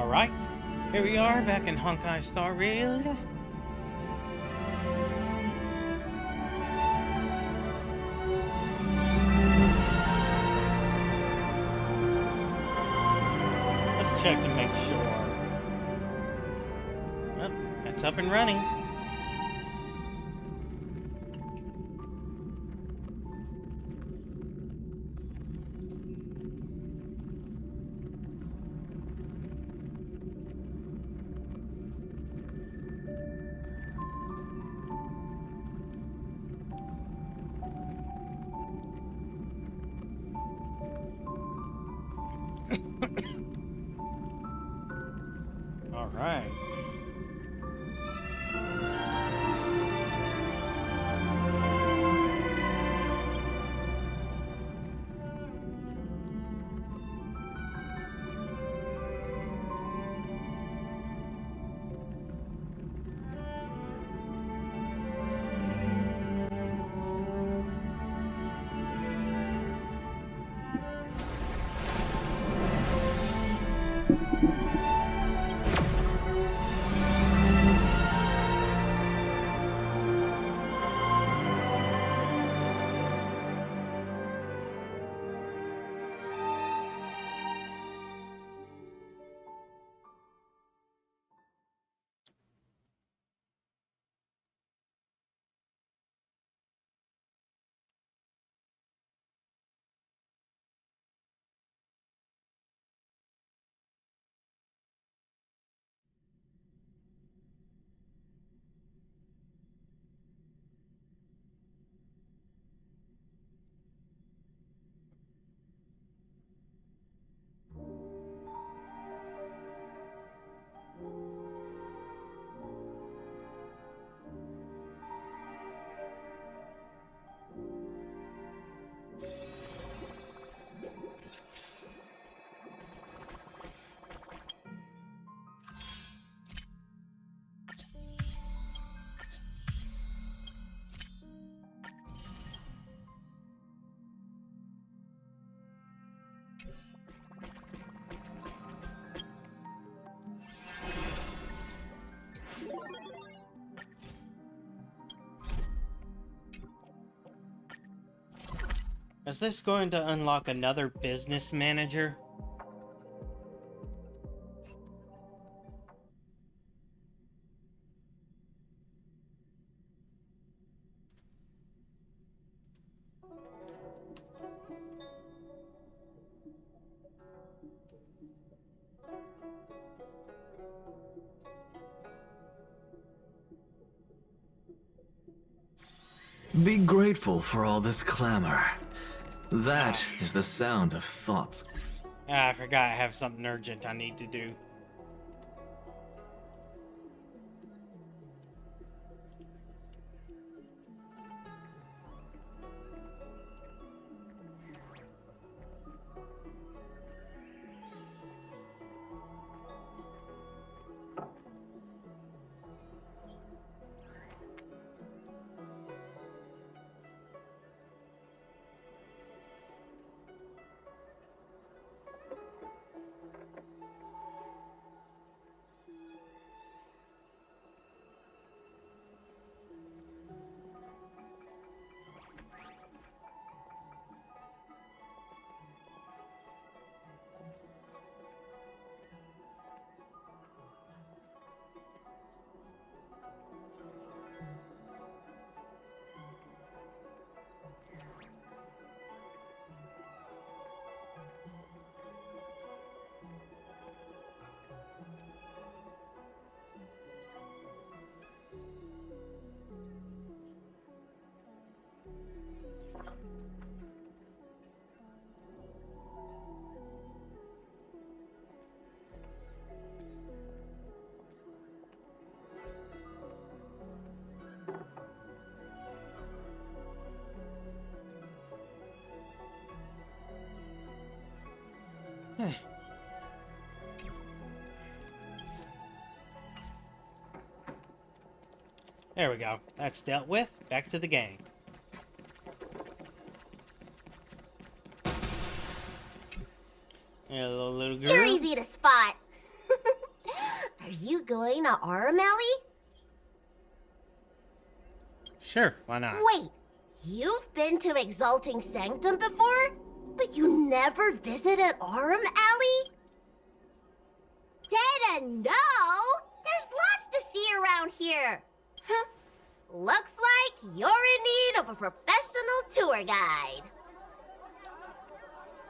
Alright, here we are back in Honkai Star Rail. Let's check to make sure. Well, that's up and running. All right. Is this going to unlock another business manager? Be grateful for all this clamor. That is the sound of thoughts. Ah, I forgot I have something urgent I need to do. There we go. That's dealt with. Back to the game. Hello, little girl. You're easy to spot. you going to Aramali? Sure, why not? Wait, you've been to Exalting Sanctum before? But you never visited Aram Alley? Didn't know? There's lots to see around here. Looks like you're in need of a professional tour guide.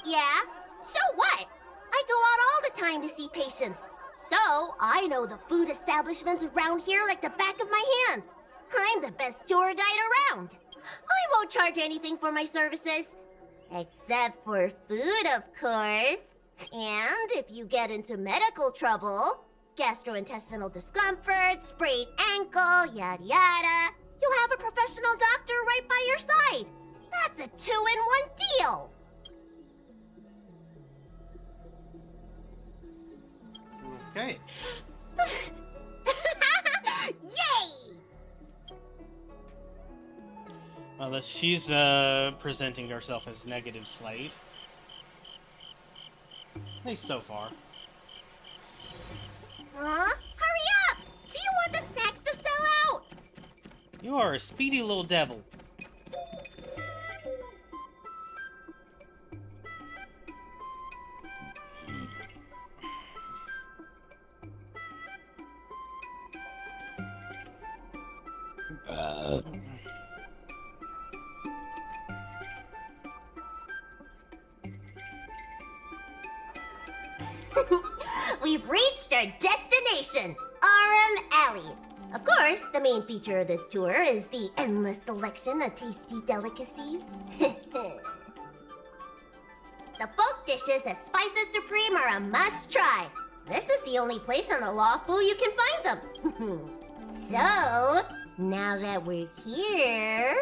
Yeah? So what? I go out all the time to see patients. So I know the food establishments around here like the back of my hand. I'm the best tour guide around. I won't charge anything for my services. Except for food, of course. And if you get into medical trouble, gastrointestinal discomfort, sprained ankle, yada yada, you'll have a professional doctor right by your side. That's a 2-in-1 deal. Okay. Yay! Well, she's presenting herself as negative slave. At least so far. Huh? Hurry up! Do you want the snacks to sell out? You are a speedy little devil. We've reached our destination, Aram Alley. Of course, the main feature of this tour is the endless selection of tasty delicacies. The folk dishes at Spices Supreme are a must-try. This is the only place on the Lawful you can find them. So, now that we're here...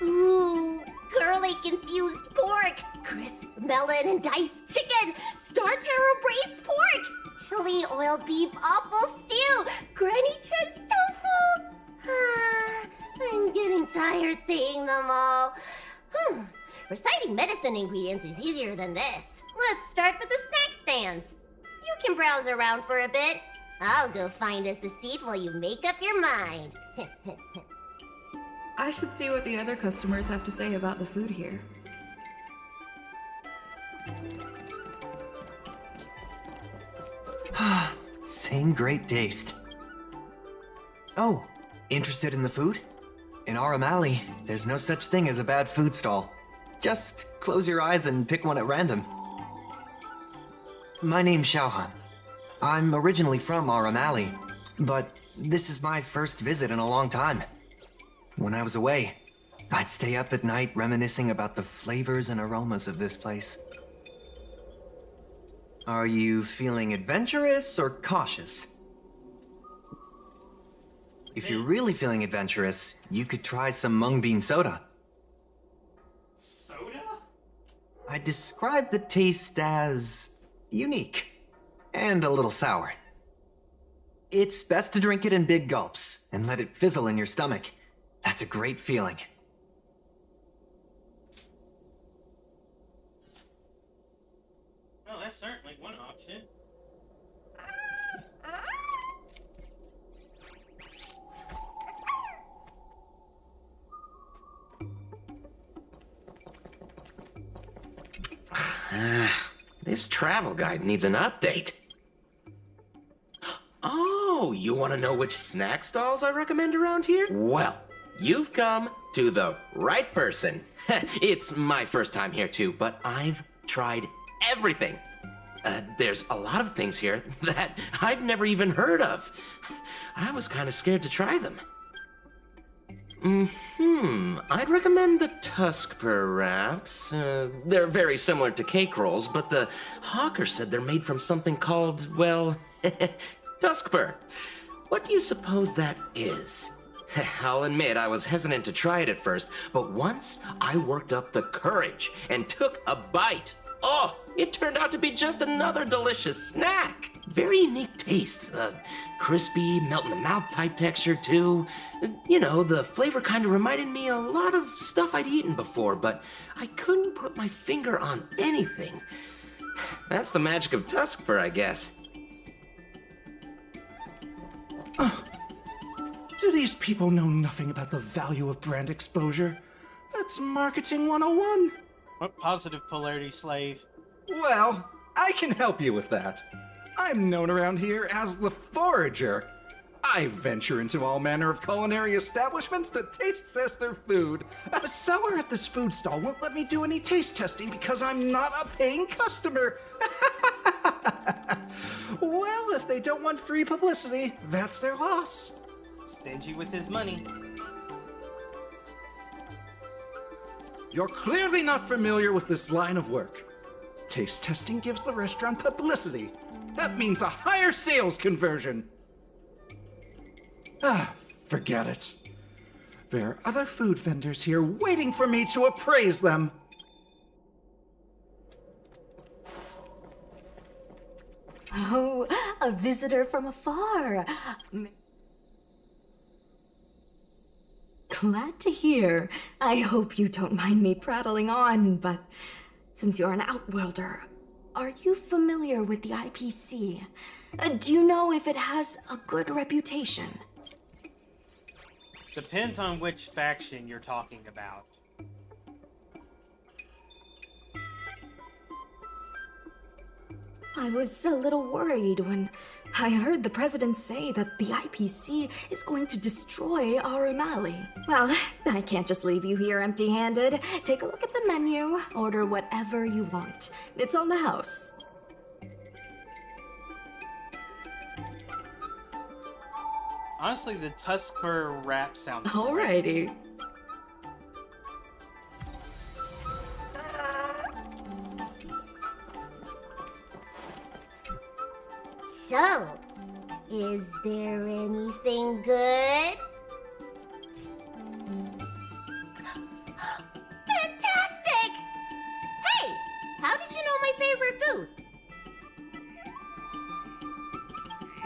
Ooh, curly confused pork, crisp melon and diced chicken, star taro braised pork, chili oil beef awful stew, granny chen's tofu. I'm getting tired saying them all. Reciting medicine ingredients is easier than this. Let's start with the snack stands. You can browse around for a bit. I'll go find us a seat while you make up your mind. I should see what the other customers have to say about the food here. Same great taste. Oh, interested in the food? In Aram Alley, there's no such thing as a bad food stall. Just close your eyes and pick one at random. My name's Xiaohan. I'm originally from Aram Alley, but this is my first visit in a long time. When I was away, I'd stay up at night reminiscing about the flavors and aromas of this place. Are you feeling adventurous or cautious? If you're really feeling adventurous, you could try some mung bean soda. Soda? I describe the taste as unique and a little sour. It's best to drink it in big gulps and let it fizzle in your stomach. That's a great feeling. Well, that's certainly one option. This travel guide needs an update. Oh, you want to know which snack stalls I recommend around here? Well, you've come to the right person. It's my first time here too, but I've tried everything. There's a lot of things here that I've never even heard of. I was kind of scared to try them. I'd recommend the Tuskper wraps. They're very similar to cake rolls, but the hawker said they're made from something called, well, Tuskper. What do you suppose that is? I'll admit I was hesitant to try it at first, but once I worked up the courage and took a bite, oh, it turned out to be just another delicious snack. Very unique taste. Crispy, melt-in-the-mouth type texture, too. You know, the flavor kind of reminded me a lot of stuff I'd eaten before, but I couldn't put my finger on anything. That's the magic of Tuskper, I guess. Do these people know nothing about the value of brand exposure? That's marketing 101. What positive polarity slave? Well, I can help you with that. I'm known around here as the Forager. I venture into all manner of culinary establishments to taste test their food. A seller at this food stall won't let me do any taste testing because I'm not a paying customer. Well, if they don't want free publicity, that's their loss. Stingy with his money. You're clearly not familiar with this line of work. Taste testing gives the restaurant publicity. That means a higher sales conversion. Forget it. There are other food vendors here waiting for me to appraise them. Oh, a visitor from afar. Glad to hear. I hope you don't mind me prattling on, but since you're an outworlder, are you familiar with the IPC? Do you know if it has a good reputation? Depends on which faction you're talking about. I was a little worried when I heard the president say that the IPC is going to destroy our O'Malley. Well, I can't just leave you here empty-handed. Take a look at the menu, order whatever you want. It's on the house. Honestly, the Tuskper rap sounds great. Alrighty. So, is there anything good? Fantastic! Hey, how did you know my favorite food?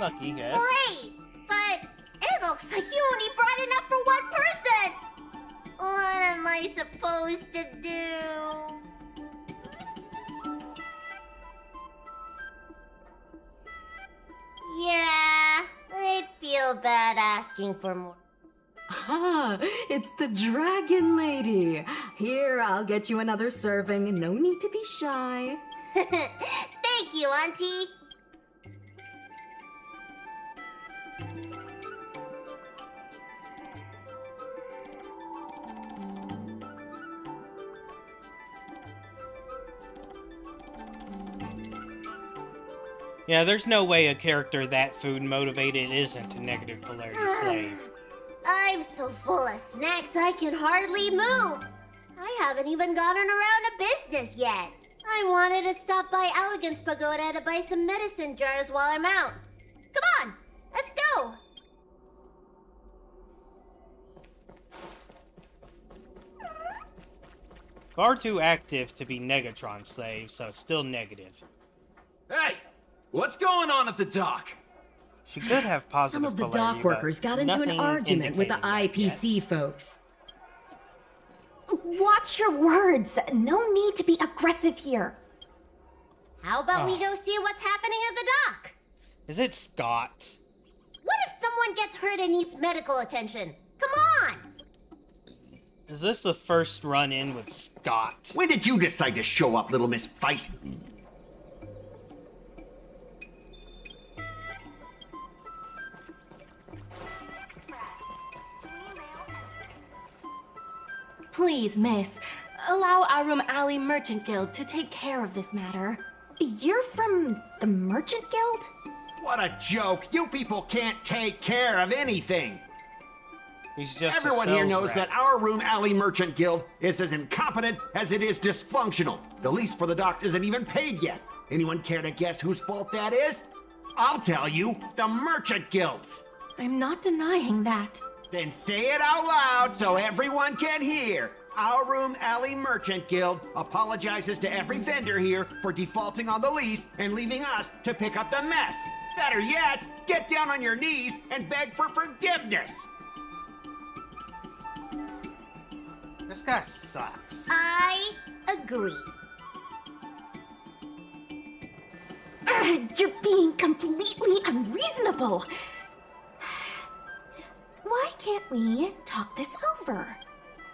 Lucky guess. Great, but it looks like you only brought enough for one person. What am I supposed to do? Yeah, I'd feel bad asking for more. Ah, it's the Dragon Lady. Here, I'll get you another serving. No need to be shy. Thank you, Auntie. Yeah, there's no way a character that food motivated isn't a negative polarity slave. I'm so full of snacks I can hardly move. I haven't even gotten around to business yet. I wanted to stop by Elegance Pagoda to buy some medicine jars while I'm out. Come on, let's go. Far too active to be Negatron slave, so still negative. Hey! What's going on at the dock? She could have positive Some of the polarity, dock but workers got into an nothing argument with the indicating that IPC folks. Watch your words. No need to be aggressive here. How about we go see what's happening at the dock? yet. Is it Scott? What if someone gets hurt and needs medical attention? Come on! Is this the first run-in with Scott? When did you decide to show up, little Miss Feist? Please, miss, allow our Room Alley Merchant Guild to take care of this matter. You're from the Merchant Guild? What a joke! You people can't take care of anything! He's just Everyone a here sales knows rep. that our Room Alley Merchant Guild is as incompetent as it is dysfunctional. The lease for the docks isn't even paid yet. Anyone care to guess whose fault that is? I'll tell you, the Merchant Guild's. I'm not denying that. Then say it out loud so everyone can hear. Our Room Alley Merchant Guild apologizes to every vendor here for defaulting on the lease and leaving us to pick up the mess. Better yet, get down on your knees and beg for forgiveness. This guy sucks. I agree. You're being completely unreasonable. Why can't we talk this over?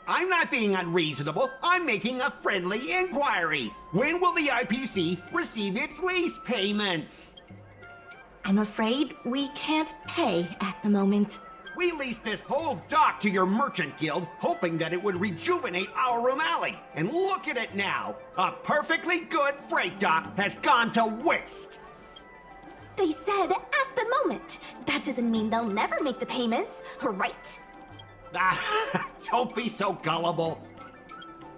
I'm not being unreasonable. I'm making a friendly inquiry. When will the IPC receive its lease payments? I'm afraid we can't pay at the moment. We leased this whole dock to your merchant guild, hoping that it would rejuvenate our room alley. And look at it now. A perfectly good freight dock has gone to waste. They said at the moment. That doesn't mean they'll never make the payments, right? Ah, don't be so gullible.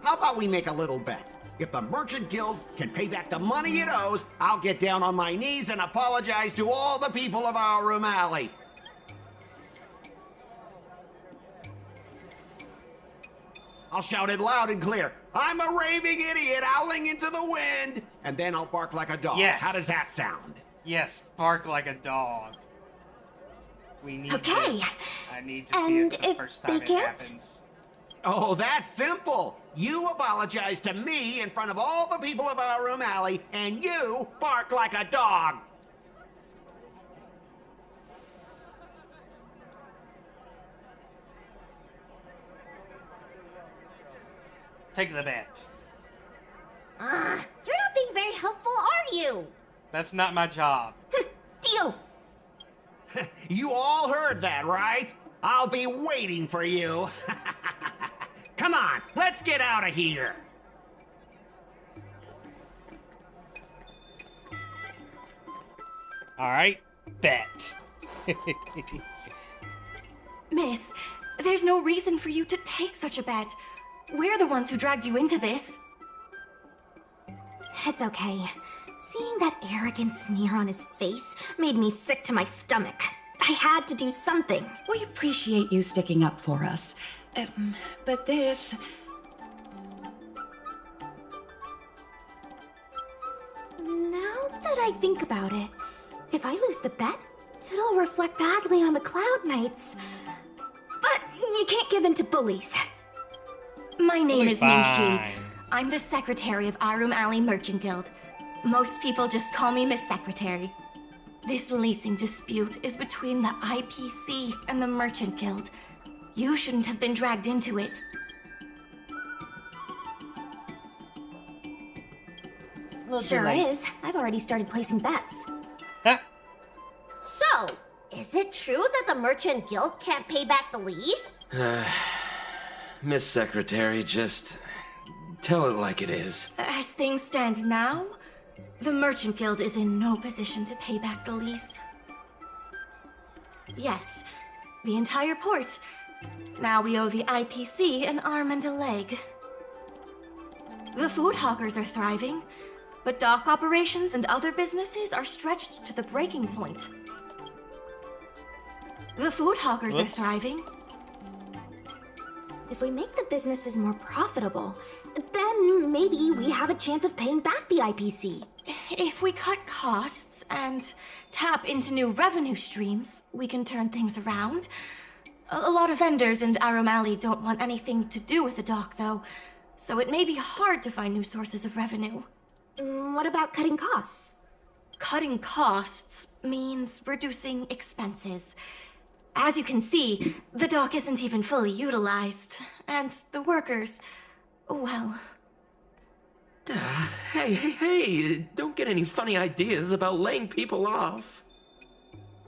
How about we make a little bet? If the Merchant Guild can pay back the money it owes, I'll get down on my knees and apologize to all the people of our room alley. I'll shout it loud and clear. I'm a raving idiot howling into the wind. And then I'll bark like a dog. Yes. How does that sound? Yes, bark like a dog. We need Okay. this. I need to see And it the if first they time it can't? happens. Oh, that's simple. You apologize to me in front of all the people of our room alley, and you bark like a dog. Take the bet. You're not being very helpful, are you? That's not my job. Deal. You all heard that, right? I'll be waiting for you. Come on, let's get out of here. All right, bet. Miss, there's no reason for you to take such a bet. We're the ones who dragged you into this. It's okay. Seeing that arrogant sneer on his face made me sick to my stomach. I had to do something. We appreciate you sticking up for us. But this... Now that I think about it, if I lose the bet, it'll reflect badly on the Cloud Knights. But you can't give in to bullies. My name is Fine. Ning Shi. I'm the secretary of Arum Alley Merchant Guild. Most people just call me Miss Secretary. This leasing dispute is between the IPC and the Merchant Guild. You shouldn't have been dragged into it. Sure is. I've already started placing bets. So, is it true that the Merchant Guild can't pay back the lease? Miss Secretary, just tell it like it is. As things stand now, the Merchant Guild is in no position to pay back the lease. Yes, the entire port. Now we owe the IPC an arm and a leg. The food hawkers are thriving, but dock operations and other businesses are stretched to the breaking point. The food hawkers are Whoops. thriving. If we make the businesses more profitable, then maybe we have a chance of paying back the IPC. If we cut costs and tap into new revenue streams, we can turn things around. A lot of vendors in Arum Alley don't want anything to do with the dock, though, so it may be hard to find new sources of revenue. What about cutting costs? Cutting costs means reducing expenses. As you can see, the dock isn't even fully utilized, and the workers, well... Hey, don't get any funny ideas about laying people off.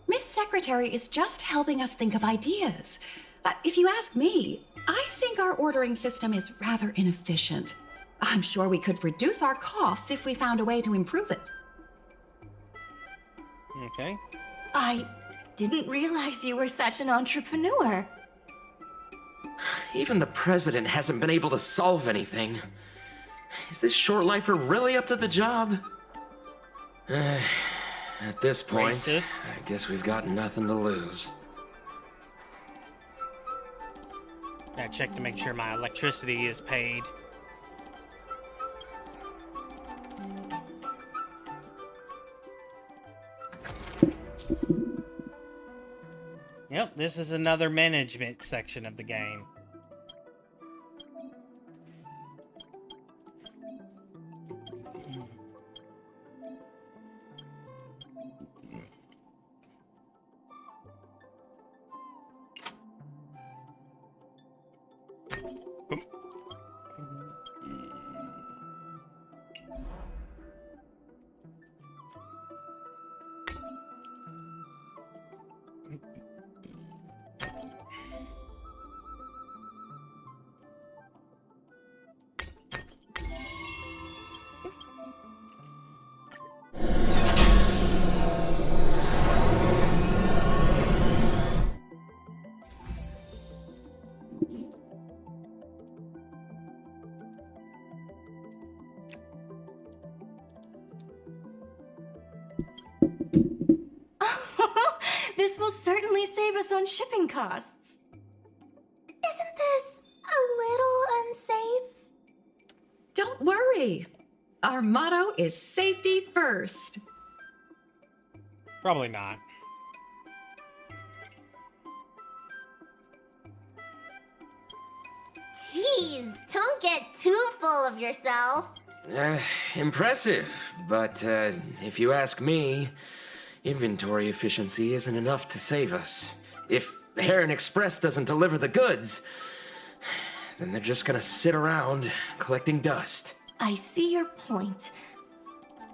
Miss Secretary is just helping us think of ideas. But if you ask me, I think our ordering system is rather inefficient. I'm sure we could reduce our costs if we found a way to improve it. Okay. I didn't realize you were such an entrepreneur. Even the president hasn't been able to solve anything. Is this short lifer really up to the job? At this point, Racist. I guess we've got nothing to lose. Gotta check to make sure my electricity is paid. Yep, this is another management section of the game. This will certainly save us on shipping costs. Isn't this a little unsafe? Don't worry. Our motto is safety first. Probably not. Jeez, don't get too full of yourself. Impressive, but if you ask me, inventory efficiency isn't enough to save us. If Heron Express doesn't deliver the goods, then they're just gonna sit around collecting dust. I see your point.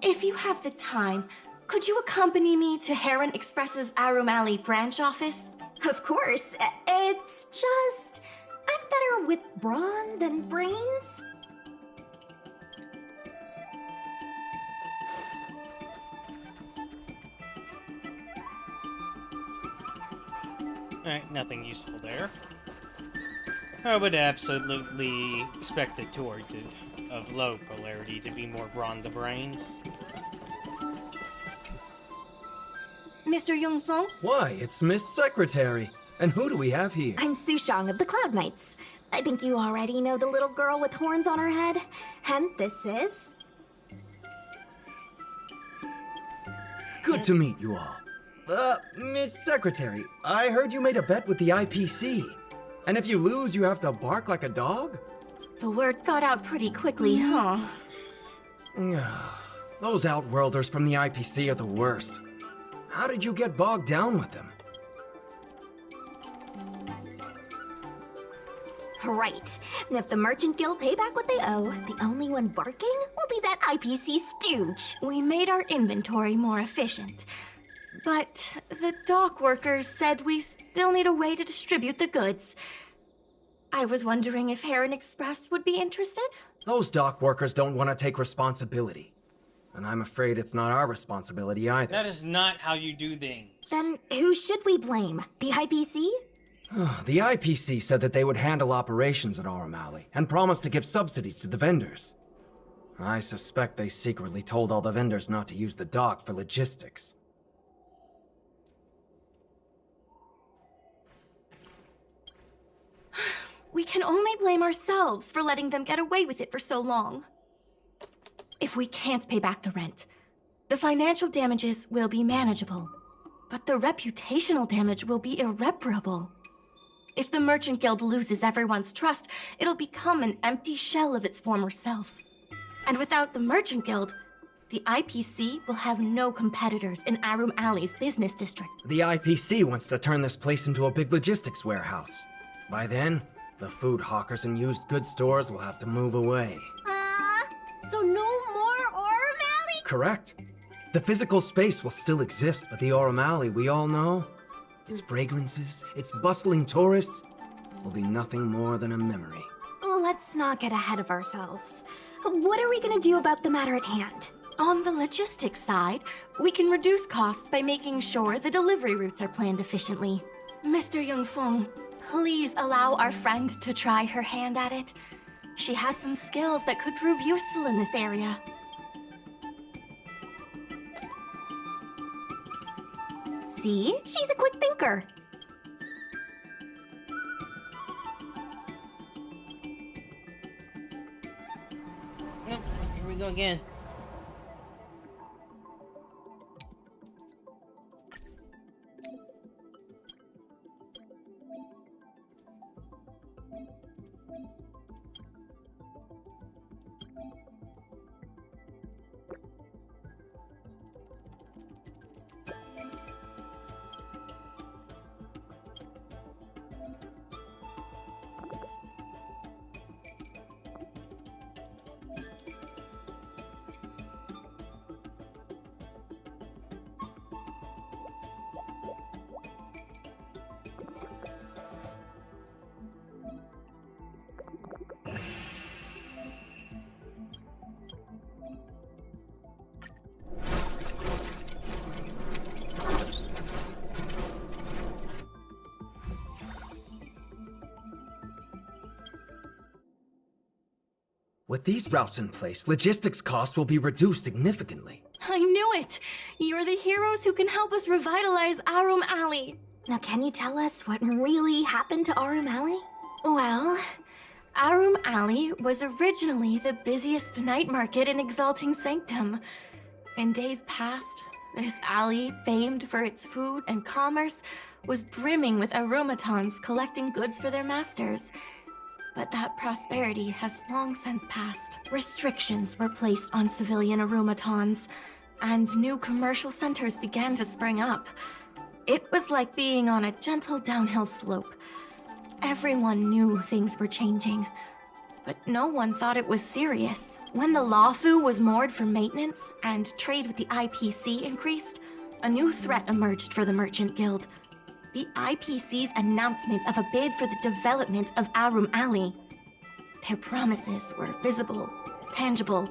If you have the time, could you accompany me to Heron Express's Arum Alley branch office? Of course. It's just I'm better with brawn than brains. Alright, nothing useful there. I would absolutely expect the tour of low polarity to be more brawn the brains. Mr. Yungfeng? Why, it's Miss Secretary. And who do we have here? I'm Sushang of the Cloud Knights. I think you already know the little girl with horns on her head. And this is... Good to meet you all. Miss Secretary, I heard you made a bet with the IPC. And if you lose, you have to bark like a dog? The word got out pretty quickly, huh? Those Outworlders from the IPC are the worst. How did you get bogged down with them? Right. If the Merchant Guild pay back what they owe, the only one barking will be that IPC stooge. We made our inventory more efficient. But the dock workers said we still need a way to distribute the goods. I was wondering if Heron Express would be interested? Those dock workers don't want to take responsibility. And I'm afraid it's not our responsibility either. That is not how you do things. Then who should we blame? The IPC? The IPC said that they would handle operations at Arum Alley and promised to give subsidies to the vendors. I suspect they secretly told all the vendors not to use the dock for logistics. We can only blame ourselves for letting them get away with it for so long. If we can't pay back the rent, the financial damages will be manageable, but the reputational damage will be irreparable. If the Merchant Guild loses everyone's trust, it'll become an empty shell of its former self. And without the Merchant Guild, the IPC will have no competitors in Arum Alley's business district. The IPC wants to turn this place into a big logistics warehouse. By then, the food hawkers and used goods stores will have to move away. So no more Arum Alley? Correct. The physical space will still exist, but the Arum Alley we all know, its fragrances, its bustling tourists, will be nothing more than a memory. Let's not get ahead of ourselves. What are we gonna do about the matter at hand? On the logistics side, we can reduce costs by making sure the delivery routes are planned efficiently. Mr. Yungfeng, please allow our friend to try her hand at it. She has some skills that could prove useful in this area. See? She's a quick thinker. Oh, here we go again. With these routes in place, logistics costs will be reduced significantly. I knew it! You're the heroes who can help us revitalize Arum Alley. Now, can you tell us what really happened to Arum Alley? Well, Arum Alley was originally the busiest night market in Exalting Sanctum. In days past, this alley, famed for its food and commerce, was brimming with aromatons collecting goods for their masters. But that prosperity has long since passed. Restrictions were placed on civilian aromatons, and new commercial centers began to spring up. It was like being on a gentle downhill slope. Everyone knew things were changing, but no one thought it was serious. When the Lawfu was moored for maintenance and trade with the IPC increased, a new threat emerged for the Merchant Guild. The IPC's announcement of a bid for the development of Arum Alley. Their promises were visible, tangible,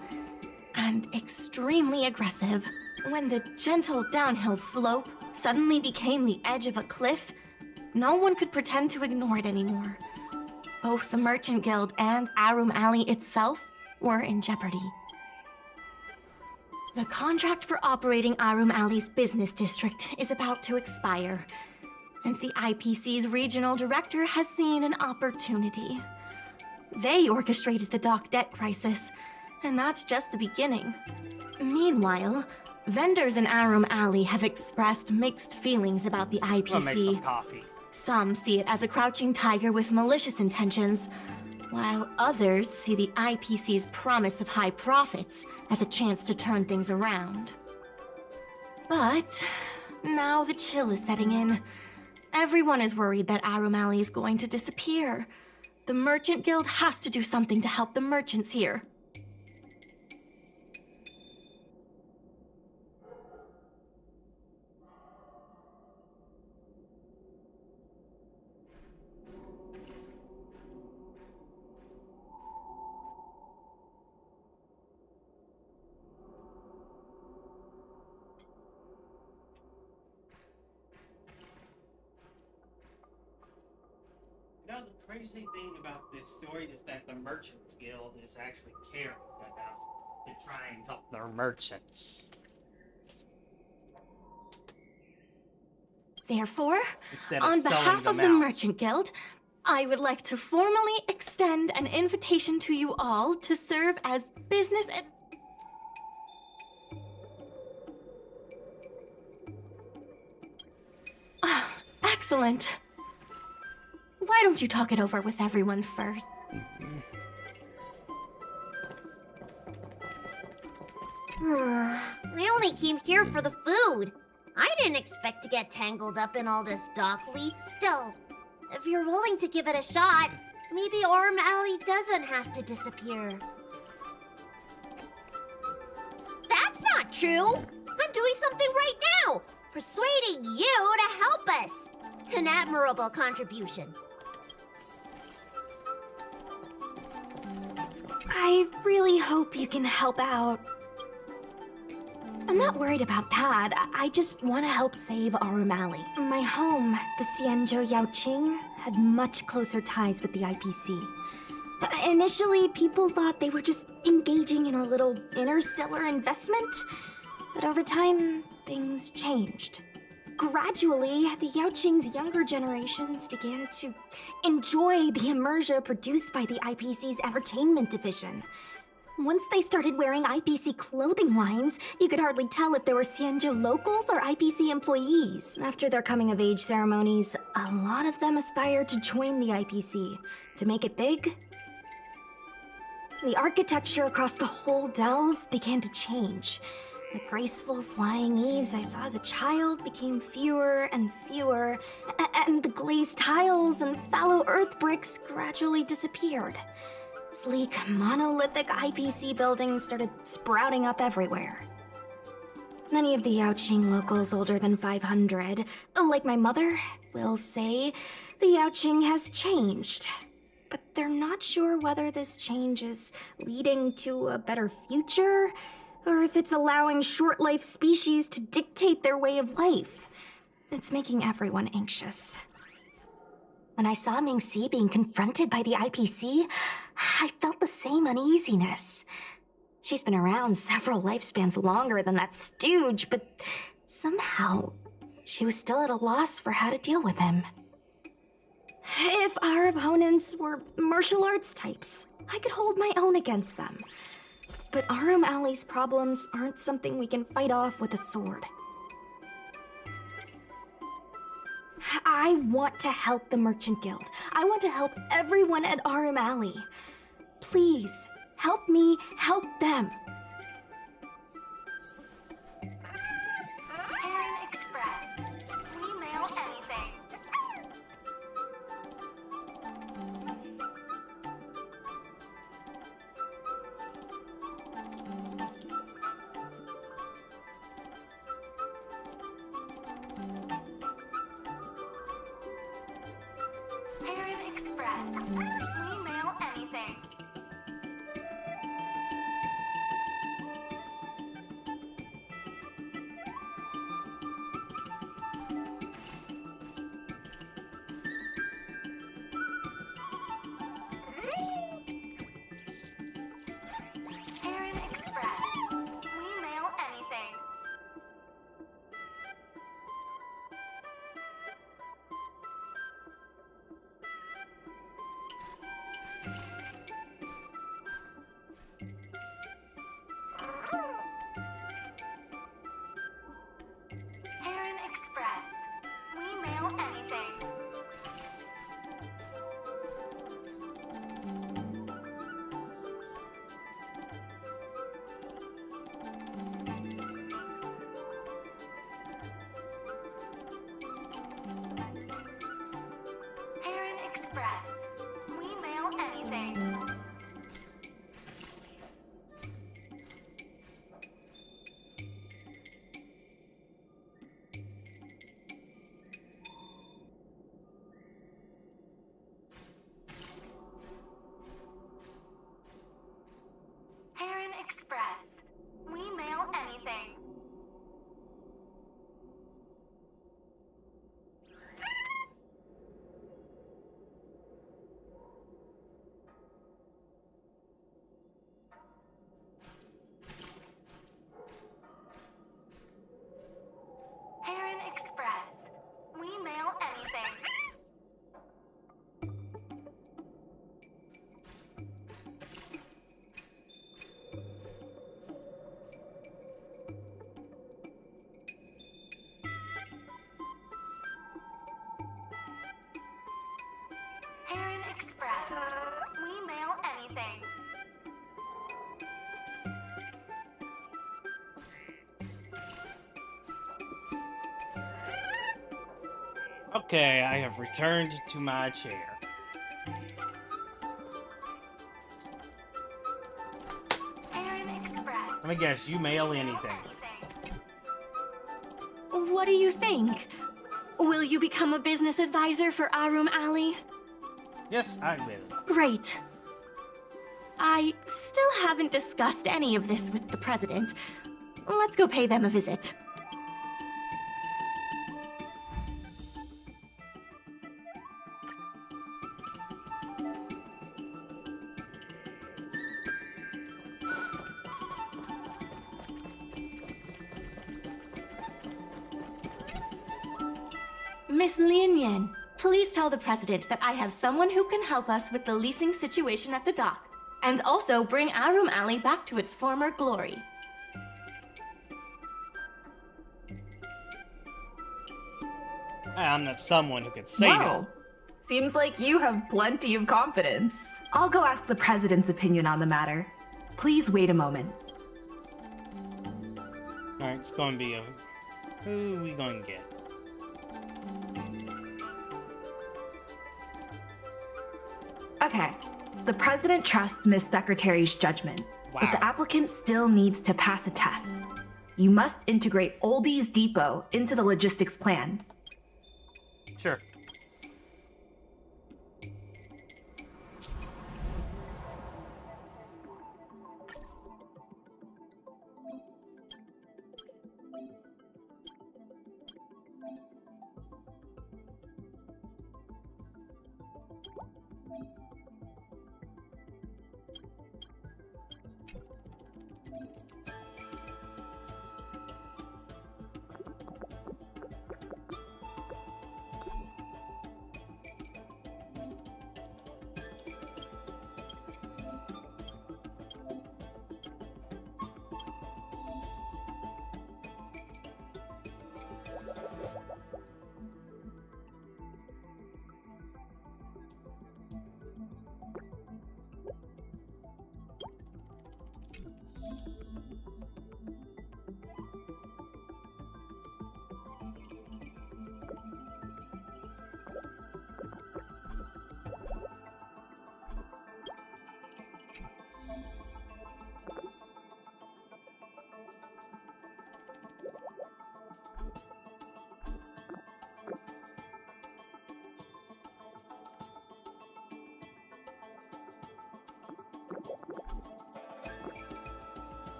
and extremely aggressive. When the gentle downhill slope suddenly became the edge of a cliff, no one could pretend to ignore it anymore. Both the Merchant Guild and Arum Alley itself were in jeopardy. The contract for operating Arum Alley's business district is about to expire, and the IPC's regional director has seen an opportunity. They orchestrated the dock debt crisis, and that's just the beginning. Meanwhile, vendors in Arum Alley have expressed mixed feelings about the IPC. I'll make some coffee. Some see it as a crouching tiger with malicious intentions, while others see the IPC's promise of high profits as a chance to turn things around. But now the chill is setting in. Everyone is worried that Arum Alley is going to disappear. The Merchant Guild has to do something to help the merchants here. You know, the crazy thing about this story is that the Merchants Guild is actually caring enough to try and help their merchants. Therefore, Instead of on selling behalf them of the out. Merchant Guild, I would like to formally extend an invitation to you all to serve as business and... Excellent. Why don't you talk it over with everyone first? I only came here for the food. I didn't expect to get tangled up in all this dock leak. Still, if you're willing to give it a shot, maybe Arum Alley doesn't have to disappear. That's not true! I'm doing something right now! Persuading you to help us! An admirable contribution. I really hope you can help out. I'm not worried about that. I just want to help save Arum Alley. My home, the Xianzhou Yaoqing, had much closer ties with the IPC. Initially, people thought they were just engaging in a little interstellar investment, but over time, things changed. Gradually, the Yaoqing's younger generations began to enjoy the immersion produced by the IPC's entertainment division. Once they started wearing IPC clothing lines, you could hardly tell if they were Xianzhou locals or IPC employees. After their coming-of-age ceremonies, a lot of them aspired to join the IPC. To make it big, the architecture across the whole delve began to change. The graceful flying eaves I saw as a child became fewer and fewer, and the glazed tiles and fallow earth bricks gradually disappeared. Sleek, monolithic IPC buildings started sprouting up everywhere. Many of the Yaoqing locals older than 500, like my mother, will say the Yaoqing has changed. But they're not sure whether this change is leading to a better future, or if it's allowing short-life species to dictate their way of life. It's making everyone anxious. When I saw Ming-Si being confronted by the IPC, I felt the same uneasiness. She's been around several lifespans longer than that stooge, but somehow she was still at a loss for how to deal with him. If our opponents were martial arts types, I could hold my own against them. But Arum Alley's problems aren't something we can fight off with a sword. I want to help the Merchant Guild. I want to help everyone at Arum Alley. Please, help me help them. Aaron Express. We mail anything. Aaron Express. We mail anything. Aaron Express. We mail anything. Aaron Express. We mail anything. Aaron Express. We mail anything. Aaron Express. We mail anything. Aaron Express. We mail anything. Aaron Express. We mail anything. Okay, I have returned to my chair. Aaron Express. Let me guess, you mail anything. What do you think? Will you become a business advisor for Arum Alley? Yes, I will. Great. I still haven't discussed any of this with the president. Let's go pay them a visit. Miss Lin Yan, please tell the president that I have someone who can help us with the leasing situation at the dock, and also bring Arum Alley back to its former glory. I'm not someone who could say that. Wow. Seems like you have plenty of confidence. I'll go ask the president's opinion on the matter. Please wait a moment. Alright, it's going to be a... Who are we going to get? Okay. The president trusts Miss Secretary's judgment, but the applicant still needs to pass a test. You must integrate Oldie's Depot into the logistics plan. Sure.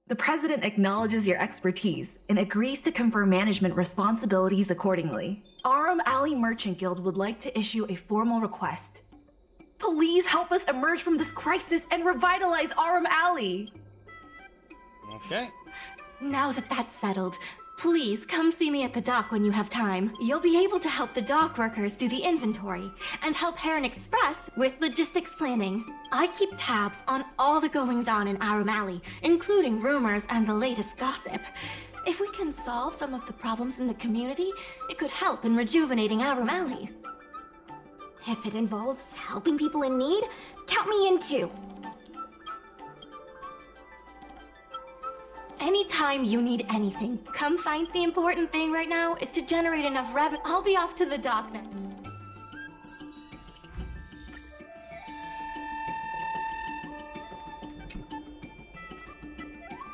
The President acknowledges your expertise and agrees to confer management responsibilities accordingly. Arum Alley Merchant Guild would like to issue a formal request. Please help us emerge from this crisis and revitalize Arum Alley! Okay. Now that that's settled, please come see me at the dock when you have time. You'll be able to help the dock workers do the inventory and help Heron Express with logistics planning. I keep tabs on all the goings-on in Arum Alley, including rumors and the latest gossip. If we can solve some of the problems in the community, it could help in rejuvenating Arum Alley. If it involves helping people in need, count me in too. Anytime you need anything, come find. The important thing right now is to generate enough revenue. I'll be off to the dock then.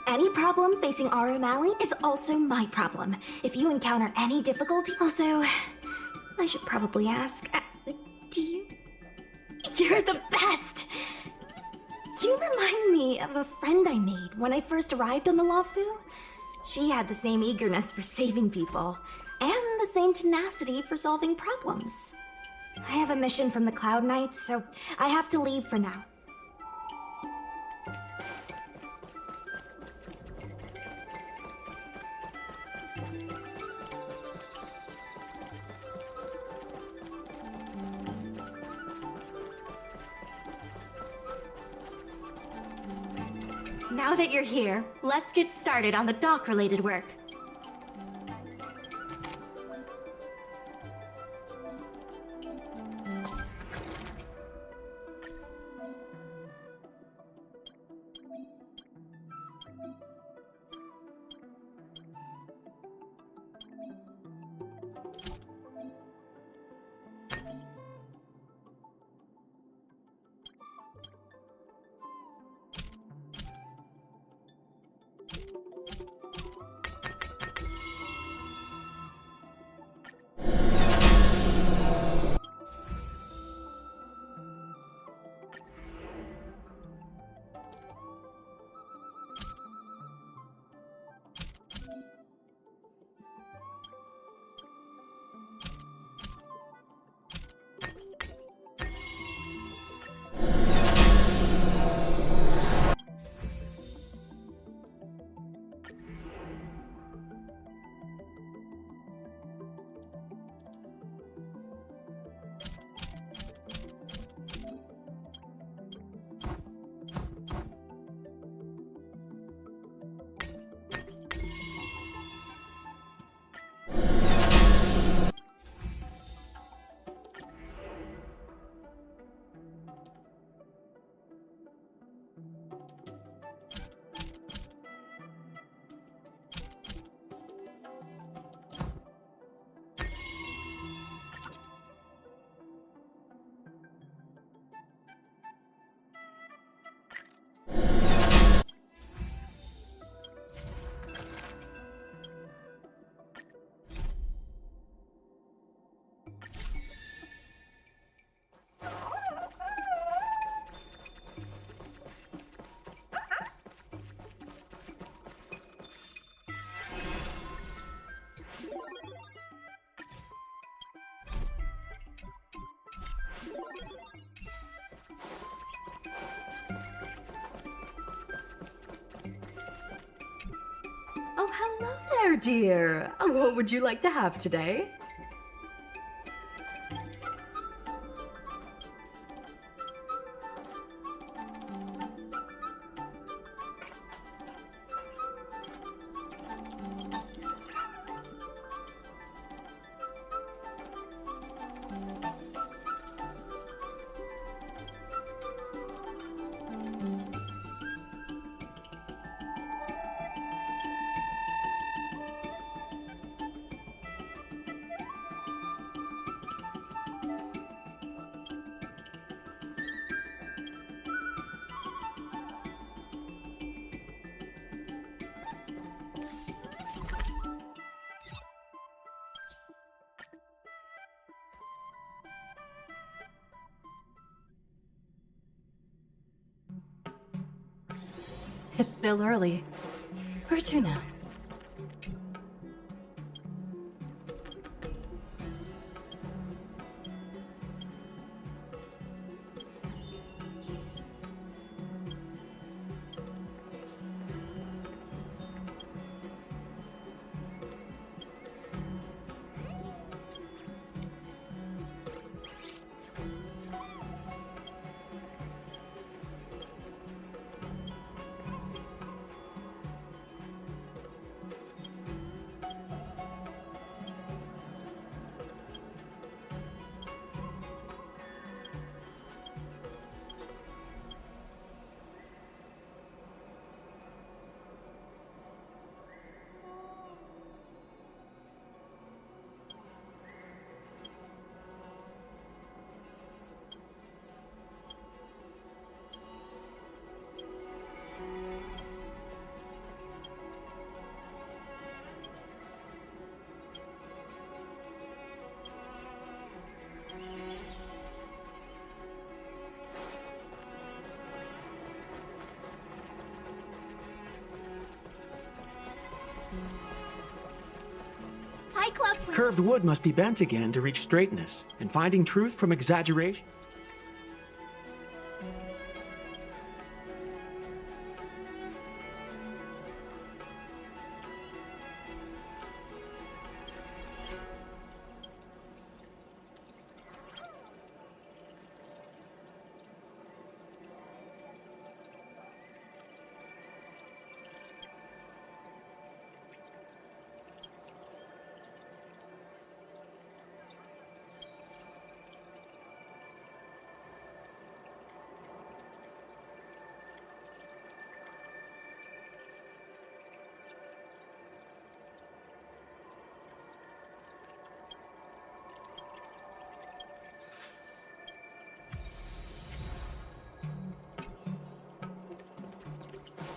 Any problem facing Arum Alley is also my problem. If you encounter any difficulty... Also, I should probably ask, do you... You're the best! You remind me of a friend I made when I first arrived on the Lawfu. She had the same eagerness for saving people, and the same tenacity for solving problems. I have a mission from the Cloud Knights, so I have to leave for now. Now that you're here, let's get started on the dock-related work. there, dear. What would you like to have today? It's still early. Where to now? Hi, Club. Curved wood must be bent again to reach straightness, and finding truth from exaggeration.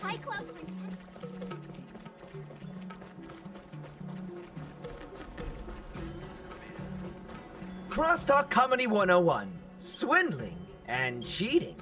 Hi, Club. Crosstalk Comedy 101. Swindling and cheating.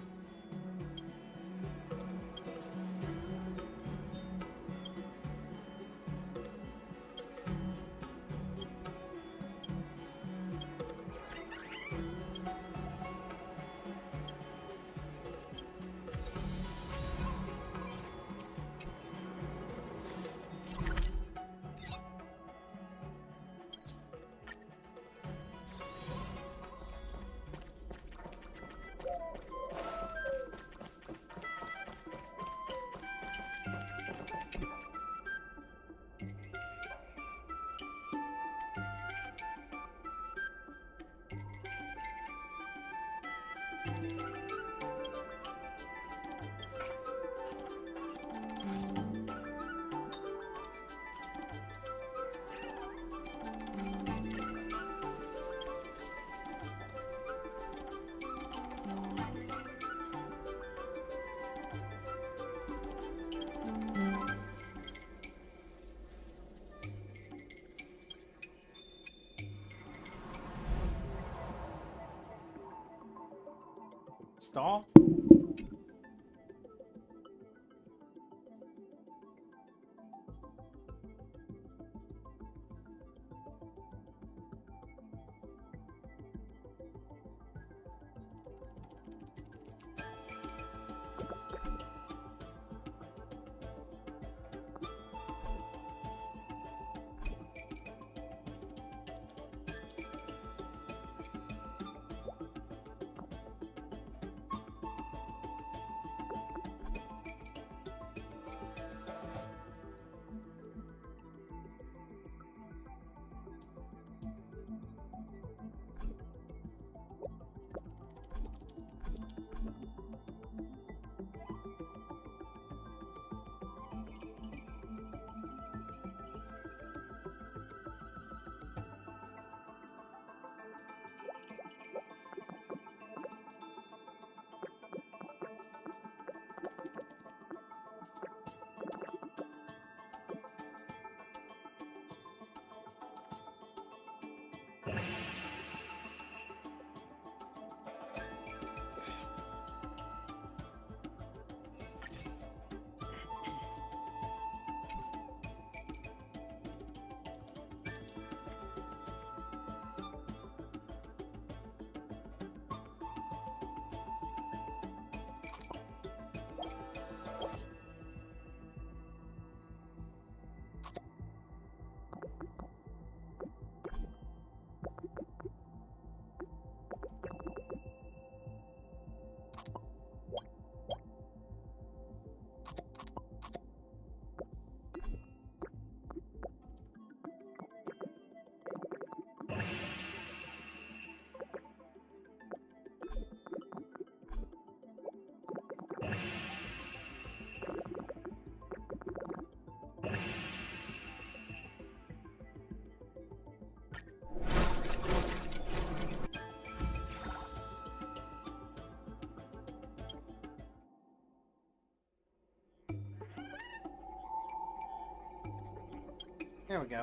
Stop. There we go.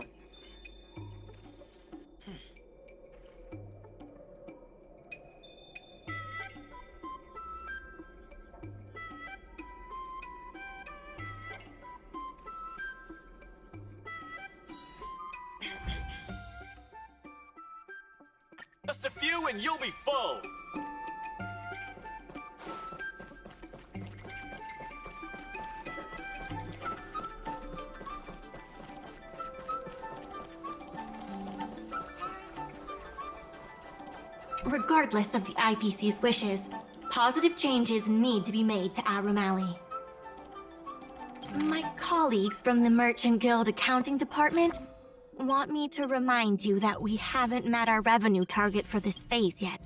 Just a few and you'll be full. Regardless of the IPC's wishes, positive changes need to be made to Arum Alley. My colleagues from the Merchant Guild Accounting Department want me to remind you that we haven't met our revenue target for this phase yet.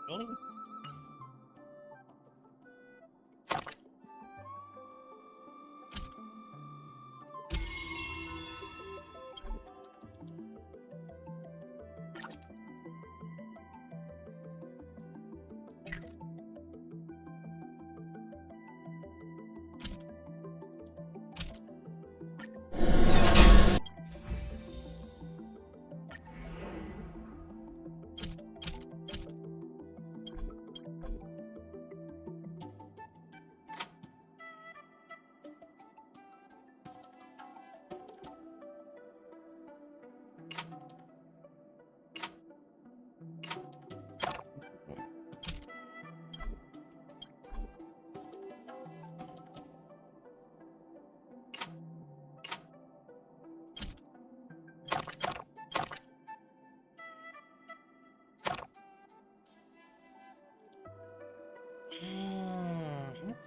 Really?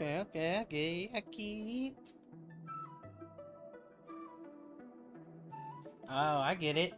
Okay, I get. Oh, I get it.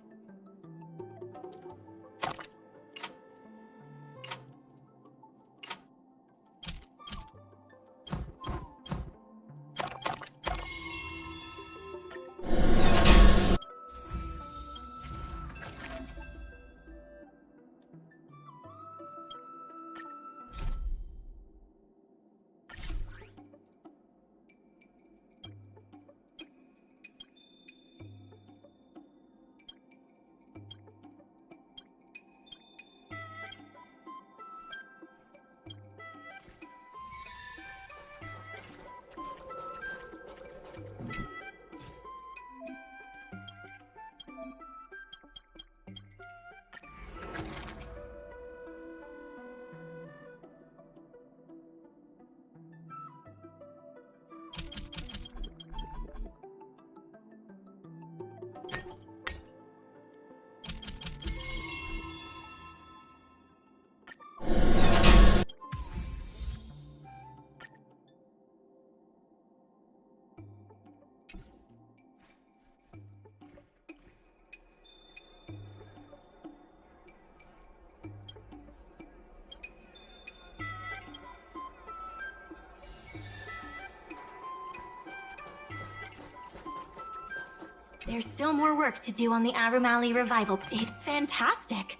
There's still more work to do on the Arum Alley revival, but it's fantastic.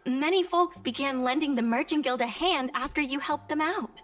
Many folks began lending the Merchant Guild a hand after you helped them out.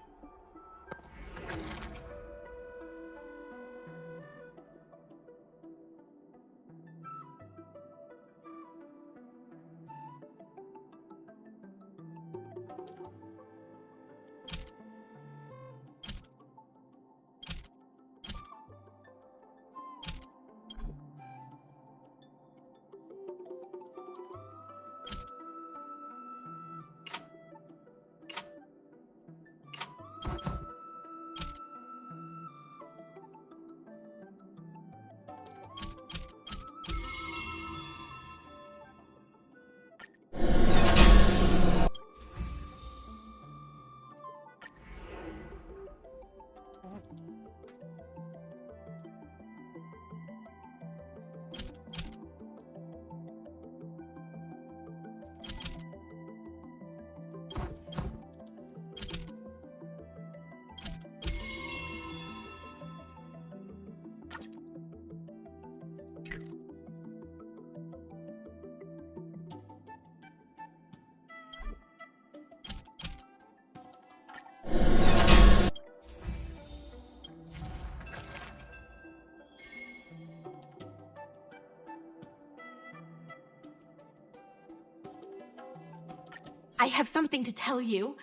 I have something to tell you.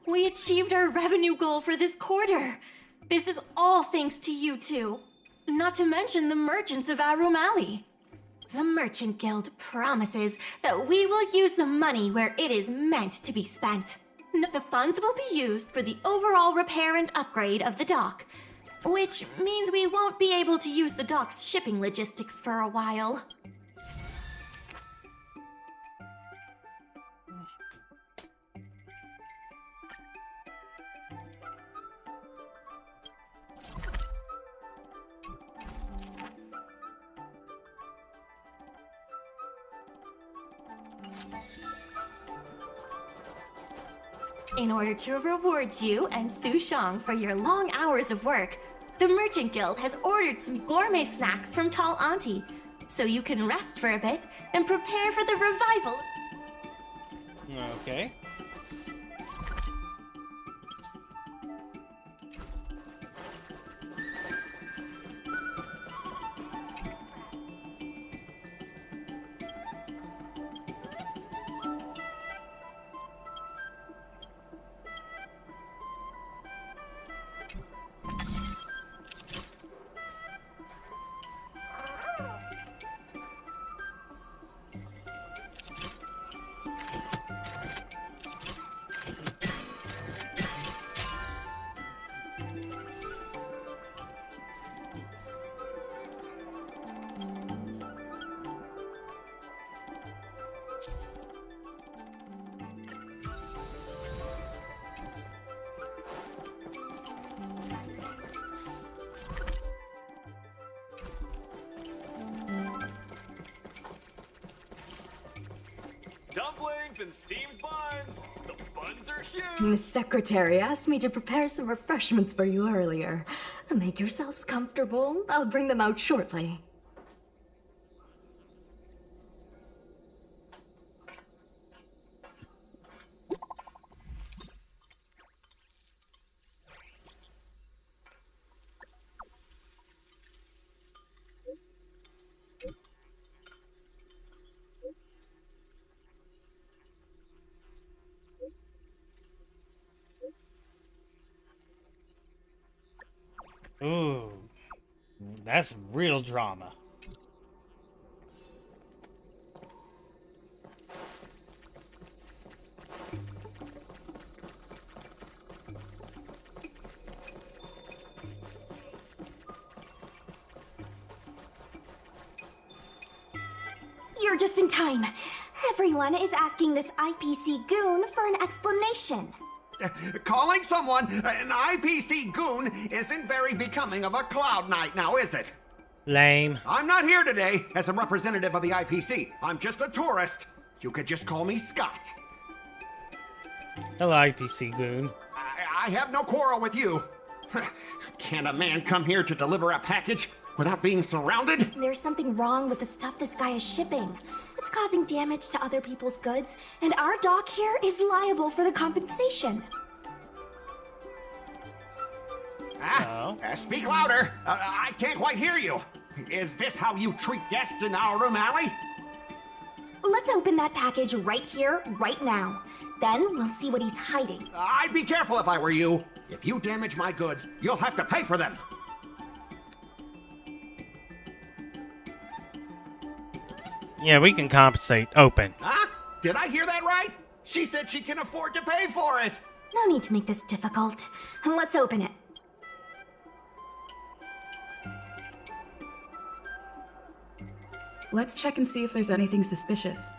We achieved our revenue goal for this quarter. This is all thanks to you two. Not to mention the merchants of Aromali. The Merchant Guild promises that we will use the money where it is meant to be spent. The funds will be used for the overall repair and upgrade of the dock, which means we won't be able to use the dock's shipping logistics for a while. In order to reward you and Su Shang for your long hours of work, the Merchant Guild has ordered some gourmet snacks from Tall Auntie, so you can rest for a bit and prepare for the revival. Okay. Dumplings and steamed buns. The buns are huge. Miss Secretary asked me to prepare some refreshments for you earlier. Make yourselves comfortable. I'll bring them out shortly. Ooh, that's real drama. You're just in time. Everyone is asking this IPC goon for an explanation. Calling someone an IPC goon isn't very becoming of a Cloud Knight now, is it? Lame. I'm not here today as a representative of the IPC. I'm just a tourist. You could just call me Scott. Hello, IPC goon. I have no quarrel with you. Can a man come here to deliver a package without being surrounded? There's something wrong with the stuff this guy is shipping. It's causing damage to other people's goods, and our dock here is liable for the compensation. Speak louder. I can't quite hear you. Is this how you treat guests in our room alley? Let's open that package right here, right now. Then we'll see what he's hiding. I'd be careful if I were you. If you damage my goods, you'll have to pay for them. Yeah, we can compensate. Open. Huh? Did I hear that right? She said she can afford to pay for it. No need to make this difficult. Let's open it. Let's check and see if there's anything suspicious.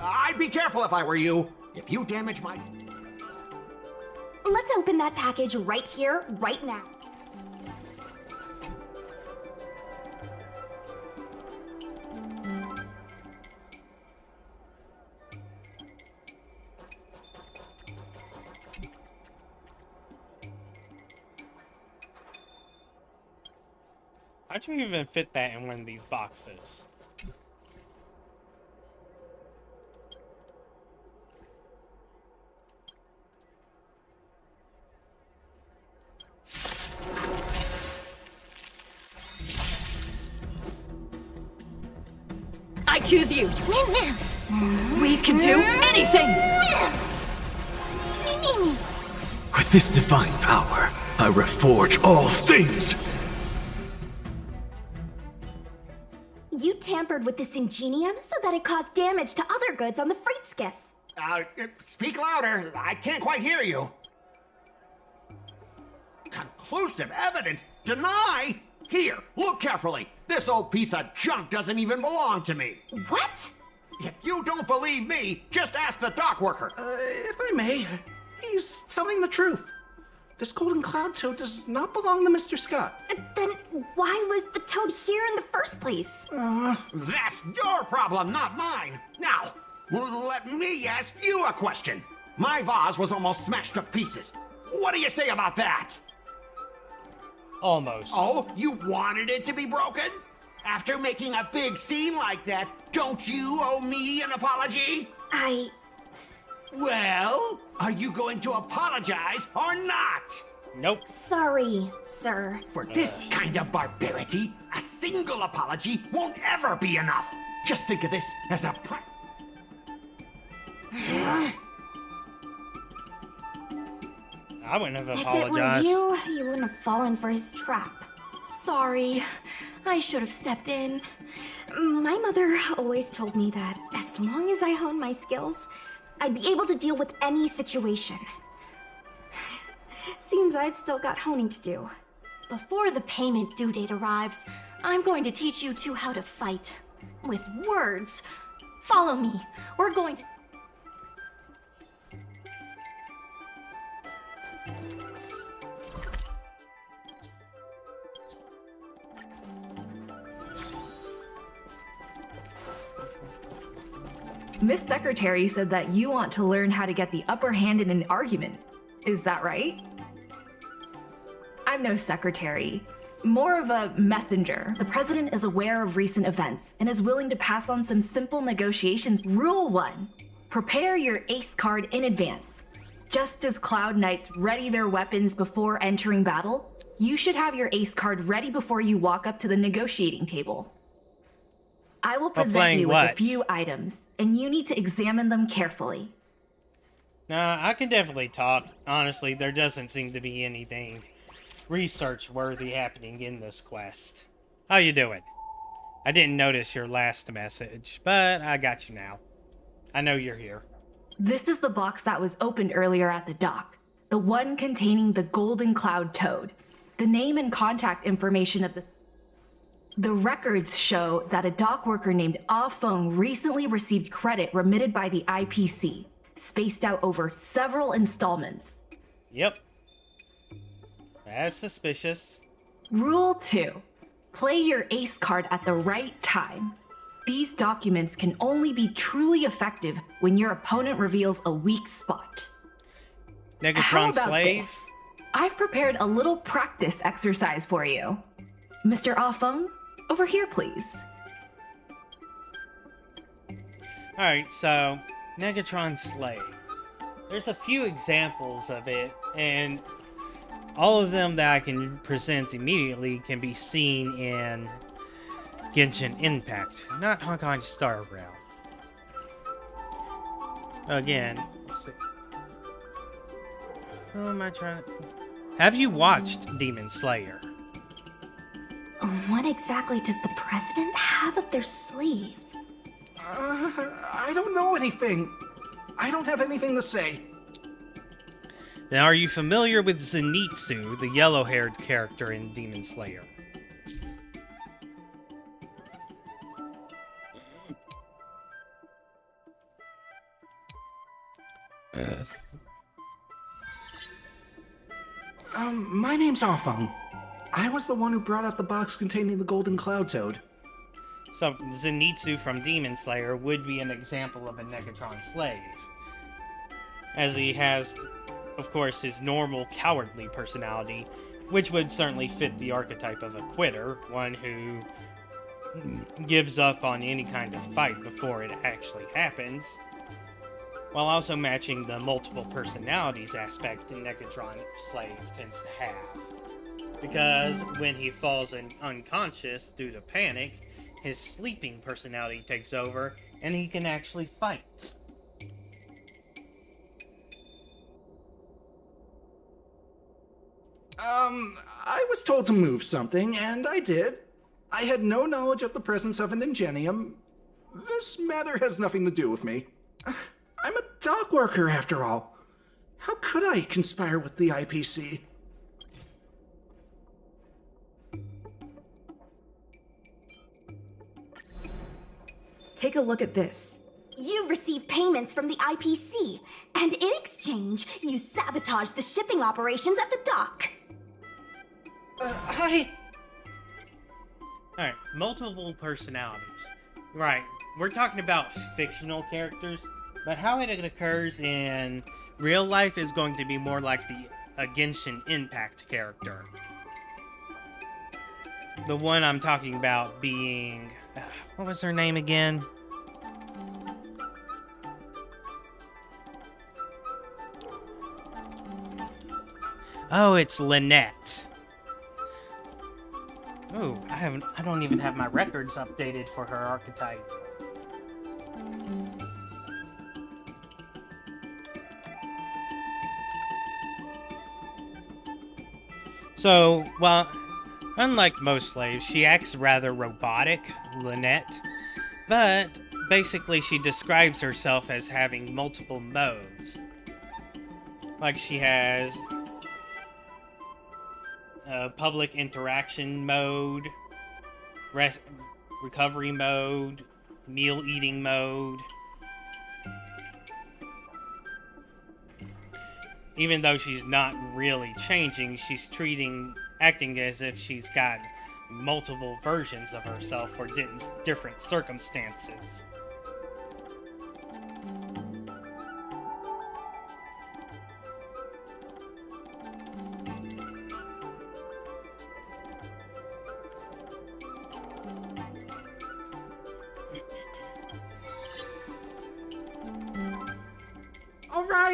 I'd be careful if I were you. If you damage my... Let's open that package right here, right now. How'd you even fit that in one of these boxes? choose you. We can do anything. With this divine power, I reforge all things! You tampered with this ingenium so that it caused damage to other goods on the freight skiff. Speak louder. I can't quite hear you. Conclusive evidence? Deny? Here, look carefully. This old piece of junk doesn't even belong to me. What? If you don't believe me, just ask the dock worker. If I may, he's telling the truth. This golden cloud toad does not belong to Mr. Scott. Then why was the toad here in the first place? That's your problem, not mine. Now, let me ask you a question. My vase was almost smashed to pieces. What do you say about that? Almost. Oh, you wanted it to be broken? After making a big scene like that, don't you owe me an apology? Well, are you going to apologize or not? Nope. Sorry, sir. For this kind of barbarity, a single apology won't ever be enough. Just think of this as a... I wouldn't have If apologized. it were you, you wouldn't have fallen for his trap. Sorry. I should have stepped in. My mother always told me that as long as I honed my skills, I'd be able to deal with any situation. Seems I've still got honing to do. Before the payment due date arrives, I'm going to teach you two how to fight. With words. Follow me. We're going to... Miss Secretary said that you want to learn how to get the upper hand in an argument. Is that right? I'm no secretary, more of a messenger. The president is aware of recent events and is willing to pass on some simple negotiations. Rule 1. Prepare your ace card in advance. Just as Cloud Knights ready their weapons before entering battle, you should have your ace card ready before you walk up to the negotiating table. I will present you with a few items, and you need to examine them carefully. Nah, I can definitely talk. Honestly, there doesn't seem to be anything research-worthy happening in this quest. How you doing? I didn't notice your last message, but I got you now. I know you're here. This is the box that was opened earlier at the dock. The one containing the Golden Cloud Toad. The name and contact information of the records show that a dock worker named Ah Feng recently received credit remitted by the IPC, spaced out over several installments. Yep. That's suspicious. Rule 2. Play your ace card at the right time. These documents can only be truly effective when your opponent reveals a weak spot. How Negatron about slave? this? I've prepared a little practice exercise for you. Mr. Ah Feng, over here, please. Alright, so, Negatron slave. There's a few examples of it, and all of them that I can present immediately can be seen in Genshin Impact, not Honkai Star Rail. Again, let's see. Who am I trying to... Have you watched Demon Slayer? What exactly does the president have up their sleeve? I don't know anything. I don't have anything to say. Then are you familiar with Zenitsu, the yellow-haired character in Demon Slayer? My name's Afeng. I was the one who brought out the box containing the golden cloud toad. So, Zenitsu from Demon Slayer would be an example of a Negatron slave. As he has, of course, his normal cowardly personality, which would certainly fit the archetype of a quitter, one who gives up on any kind of fight before it actually happens, while also matching the multiple personalities aspect the Negatron slave tends to have. Because when he falls unconscious due to panic, his sleeping personality takes over, and he can actually fight. I was told to move something, and I did. I had no knowledge of the presence of an ingenium. This matter has nothing to do with me. I'm a dock worker, after all. How could I conspire with the IPC? Take a look at this. You received payments from the IPC, and in exchange, you sabotaged the shipping operations at the dock. Alright, multiple personalities. Right, we're talking about fictional characters, but how it occurs in real life is going to be more like the Genshin Impact character. The one I'm talking about being... what was her name again? Oh, it's Lynette. Oh, I don't even have my records updated for her archetype. So, well, unlike most slaves, she acts rather robotic, Lynette, but basically she describes herself as having multiple modes. Like she has public interaction mode, recovery mode, meal eating mode. Even though she's not really changing, she's acting as if she's got multiple versions of herself for different circumstances.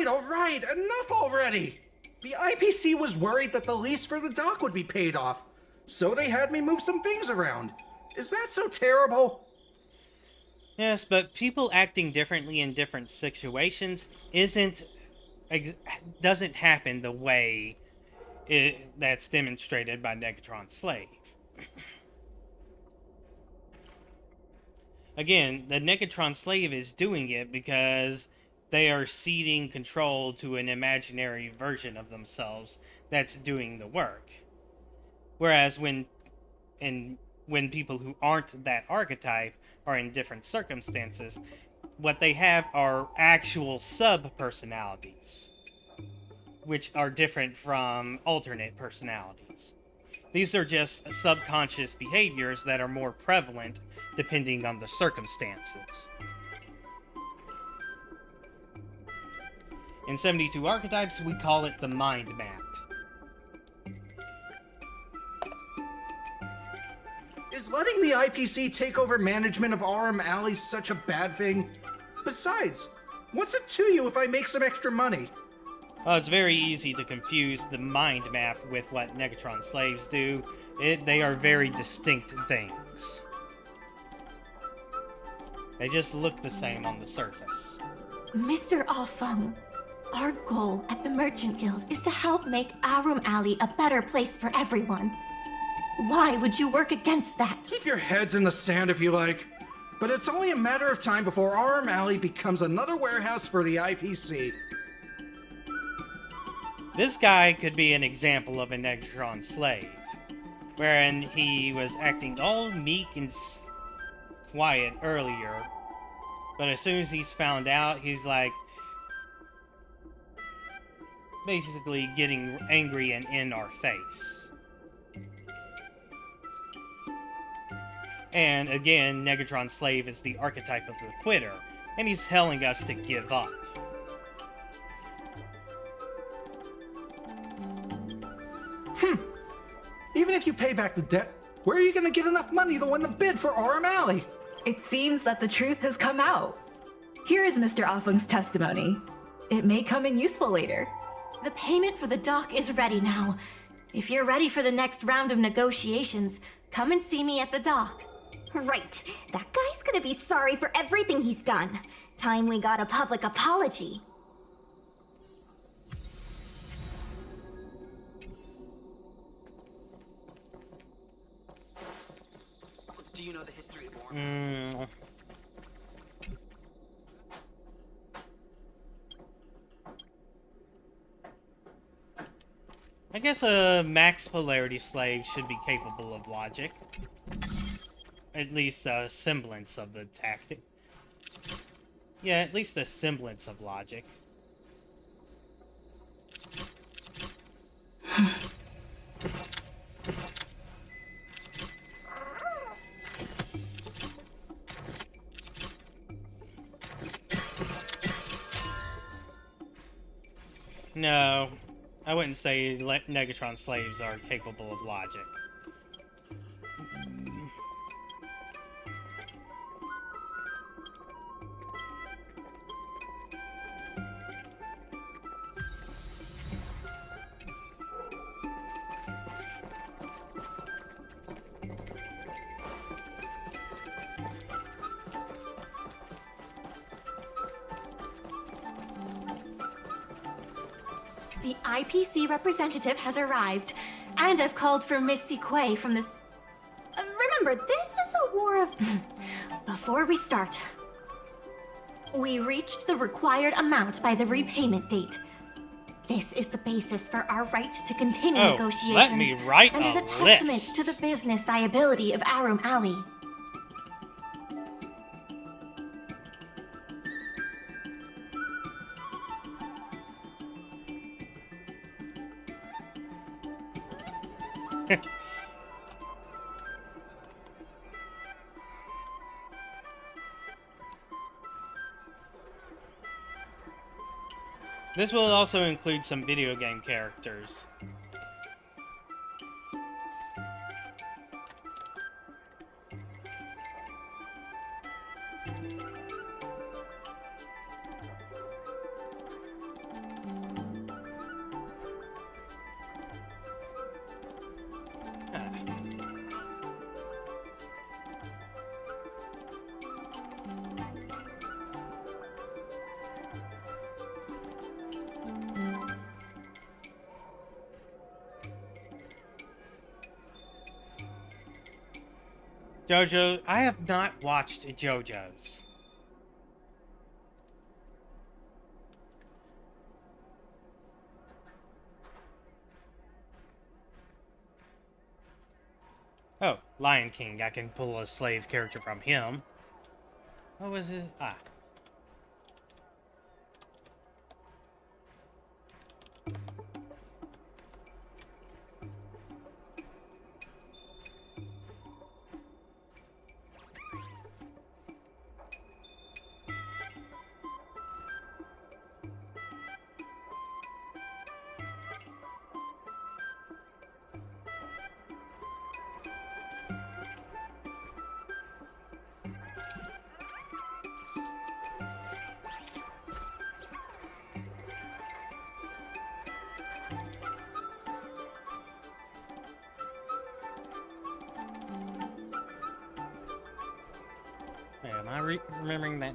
All right, enough already! The IPC was worried that the lease for the dock would be paid off, so they had me move some things around. Is that so terrible? Yes, but people acting differently in different situations doesn't happen the way that's demonstrated by Negatron Slave. Again, the Negatron Slave is doing it because they are ceding control to an imaginary version of themselves that's doing the work. Whereas when people who aren't that archetype are in different circumstances, what they have are actual sub-personalities, which are different from alternate personalities. These are just subconscious behaviors that are more prevalent depending on the circumstances. In 72 Archetypes, we call it the Mind Map. Is letting the IPC take over management of Aurum Alley such a bad thing? Besides, what's it to you if I make some extra money? Well, it's very easy to confuse the Mind Map with what Negatron Slaves do. They are very distinct things. They just look the same on the surface. Mr. Alfung, our goal at the Merchant Guild is to help make Aurum Alley a better place for everyone. Why would you work against that? Keep your heads in the sand if you like. But it's only a matter of time before Aurum Alley becomes another warehouse for the IPC. This guy could be an example of a Negatron Slave, wherein he was acting all meek and quiet earlier, but as soon as he's found out, he's like basically getting angry and in our face. And again, Negatron Slave is the archetype of the quitter, and he's telling us to give up. Even if you pay back the debt, where are you going to get enough money to win the bid for Aurum Alley? It seems that the truth has come out. Here is Mr. Offung's testimony. It may come in useful later. The payment for the dock is ready now. If you're ready for the next round of negotiations, come and see me at the dock. Right. That guy's gonna be sorry for everything he's done. Time we got a public apology. Do you know the history of Orm? I guess a max polarity slave should be capable of logic. At least a semblance of the tactic. Yeah, at least a semblance of logic. No, I wouldn't say Negatron slaves are capable of logic. The IPC representative has arrived, and I've called for Miss Sequay from this... Remember, this is a war of... Before we start, we reached the required amount by the repayment date. This is the basis for our right to continue negotiations. Let me write and is a testament to the business viability of Arum Alley. This will also include some video game characters. JoJo, I have not watched JoJo's. Oh, Lion King. I can pull a slave character from him. What was it? Ah. Wait, am I remembering that?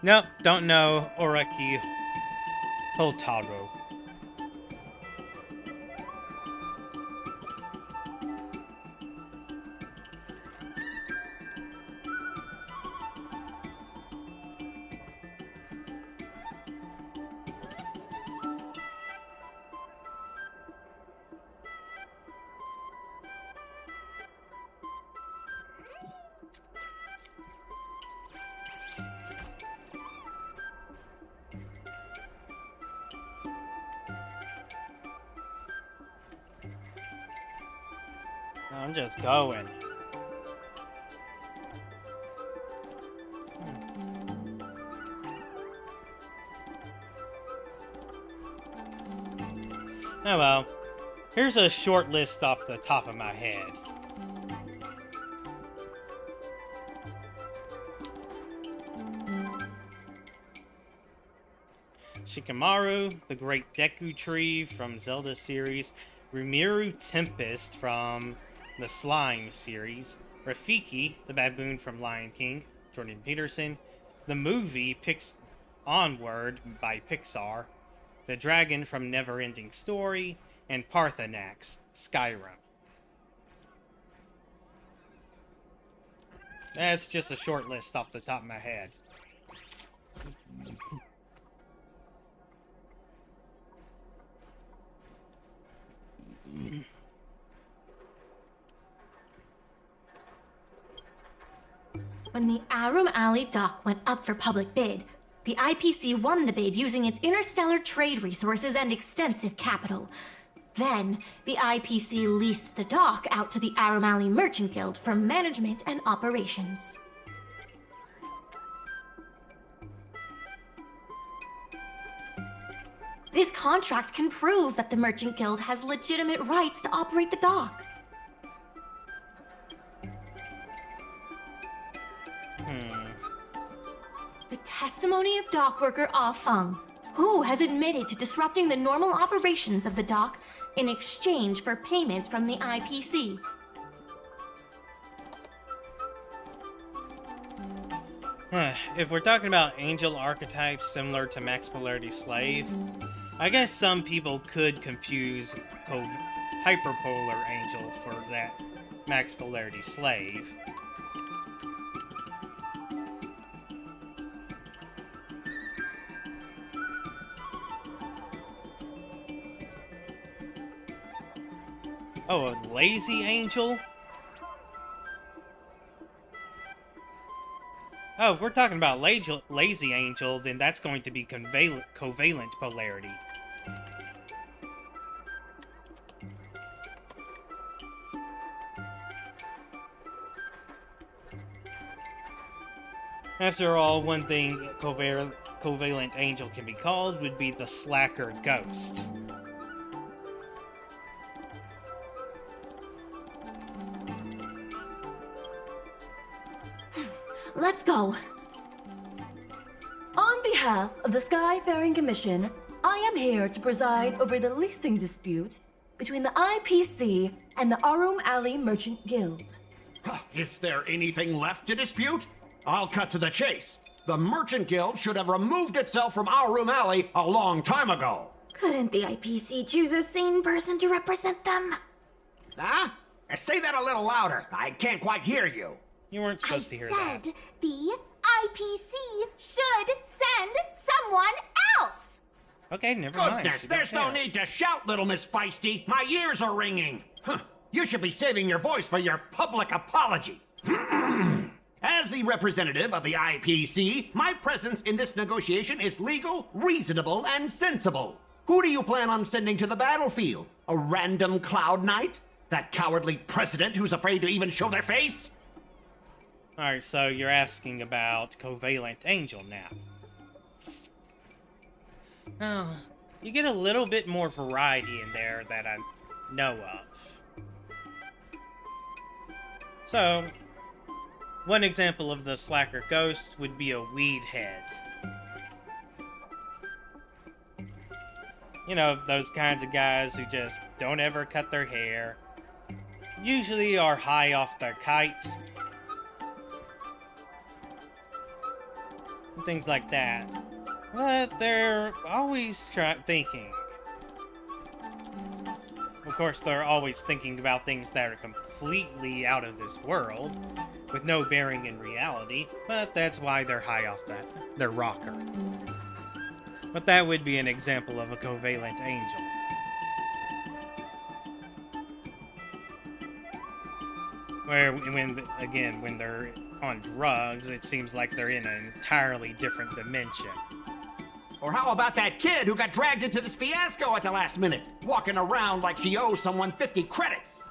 Nope, don't know Oraki Hotaro. I'm just going. Oh well. Here's a short list off the top of my head. Shikamaru, the Great Deku Tree from Zelda series, Rimuru Tempest from the Slime series, Rafiki, the baboon from Lion King, Jordan Peterson, the movie Onward by Pixar, the dragon from Neverending Story, and Parthenax, Skyrim. That's just a short list off the top of my head. When the Arum Alley dock went up for public bid, the IPC won the bid using its interstellar trade resources and extensive capital. Then, the IPC leased the dock out to the Arum Alley Merchant Guild for management and operations. This contract can prove that the Merchant Guild has legitimate rights to operate the dock. The testimony of dock worker Ah Feng, who has admitted to disrupting the normal operations of the dock in exchange for payments from the IPC. If we're talking about angel archetypes similar to Max Polarity Slave, I guess some people could confuse Hyperpolar Angel for that Max Polarity Slave. Oh, a Lazy Angel? Oh, if we're talking about Lazy Angel, then that's going to be covalent polarity. After all, one thing covalent angel can be called would be the slacker ghost. Let's go. On behalf of the Skyfaring Commission, I am here to preside over the leasing dispute between the IPC and the Arum Alley Merchant Guild. Is there anything left to dispute? I'll cut to the chase. The Merchant Guild should have removed itself from Arum Alley a long time ago. Couldn't the IPC choose a sane person to represent them? Huh? Say that a little louder. I can't quite hear you. You weren't supposed to hear that. I said the IPC should send someone else. Okay, never mind. Goodness, there's no need to shout, little Miss Feisty. My ears are ringing. You should be saving your voice for your public apology. As the representative of the IPC, my presence in this negotiation is legal, reasonable, and sensible. Who do you plan on sending to the battlefield? A random Cloud Knight? That cowardly president who's afraid to even show their face? Alright, so you're asking about Covalent Angel now. Oh, you get a little bit more variety in there that I know of. So, one example of the Slacker Ghosts would be a Weed Head. You know, those kinds of guys who just don't ever cut their hair, usually are high off their kite, and things like that. But they're always thinking. Of course, they're always thinking about things that are completely out of this world, with no bearing in reality, but that's why they're high off their rocker. But that would be an example of a covalent angel. Where, when they're on drugs, it seems like they're in an entirely different dimension. Or how about that kid who got dragged into this fiasco at the last minute, walking around like she owes someone 50 credits?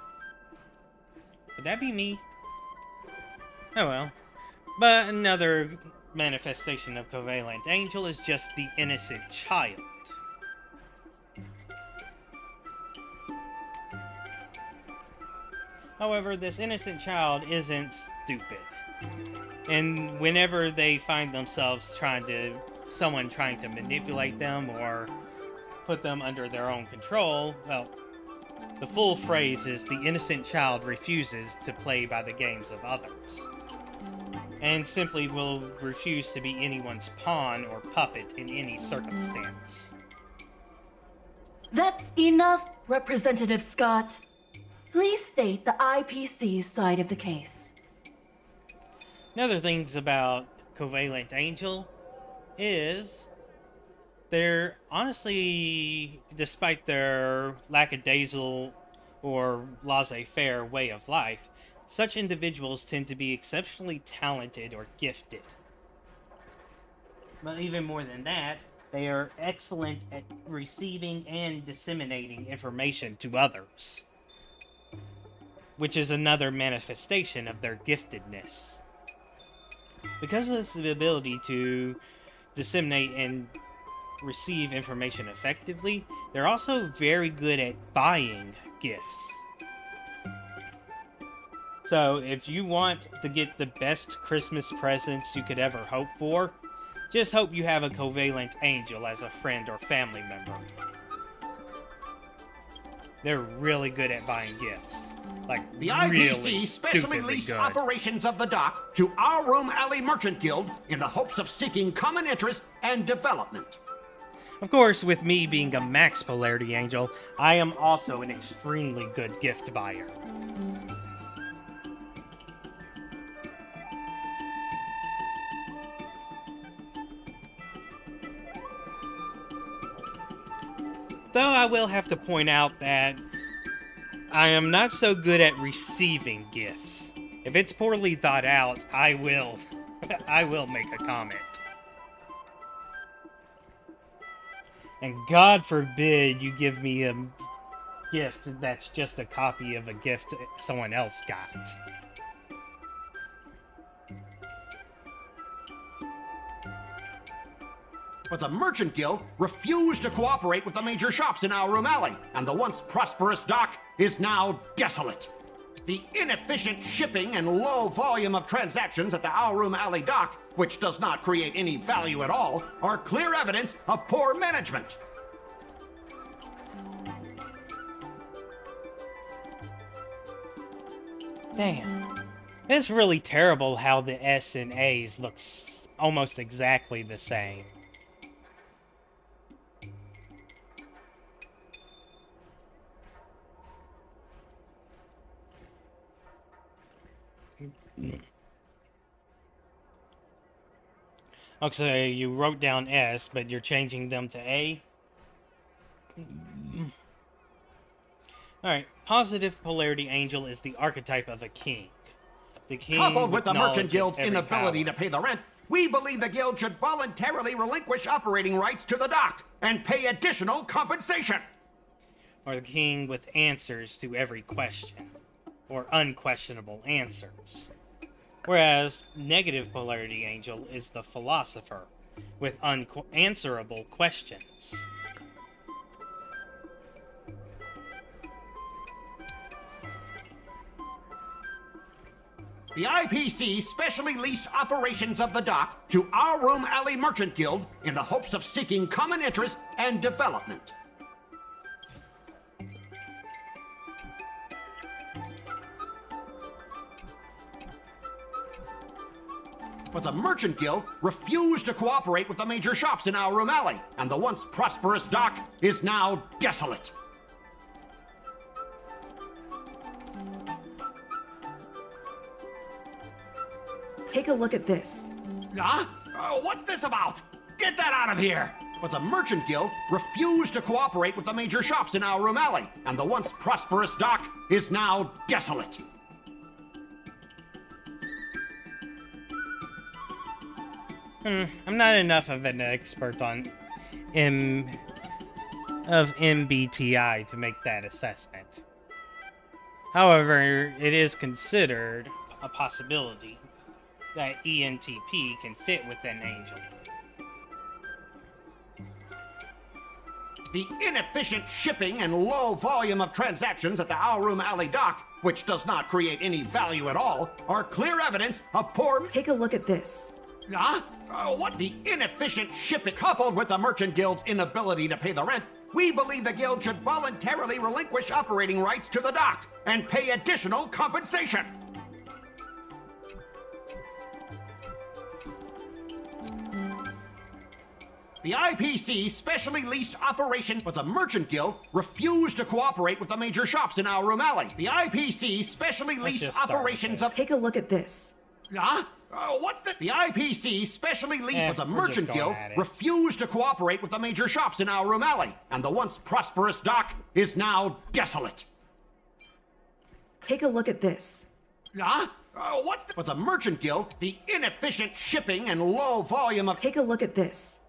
Would that be me? Oh well. But another manifestation of covalent angel is just the innocent child. However, this innocent child isn't stupid. And whenever they find themselves trying to someone trying to manipulate them or put them under their own control, well, the full phrase is the innocent child refuses to play by the games of others, and simply will refuse to be anyone's pawn or puppet in any circumstance. That's enough, Representative Scott. Please state the IPC's side of the case. Another things about Covalent Angel is they're honestly, despite their lackadaisical or laissez-faire way of life, such individuals tend to be exceptionally talented or gifted. But even more than that, they are excellent at receiving and disseminating information to others, which is another manifestation of their giftedness. Because of this ability to disseminate and receive information effectively, they're also very good at buying gifts. So if you want to get the best Christmas presents you could ever hope for, just hope you have a Covalent Angel as a friend or family member. They're really good at buying gifts. Like, the really IPC specially leased good. operations of the dock to our Room Alley Merchant Guild in the hopes of seeking common interest and development. Of course, with me being a max polarity angel, I am also an extremely good gift buyer. Though I will have to point out that I am not so good at receiving gifts. If it's poorly thought out, I will make a comment. And God forbid you give me a gift that's just a copy of a gift someone else got. But the Merchant Guild refused to cooperate with the major shops in our Room Alley, and the once prosperous dock is now desolate. The inefficient shipping and low volume of transactions at the Our Room Alley dock, which does not create any value at all, are clear evidence of poor management. Damn. It's really terrible how the S and A's look almost exactly the same. Okay, you wrote down S, but you're changing them to A? Alright, positive polarity angel is the archetype of a king. The king Coupled with the Merchant knowledge Guild's of every inability power. to pay the rent, we believe the Guild should voluntarily relinquish operating rights to the dock and pay additional compensation. Or the king with answers to every question, or unquestionable answers. Whereas negative polarity angel is the philosopher with unanswerable questions. The IPC specially leased operations of the dock to our Room Alley Merchant Guild in the hopes of seeking common interest and development. But the Merchant Guild refused to cooperate with the major shops in our Room Alley, and the once prosperous dock is now desolate. Take a look at this. Huh? What's this about? Get that out of here! But the Merchant Guild refused to cooperate with the major shops in our Room Alley, and the once prosperous dock is now desolate. I'm not enough of an expert on MBTI to make that assessment. However, it is considered a possibility that ENTP can fit within Angel. The inefficient shipping and low volume of transactions at the Our Room Alley dock, which does not create any value at all, are clear evidence of poor... Take a look at this. Huh? What? The inefficient shipping coupled with the Merchant Guild's inability to pay the rent, we believe the Guild should voluntarily relinquish operating rights to the dock and pay additional compensation. The IPC specially leased operations, but the Merchant Guild refused to cooperate with the major shops in our room alley. The IPC specially leased operations of... Take a look at this. Huh? What's that? The IPC specially leased, but the Merchant Guild refused to cooperate with the major shops in our room alley, and the once prosperous dock is now desolate. Take a look at this. Huh? What's that? But the Merchant Guild, the inefficient shipping and low volume of... Take a look at this.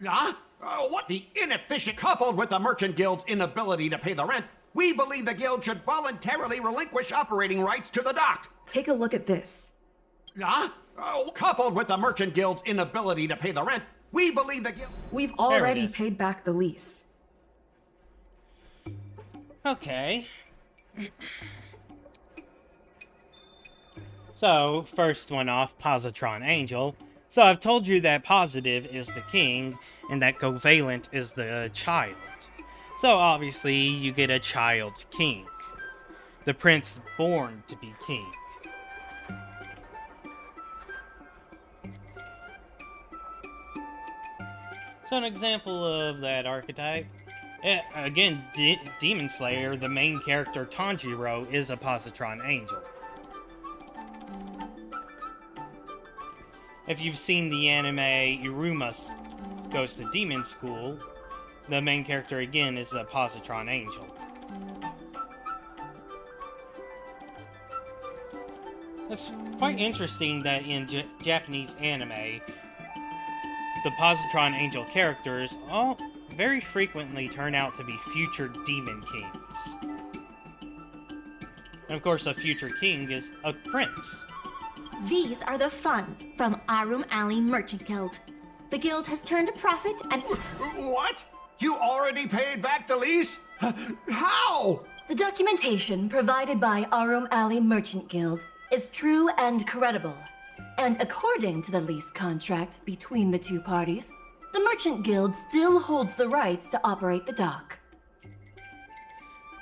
Huh? What? The inefficient coupled with the Merchant Guild's inability to pay the rent, we believe the Guild should voluntarily relinquish operating rights to the dock. Take a look at this. Huh? Coupled with the Merchant Guild's inability to pay the rent, we believe the Guild... We've already paid back the lease. Okay. So, first one off, Positron Angel. So I've told you that Positive is the king, and that Covalent is the child. So obviously, you get a child king. The prince born to be king. So an example of that archetype, again, Demon Slayer, the main character Tanjiro is a Positron Angel. If you've seen the anime Iruma Goes to Demon School, the main character again is a Positron Angel. It's quite interesting that in Japanese anime, the Positron Angel characters all very frequently turn out to be future demon kings. And of course, a future king is a prince. These are the funds from Arum Alley Merchant Guild. The guild has turned a profit and... What? You already paid back the lease? How? The documentation provided by Arum Alley Merchant Guild is true and credible. And according to the lease contract between the two parties, the Merchant Guild still holds the rights to operate the dock.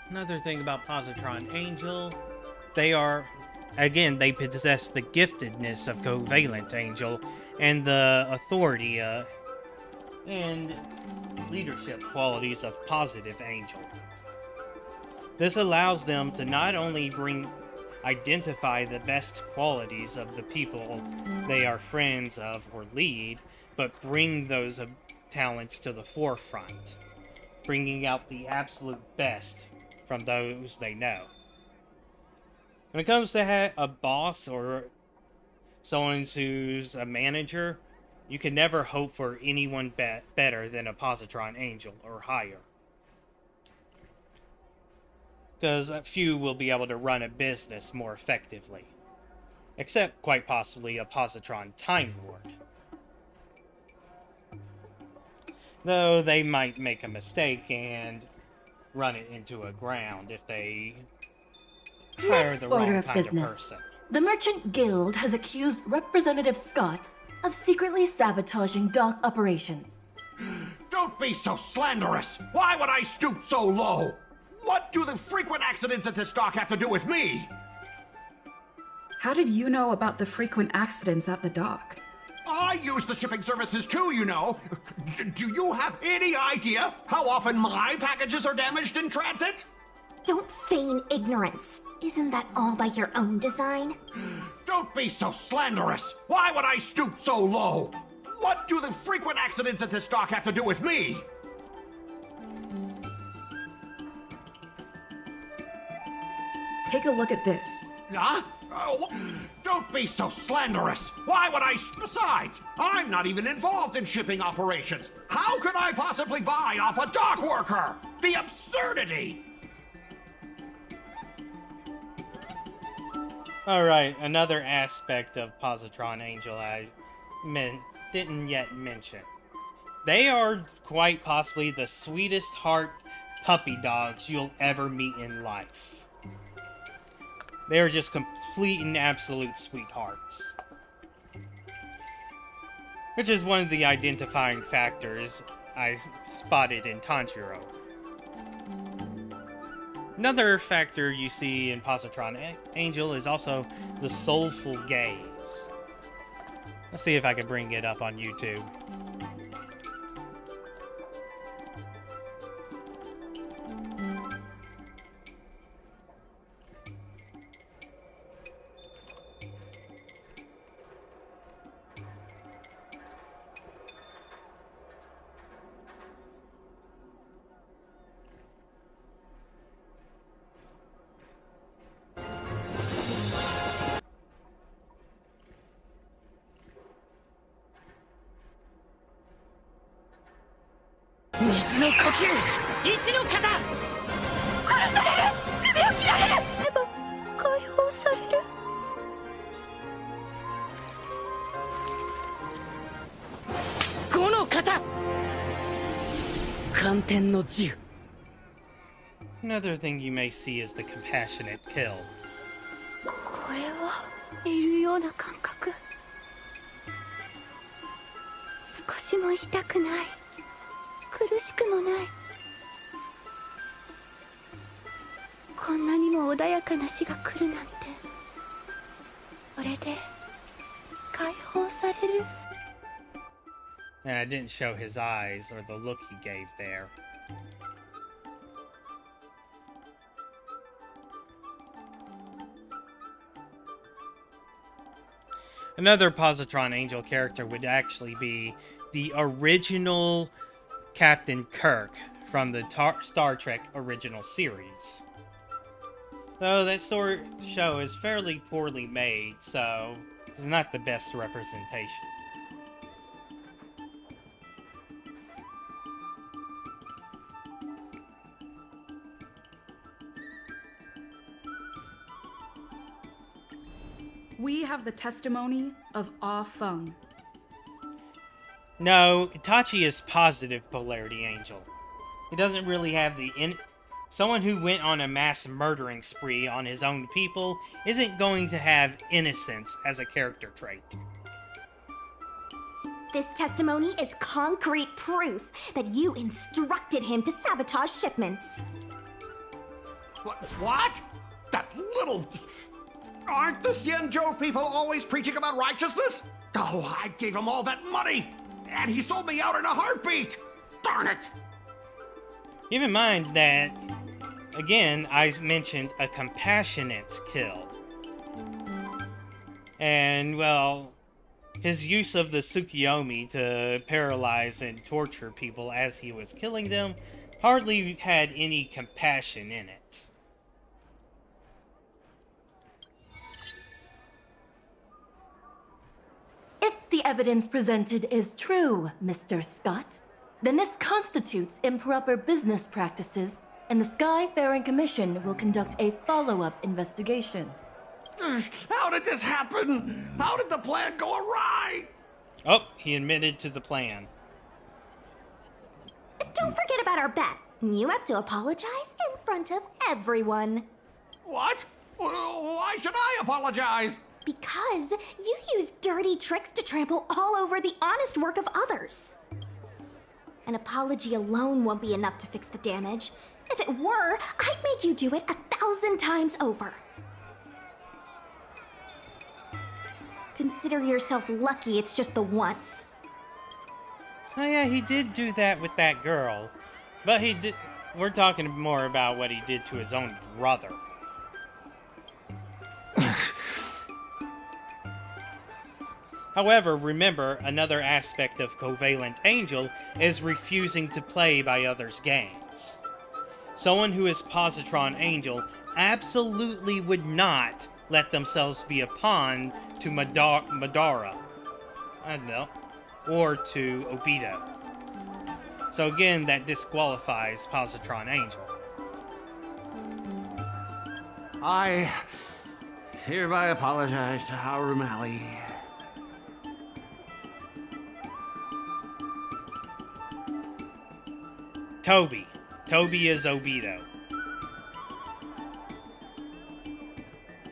Another thing about Positron Angel, they possess the giftedness of Covalent Angel and the authority and leadership qualities of Positive Angel. This allows them to not only identify the best qualities of the people they are friends of or lead, but bring those talents to the forefront, bringing out the absolute best from those they know. When it comes to a boss or someone who's a manager, you can never hope for anyone better than a Positron Angel or higher. Because few will be able to run a business more effectively. Except, quite possibly, a Positron Time Lord. Though they might make a mistake and run it into a ground if they hire the wrong kind of person. The Merchant Guild has accused Representative Scott of secretly sabotaging dock operations. Don't be so slanderous! Why would I stoop so low? What do the frequent accidents at this dock have to do with me? How did you know about the frequent accidents at the dock? I use the shipping services too, you know. Do you have any idea how often my packages are damaged in transit? Don't feign ignorance. Isn't that all by your own design? Don't be so slanderous! Why would I stoop so low? What do the frequent accidents at this dock have to do with me? Take a look at this. Huh? Don't be so slanderous! Why would I... Besides, I'm not even involved in shipping operations. How could I possibly buy off a dock worker? The absurdity! Alright, another aspect of Positron Angel I didn't yet mention. They are quite possibly the sweetest heart puppy dogs you'll ever meet in life. They are just complete and absolute sweethearts. which is one of the identifying factors I spotted in Tanjiro. Another factor you see in Positron Angel is also the soulful gaze. Let's see if I can bring it up on YouTube. Another thing you may see is the compassionate kill. これはいるような感覚。少しも痛くない。苦しくもない。こんなにも穏やかな死が来るなんて。これで解放される。 And I didn't show his eyes or the look he gave there. Another Positron Angel character would actually be the original Captain Kirk from the Star Trek original series. Though that show is fairly poorly made, so it's not the best representation. We have the testimony of Ah Feng. No, Itachi is positive polarity angel. He doesn't really have the someone who went on a mass murdering spree on his own people isn't going to have innocence as a character trait. This testimony is concrete proof that you instructed him to sabotage shipments. What? That little... Aren't the Xianzhou people always preaching about righteousness? Oh, I gave him all that money! And he sold me out in a heartbeat! Darn it! Keep in mind that, again, I mentioned a compassionate kill. And, well, his use of the Tsukiyomi to paralyze and torture people as he was killing them hardly had any compassion in it. If the evidence presented is true, Mr. Scott, then this constitutes improper business practices, and the Skyfaring Commission will conduct a follow-up investigation. How did this happen? How did the plan go awry? Oh, he admitted to the plan. Don't forget about our bet. You have to apologize in front of everyone. What? Why should I apologize? Because you use dirty tricks to trample all over the honest work of others. An apology alone won't be enough to fix the damage. If it were, I'd make you do it 1,000 times over. Consider yourself lucky it's just the once. Oh yeah, he did do that with that girl. But he did... We're talking more about what he did to his own brother. However, remember, another aspect of Covalent Angel is refusing to play by others' games. Someone who is Positron Angel absolutely would not let themselves be a pawn to Madara. I don't know. Or to Obito. So again, that disqualifies Positron Angel. I hereby apologize to Harumali. Toby. Toby is Obito.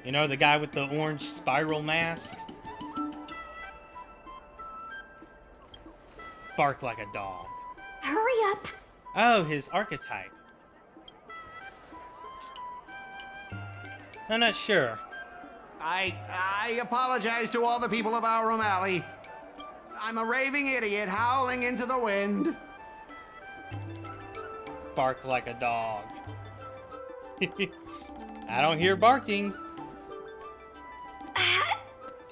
You know, the guy with the orange spiral mask? Bark like a dog. Hurry up. Oh, his archetype. I'm not sure. I apologize to all the people of our O'Malley. I'm a raving idiot howling into the wind. Bark like a dog. I don't hear barking.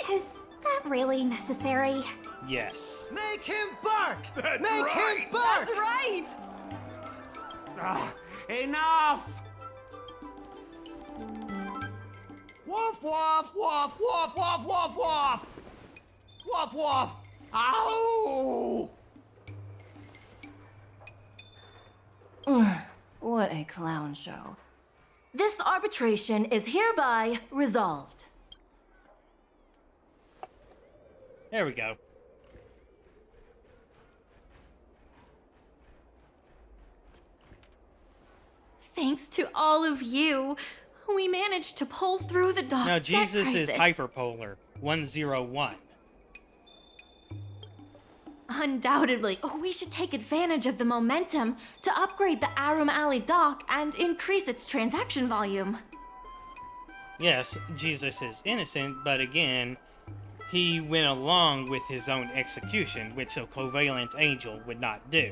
Is that really necessary? Yes. Make him bark! That's Make right. him bark! That's right! Enough! Woof, woof, woof, woof, woof, woof, woof! Woof, woof! Ow! What a clown show. This arbitration is hereby resolved. There we go. Thanks to all of you, we managed to pull through the dock's Now, debt Jesus is crisis. hyperpolar. 101. Undoubtedly. We should take advantage of the momentum to upgrade the Arum Alley dock and increase its transaction volume. Yes, Jesus is innocent, but again, he went along with his own execution, which a covalent angel would not do.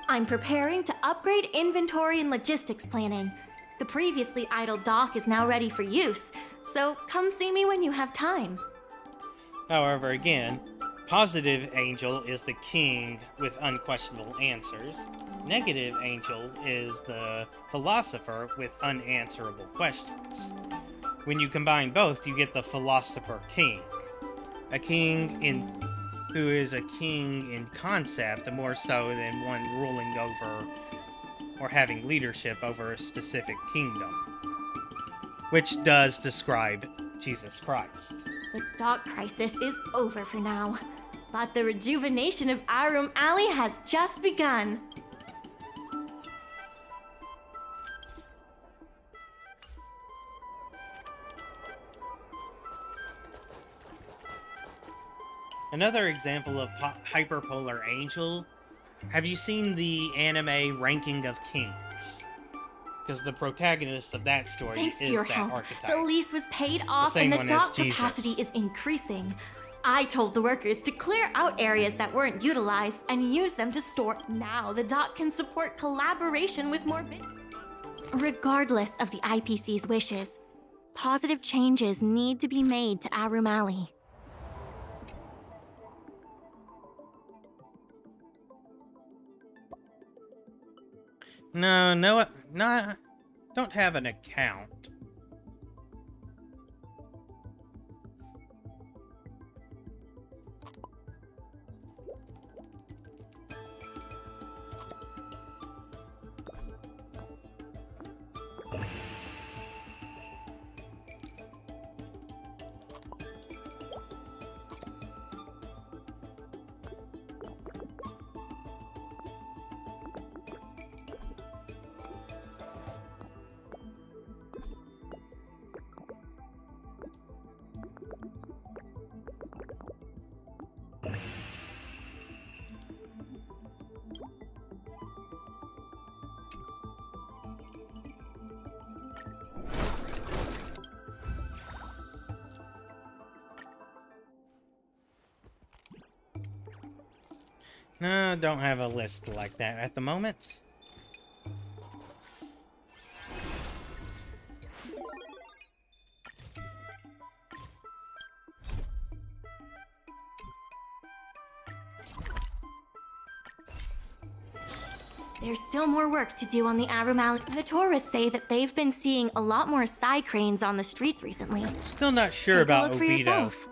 I'm preparing to upgrade inventory and logistics planning. The previously idle dock is now ready for use, so come see me when you have time. However, again, positive angel is the king with unquestionable answers. Negative angel is the philosopher with unanswerable questions. When you combine both, you get the philosopher king. A king who is a king in concept, more so than one ruling over or having leadership over a specific kingdom, which does describe Jesus Christ. The dock crisis is over for now, but the rejuvenation of Arum Alley has just begun. Another example of hyperpolar angel. Have you seen the anime Ranking of Kings? Because the protagonist of that story Thanks is to your that help, archetype. the lease was paid off same and the one as dock Jesus. capacity is increasing. I told the workers to clear out areas that weren't utilized and use them to store. Now the dock can support collaboration with more Regardless of the IPC's wishes, positive changes need to be made to Arum Alley. No, I don't have an account. No, don't have a list like that at the moment. There's still more work to do on the Arum Alley. The tourists say that they've been seeing a lot more side cranes on the streets recently. Still not sure Take a about look for Obito. yourself.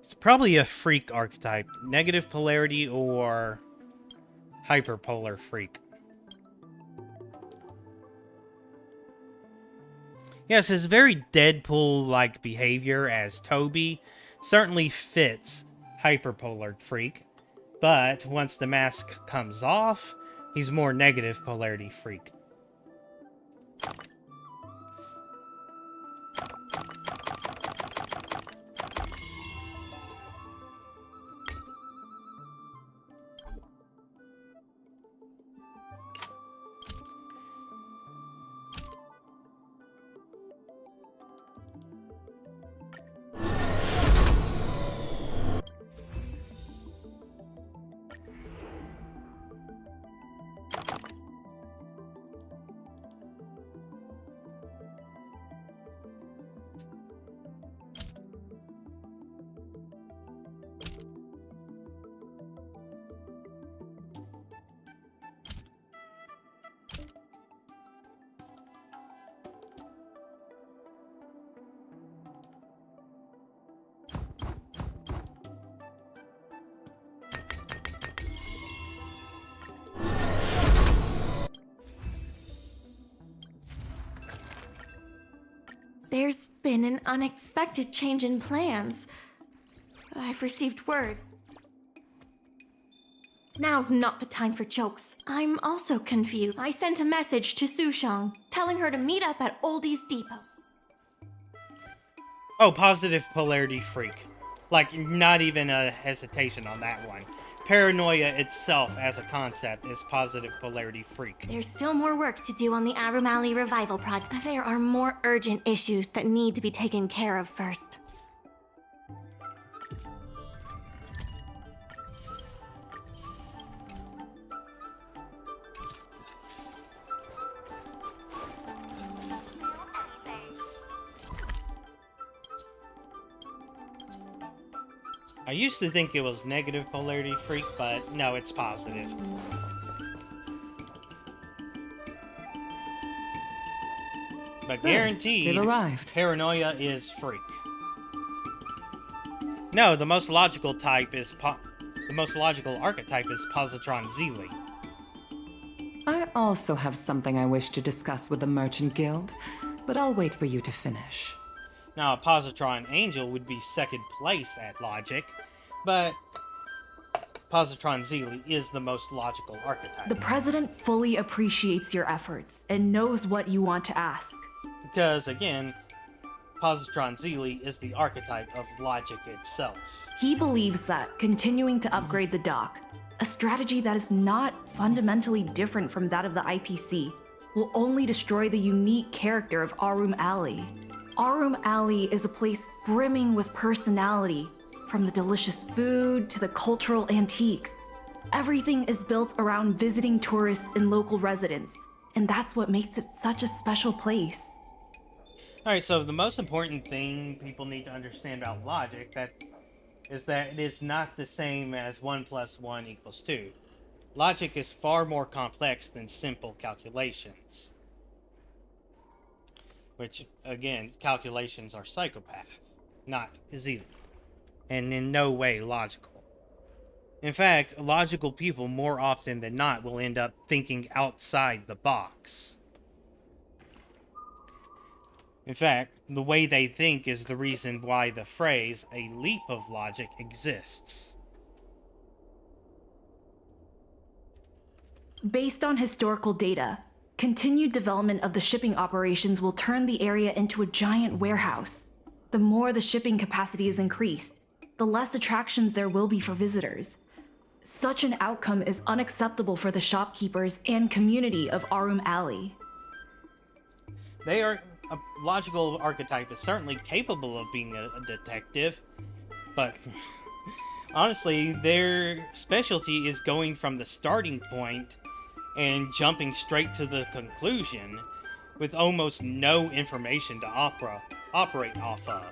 It's probably a freak archetype. Negative polarity or hyperpolar freak. Yes, his very Deadpool-like behavior as Toby certainly fits hyperpolar freak. But once the mask comes off, he's more negative polarity freak. There's been an unexpected change in plans. I've received word. Now's not the time for jokes. I'm also confused. I sent a message to Sushang, telling her to meet up at Oldie's Depot. Oh, positive polarity freak. Like, not even a hesitation on that one. Paranoia itself as a concept is positive polarity freak. There's still more work to do on the Arumali revival project. There are more urgent issues that need to be taken care of first. I used to think it was negative polarity freak, but no, it's positive. But guaranteed, they've arrived. Paranoia is freak. No, the most logical type is the most logical archetype is Positron Zeely. I also have something I wish to discuss with the Merchant Guild, but I'll wait for you to finish. Now, a Positron Angel would be second place at logic, but Positron Zeely is the most logical archetype. The President fully appreciates your efforts and knows what you want to ask. Because, again, Positron Zeely is the archetype of logic itself. He believes that continuing to upgrade the dock, a strategy that is not fundamentally different from that of the IPC, will only destroy the unique character of Arum Alley. Arum Alley is a place brimming with personality, from the delicious food to the cultural antiques. Everything is built around visiting tourists and local residents, and that's what makes it such a special place. Alright, so the most important thing people need to understand about logic is that it is not the same as 1 + 1 = 2. Logic is far more complex than simple calculations. Which, again, calculations are psychopath, not Zeely, and in no way logical. In fact, logical people more often than not will end up thinking outside the box. In fact, the way they think is the reason why the phrase, a leap of logic, exists. Based on historical data, continued development of the shipping operations will turn the area into a giant warehouse. The more the shipping capacity is increased, the less attractions there will be for visitors. Such an outcome is unacceptable for the shopkeepers and community of Arum Alley. A logical archetype is certainly capable of being a detective, but honestly, their specialty is going from the starting point and jumping straight to the conclusion with almost no information to operate off of.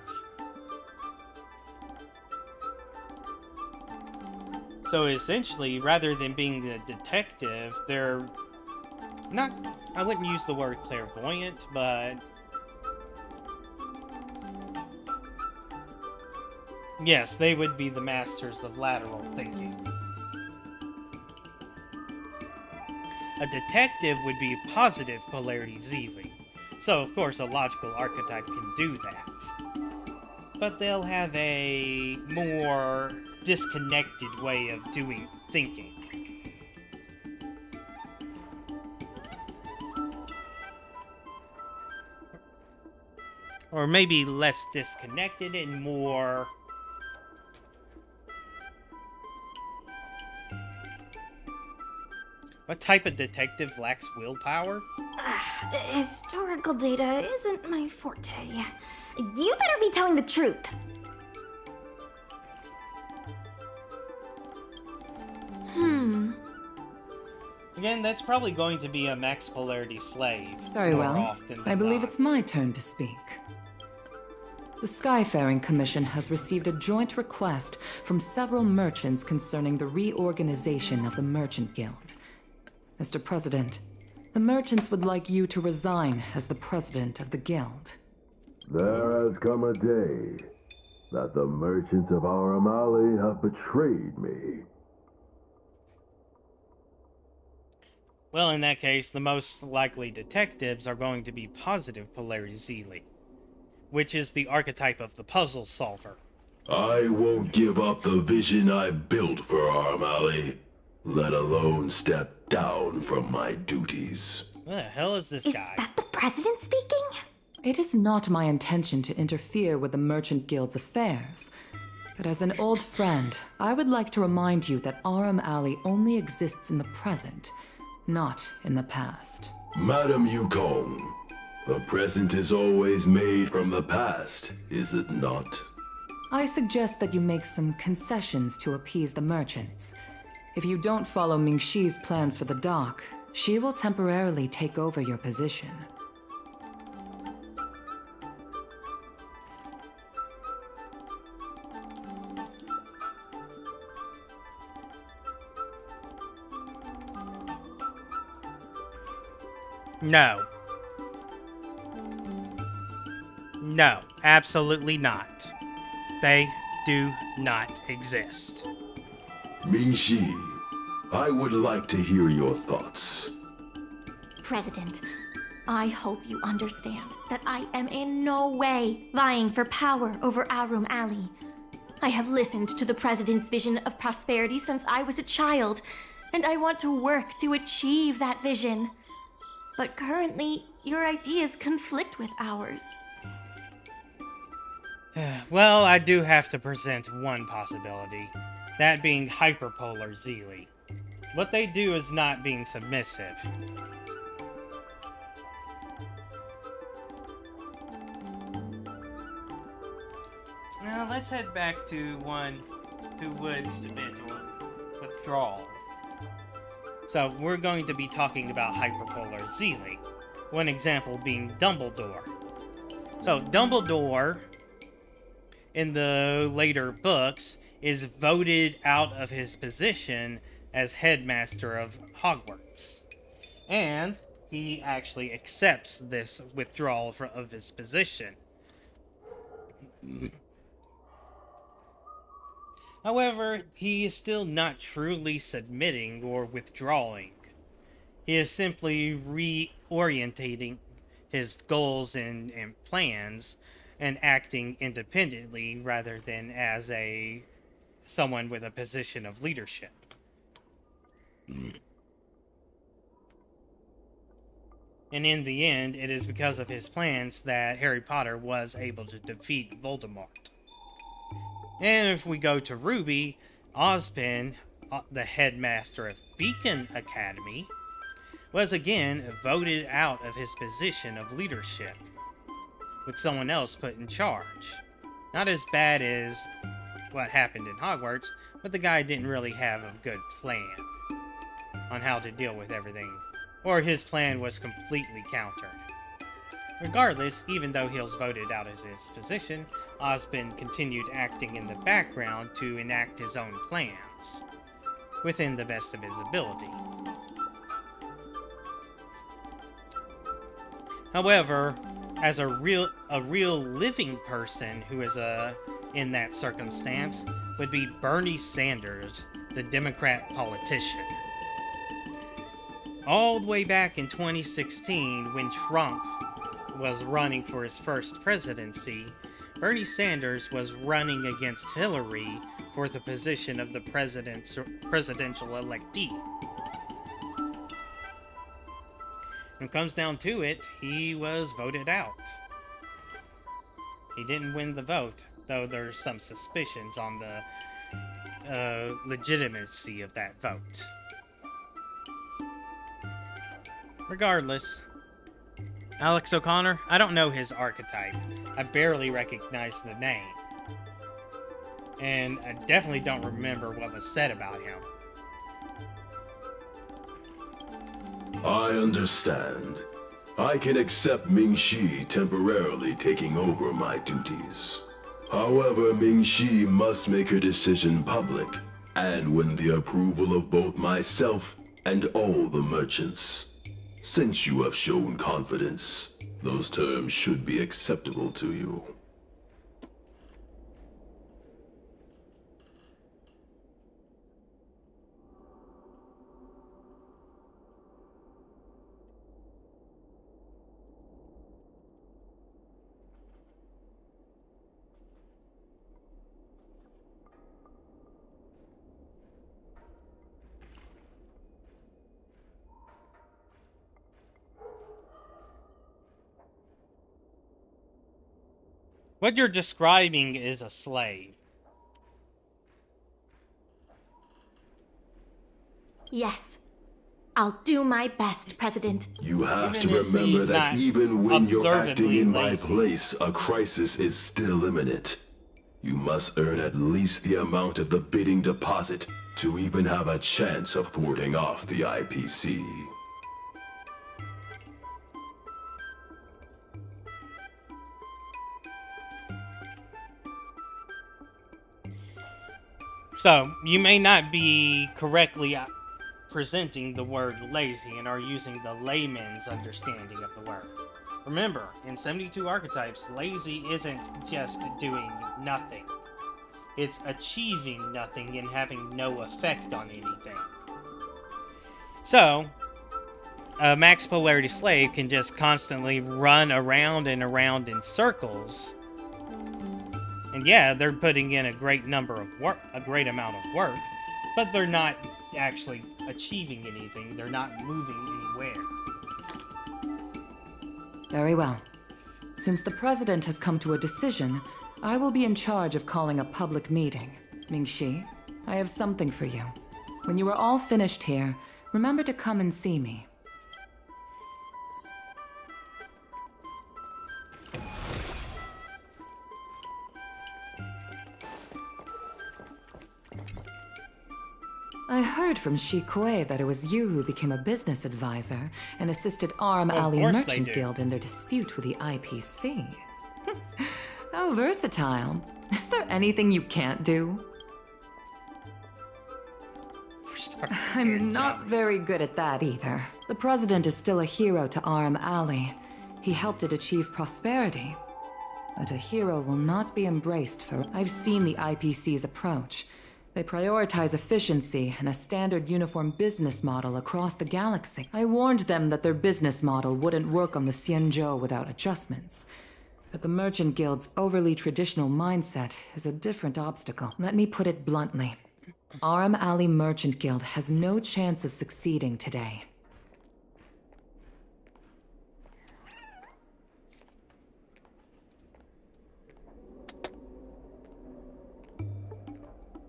So essentially, rather than being the detective, they're not, I wouldn't use the word clairvoyant, but yes, they would be the masters of lateral thinking. A detective would be positive polarity Zeely, so of course a logical archetype can do that. But they'll have a more disconnected way of doing thinking. Or maybe less disconnected and more... What type of detective lacks willpower? Historical data isn't my forte. You better be telling the truth. Again, that's probably going to be a max polarity slave. Very more well. often than I believe not. it's my turn to speak. The Skyfaring Commission has received a joint request from several merchants concerning the reorganization of the Merchant Guild. Mr. President, the merchants would like you to resign as the president of the guild. There has come a day that the merchants of Aramali have betrayed me. Well, in that case, the most likely detectives are going to be positive polarity Zeely. which is the archetype of the puzzle solver. I won't give up the vision I've built for Armali, let alone step down from my duties. What the hell is this guy? Is that the president speaking? It is not my intention to interfere with the Merchant Guild's affairs. But as an old friend, I would like to remind you that Aram Alley only exists in the present, not in the past. Madam Yukong, the present is always made from the past, is it not? I suggest that you make some concessions to appease the merchants. If you don't follow Mingxi's plans for the dock, she will temporarily take over your position. No. No, absolutely not. They do not exist. Mingxi, I would like to hear your thoughts. President, I hope you understand that I am in no way vying for power over Arum Alley. I have listened to the President's vision of prosperity since I was a child, and I want to work to achieve that vision. But currently, your ideas conflict with ours. Well, I do have to present one possibility, that being hyperpolar Zeely. What they do is not being submissive. Now, let's head back to one who would submit or withdraw. So, we're going to be talking about hyperpolar Zeely. One example being Dumbledore. So, Dumbledore, in the later books, is voted out of his position as headmaster of Hogwarts. And he actually accepts this withdrawal of his position. However, he is still not truly submitting or withdrawing. He is simply reorientating his goals and plans and acting independently rather than as someone with a position of leadership. And in the end, it is because of his plans that Harry Potter was able to defeat Voldemort. And if we go to Ruby, Ozpin, the headmaster of Beacon Academy, was again voted out of his position of leadership, with someone else put in charge. Not as bad as what happened in Hogwarts, but the guy didn't really have a good plan on how to deal with everything, or his plan was completely countered. Regardless, even though he was voted out of his position, Ozpin continued acting in the background to enact his own plans, within the best of his ability. However, as a real living person who is in that circumstance would be Bernie Sanders, the Democrat politician. All the way back in 2016, when Trump was running for his first presidency, Bernie Sanders was running against Hillary for the position of the presidential electee. When it comes down to it, he was voted out. He didn't win the vote, though there's some suspicions on the legitimacy of that vote. Regardless, Alex O'Connor, I don't know his archetype. I barely recognize the name. And I definitely don't remember what was said about him. I understand. I can accept Mingxi temporarily taking over my duties. However, Mingxi must make her decision public, and win the approval of both myself and all the merchants. Since you have shown confidence, those terms should be acceptable to you. What you're describing is a slave. Yes. I'll do my best, President. You have Even to if remember he's that not even when you're acting observably in my lazy. place, a crisis is still imminent. You must earn at least the amount of the bidding deposit to even have a chance of thwarting off the IPC. So, you may not be correctly presenting the word lazy and are using the layman's understanding of the word. Remember, in 72 archetypes, lazy isn't just doing nothing. It's achieving nothing and having no effect on anything. So, a max polarity slave can just constantly run around and around in circles. And yeah, they're putting in a great amount of work, but they're not actually achieving anything. They're not moving anywhere. Very well. Since the President has come to a decision, I will be in charge of calling a public meeting. Ming-Shi, I have something for you. When you are all finished here, remember to come and see me. I heard from Shi Kuei that it was you who became a business advisor and assisted Aram Ali Merchant Guild in their dispute with the IPC. How versatile. Is there anything you can't do? I'm not very good at that either. The President is still a hero to Aram Ali. He helped it achieve prosperity. But a hero will not be embraced for... I've seen the IPC's approach. They prioritize efficiency and a standard uniform business model across the galaxy. I warned them that their business model wouldn't work on the Xianzhou without adjustments. But the Merchant Guild's overly traditional mindset is a different obstacle. Let me put it bluntly. Aram Ali Merchant Guild has no chance of succeeding today.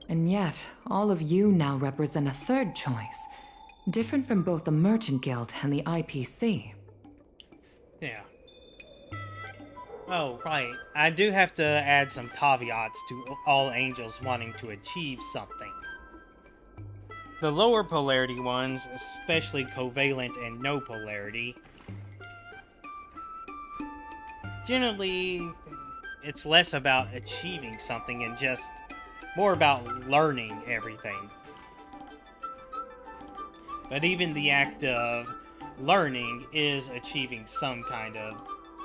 And yet, all of you now represent a third choice, different from both the Merchant Guild and the IPC. Yeah. Oh, right. I do have to add some caveats to all angels wanting to achieve something. The lower polarity ones, especially covalent and no polarity, generally, it's less about achieving something and just more about learning everything. But even the act of learning is achieving some kind of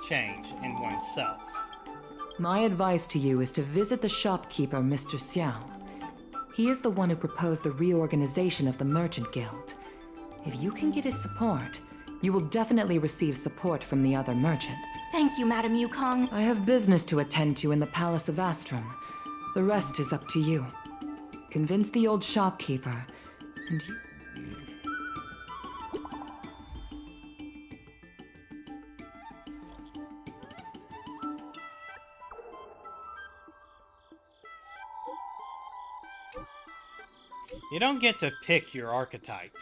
change in oneself. My advice to you is to visit the shopkeeper, Mr. Xiao. He is the one who proposed the reorganization of the Merchant Guild. If you can get his support, you will definitely receive support from the other merchants. Thank you, Madam Yukong. I have business to attend to in the Palace of Astrum. The rest is up to you. Convince the old shopkeeper, and you... You don't get to pick your archetype.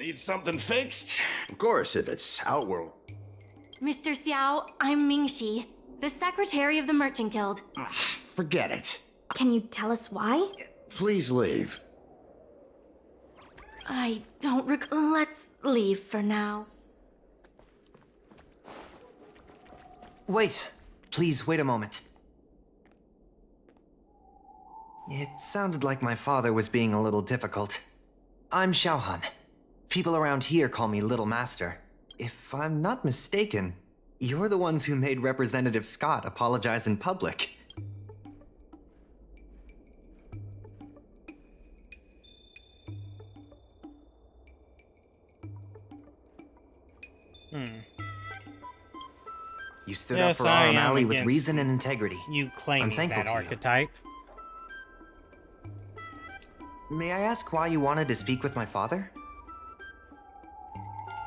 Need something fixed? Of course, if it's Outworld. Mr. Xiao, I'm Ming-Shi, the secretary of the Merchant Guild. Forget it. Can you tell us why? Please leave. I don't let's leave for now. Wait. Please wait a moment. It sounded like my father was being a little difficult. I'm Xiaohan. People around here call me Little Master. If I'm not mistaken, you're the ones who made Representative Scott apologize in public. You stood up for our O'Malley with reason and integrity. You claiming that archetype. May I ask why you wanted to speak with my father?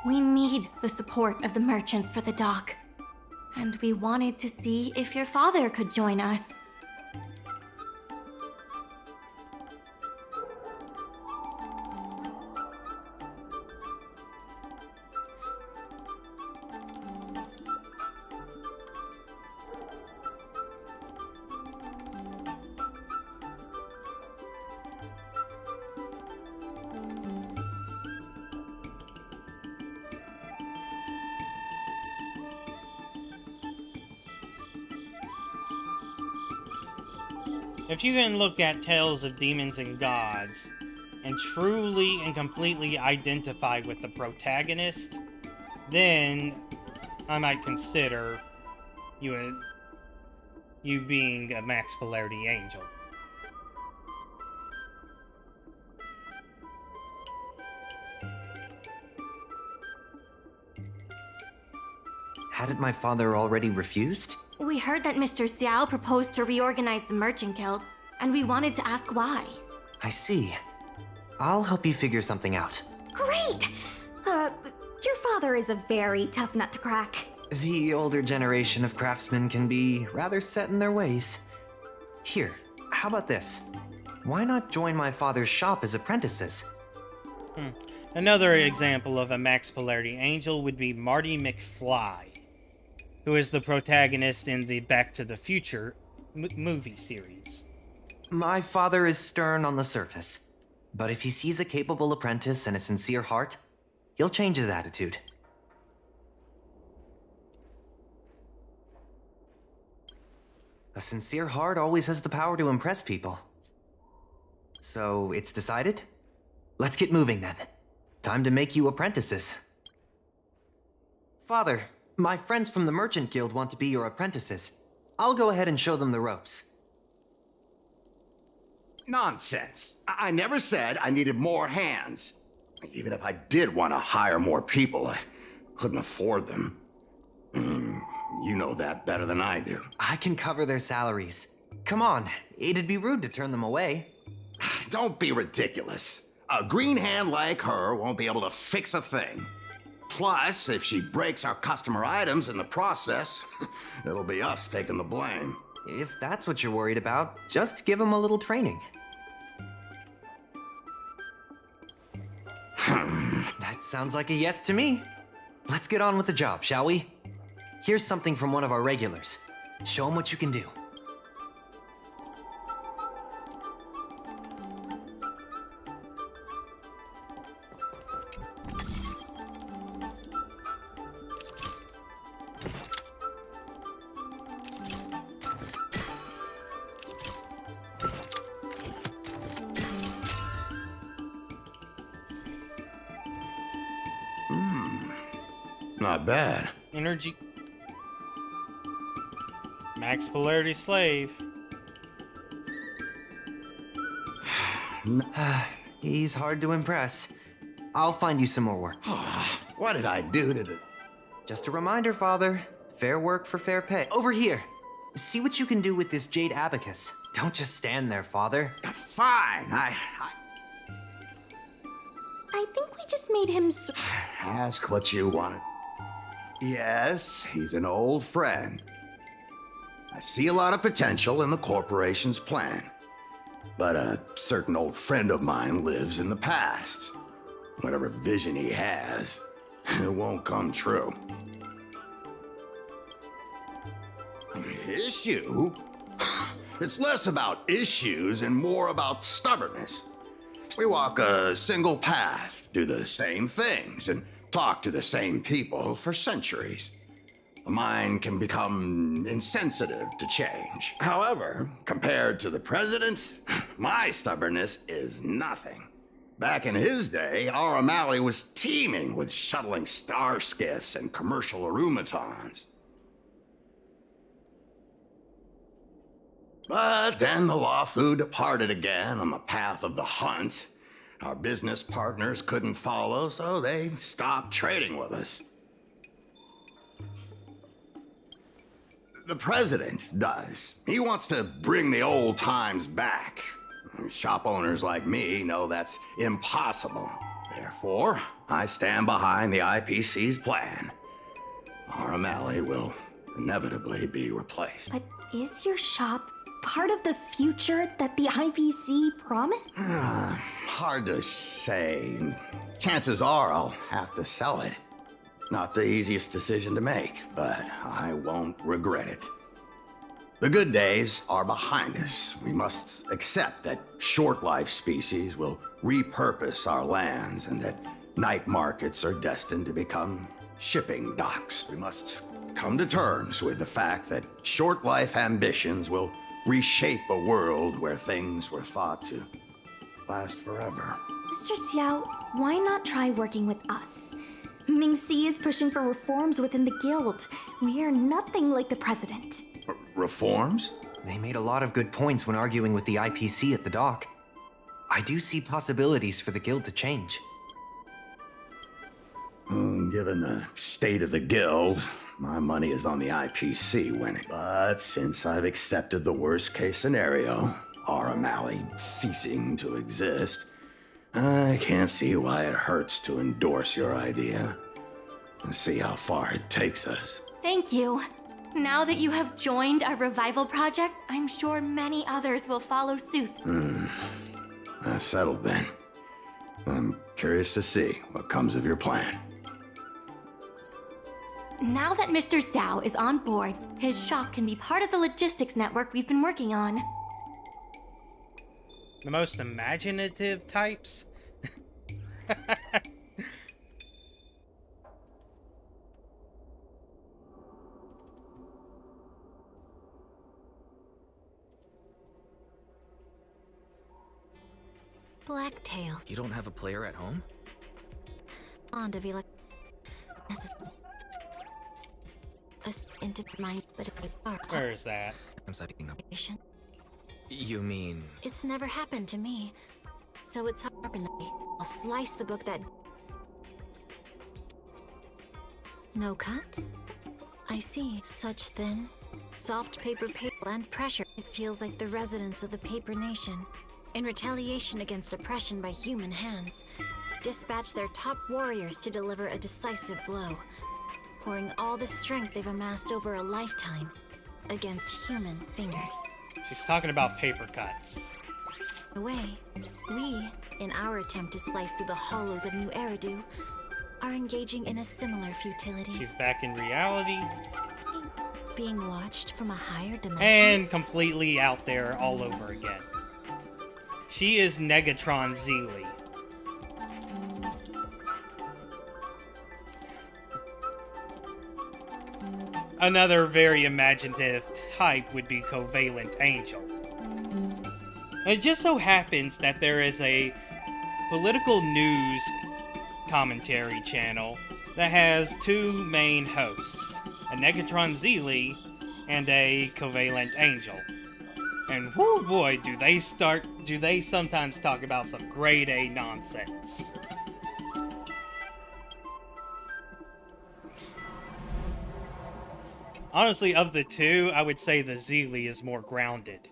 We need the support of the merchants for the dock. And we wanted to see if your father could join us. If you can look at Tales of Demons and Gods and truly and completely identify with the protagonist, then I might consider you being a max polarity angel. Hadn't my father already refused? We heard that Mr. Xiao proposed to reorganize the Merchant Guild, and we wanted to ask why. I see. I'll help you figure something out. Great! Your father is a very tough nut to crack. The older generation of craftsmen can be rather set in their ways. Here, how about this? Why not join my father's shop as apprentices? Another example of a max polarity angel would be Marty McFly, who is the protagonist in the Back to the Future movie series. My father is stern on the surface, but if he sees a capable apprentice and a sincere heart, he'll change his attitude. A sincere heart always has the power to impress people. So, it's decided? Let's get moving then. Time to make you apprentices. Father, my friends from the Merchant Guild want to be your apprentices. I'll go ahead and show them the ropes. Nonsense. I never said I needed more hands. Even if I did want to hire more people, I couldn't afford them. You know that better than I do. I can cover their salaries. Come on, it'd be rude to turn them away. Don't be ridiculous. A green hand like her won't be able to fix a thing. Plus, if she breaks our customer items in the process, it'll be us taking the blame. If that's what you're worried about, just give them a little training. That sounds like a yes to me. Let's get on with the job, shall we? Here's something from one of our regulars. Show them what you can do. Not bad. Energy. Max polarity slave. He's hard to impress. I'll find you some more work. What did I do to... Just a reminder, Father. Fair work for fair pay. Over here. See what you can do with this jade abacus. Don't just stand there, Father. Fine. I think we just made him so... Ask what you wanted. Yes, he's an old friend. I see a lot of potential in the corporation's plan. But a certain old friend of mine lives in the past. Whatever vision he has, it won't come true. Issue? It's less about issues and more about stubbornness. We walk a single path, do the same things, and talk to the same people for centuries. The mind can become insensitive to change. However, compared to the president, my stubbornness is nothing. Back in his day, our O'Malley was teeming with shuttling star skiffs and commercial arumatons. But then the Lawfu departed again on the path of the hunt. Our business partners couldn't follow, so they stopped trading with us. The president does. He wants to bring the old times back. Shop owners like me know that's impossible. Therefore, I stand behind the IPC's plan. Our O'Malley will inevitably be replaced. But is your shop part of the future that the IPC promised? Hard to say. Chances are I'll have to sell it. Not the easiest decision to make, but I won't regret it. The good days are behind us. We must accept that short-life species will repurpose our lands and that night markets are destined to become shipping docks. We must come to terms with the fact that short-life ambitions will reshape a world where things were thought to last forever. Mr. Xiao, why not try working with us? Ming-Si is pushing for reforms within the guild. We are nothing like the president. Reforms? They made a lot of good points when arguing with the IPC at the dock. I do see possibilities for the guild to change. Given the state of the guild, my money is on the IPC winning. But since I've accepted the worst-case scenario, our O'Malley ceasing to exist, I can't see why it hurts to endorse your idea and see how far it takes us. Thank you. Now that you have joined our revival project, I'm sure many others will follow suit. That's settled then. I'm curious to see what comes of your plan. Now that Mr. Xiao is on board, his shop can be part of the logistics network we've been working on. The most imaginative types? Blacktails. You don't have a player at home? Fond of into my but Where is that? I'm setting up. You mean... It's never happened to me. So it's hard. I'll slice the book that... No cuts? I see. Such thin, soft paper and pressure. It feels like the residents of the paper nation, in retaliation against oppression by human hands, dispatch their top warriors to deliver a decisive blow, pouring all the strength they've amassed over a lifetime against human fingers. She's talking about paper cuts. Away, we, in our attempt to slice through the hollows of New Eridu, are engaging in a similar futility. She's back in reality. Being watched from a higher dimension. And completely out there all over again. She is Negatron Zeely. Another very imaginative type would be Covalent Angel. It just so happens that there is a political news commentary channel that has two main hosts, a Negatron Zeely and a Covalent Angel. And whoo boy, do they sometimes talk about some grade A nonsense. Honestly, of the two, I would say the Zeely is more grounded.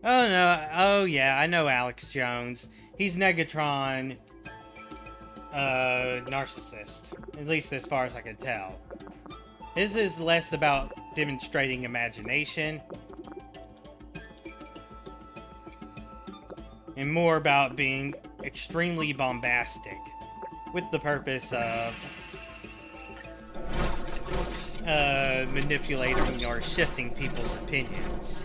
Oh no, oh yeah, I know Alex Jones. He's Negatron, narcissist. At least as far as I can tell. His is less about demonstrating imagination, and more about being extremely bombastic, with the purpose of manipulating or shifting people's opinions.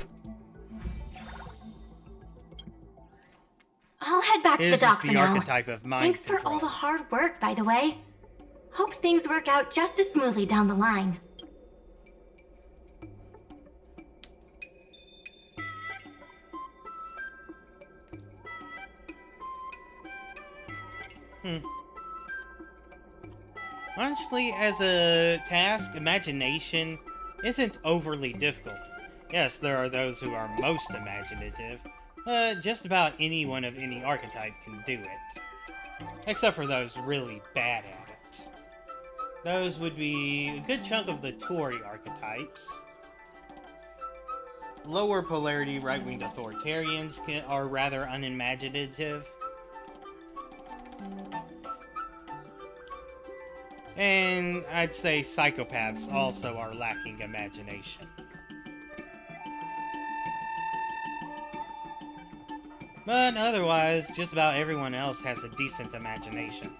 I'll head back to the dock for now. Archetype of mind Thanks for all the hard work, by the way. Hope things work out just as smoothly down the line. Honestly, as a task, imagination isn't overly difficult. Yes, there are those who are most imaginative, but just about anyone of any archetype can do it. Except for those really bad at it. Those would be a good chunk of the Tory archetypes. Lower polarity right-winged authoritarians are rather unimaginative. And I'd say psychopaths also are lacking imagination. But otherwise, just about everyone else has a decent imagination.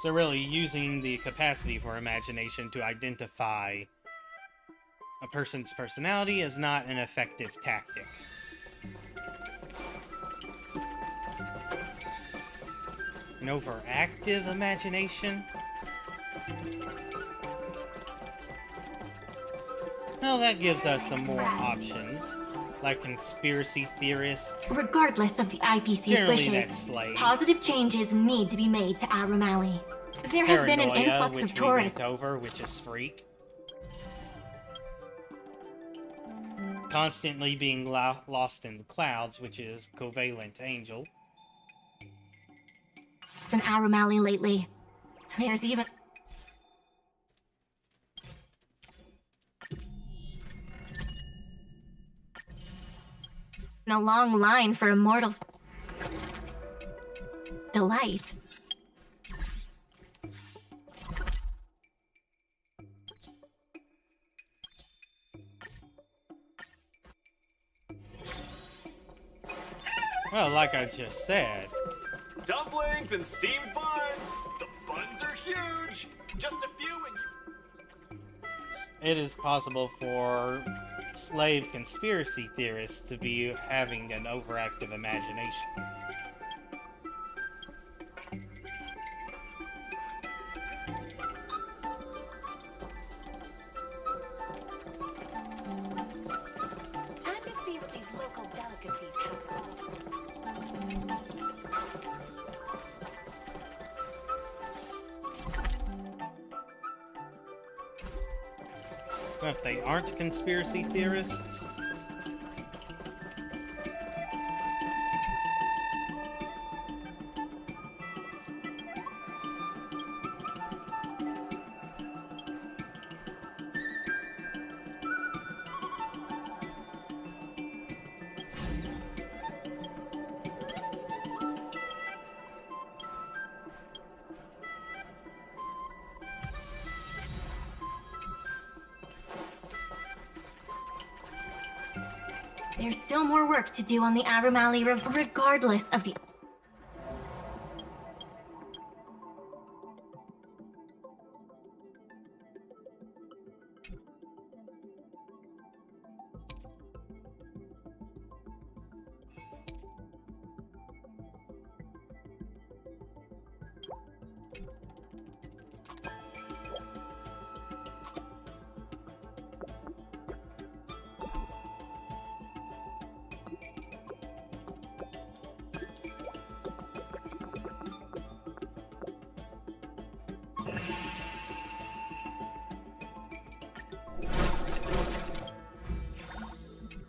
So really, using the capacity for imagination to identify a person's personality is not an effective tactic. An overactive imagination? Well, that gives us some more options, like conspiracy theorists. Regardless of the IPC's wishes, positive changes need to be made to Aromali. There has been an influx of tourists. Over, which is freak. Constantly being lost in the clouds, which is covalent angel. In Aromali lately. There's even a long line for Immortal's delight. Well, like I just said. Dumplings and steamed buns! The buns are huge! Just a few and It is possible for slave conspiracy theorists to be having an overactive imagination. Time to see what these local delicacies have to offer. If they aren't conspiracy theorists. There's still more work to do on the Aromali River, regardless of the...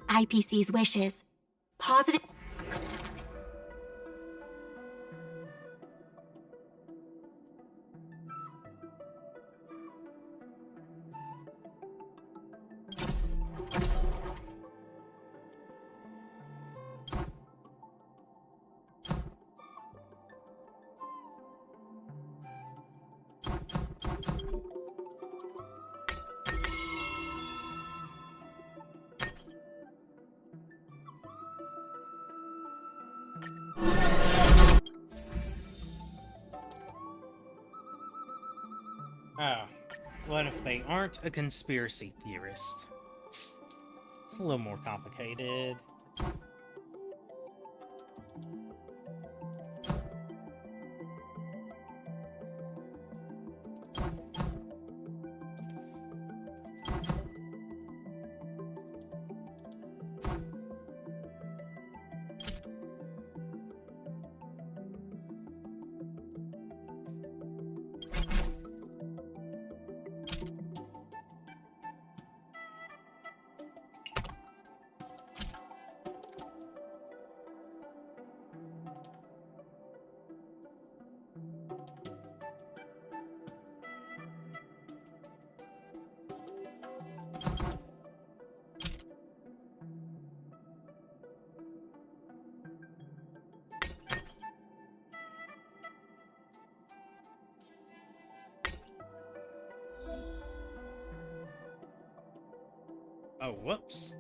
IPC's wishes. Positive... Oh, what if they aren't a conspiracy theorist? It's a little more complicated. Oh, whoops.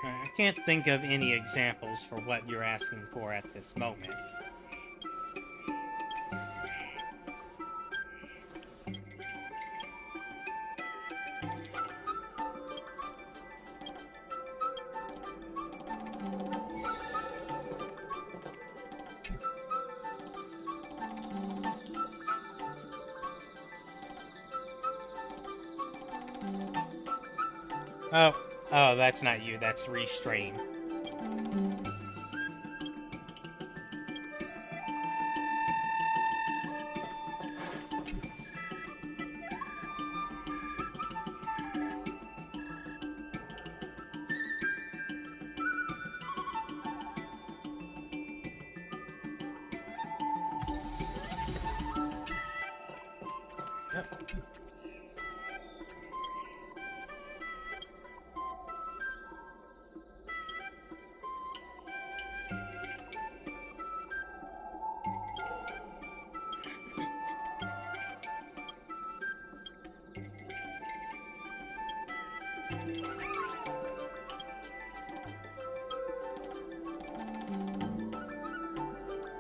I can't think of any examples for what you're asking for at this moment. Oh, that's not you, that's Restrain.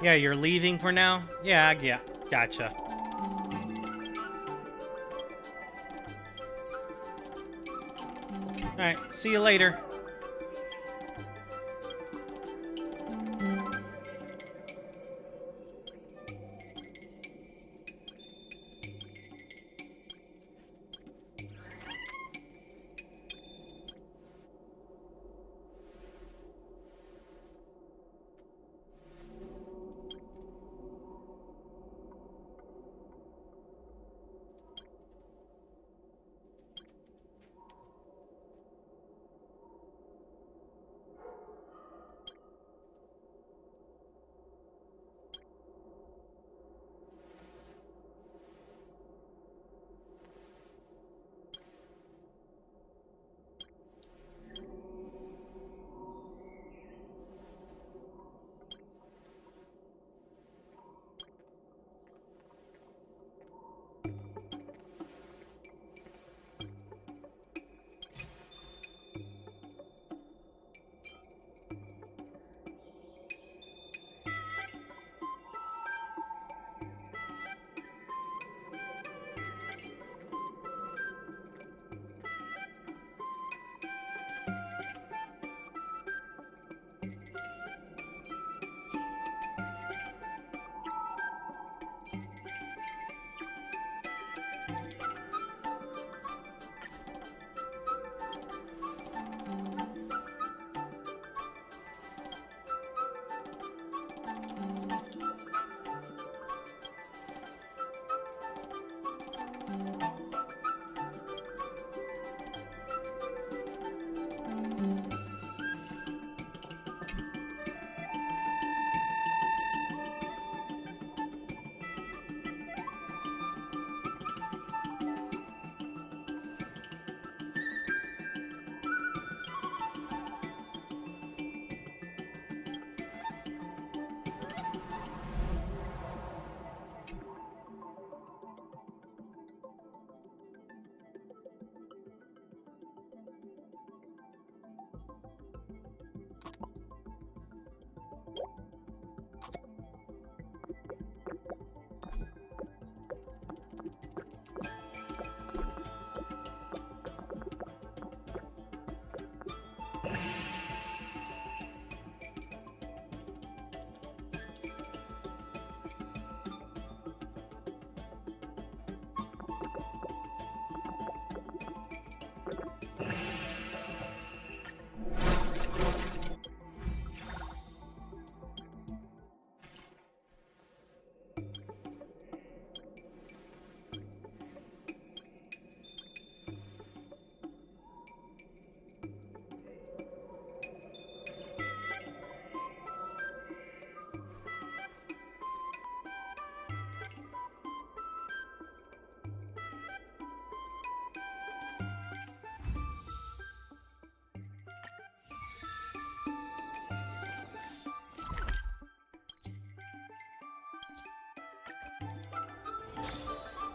Yeah, you're leaving for now? Yeah, gotcha. Alright, see you later.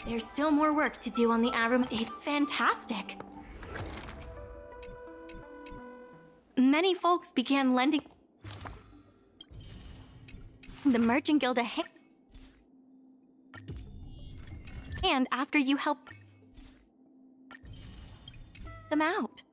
There's still more work to do on the Arum. It's fantastic. Many folks began lending the Merchant Guild a hand. And after you help them out.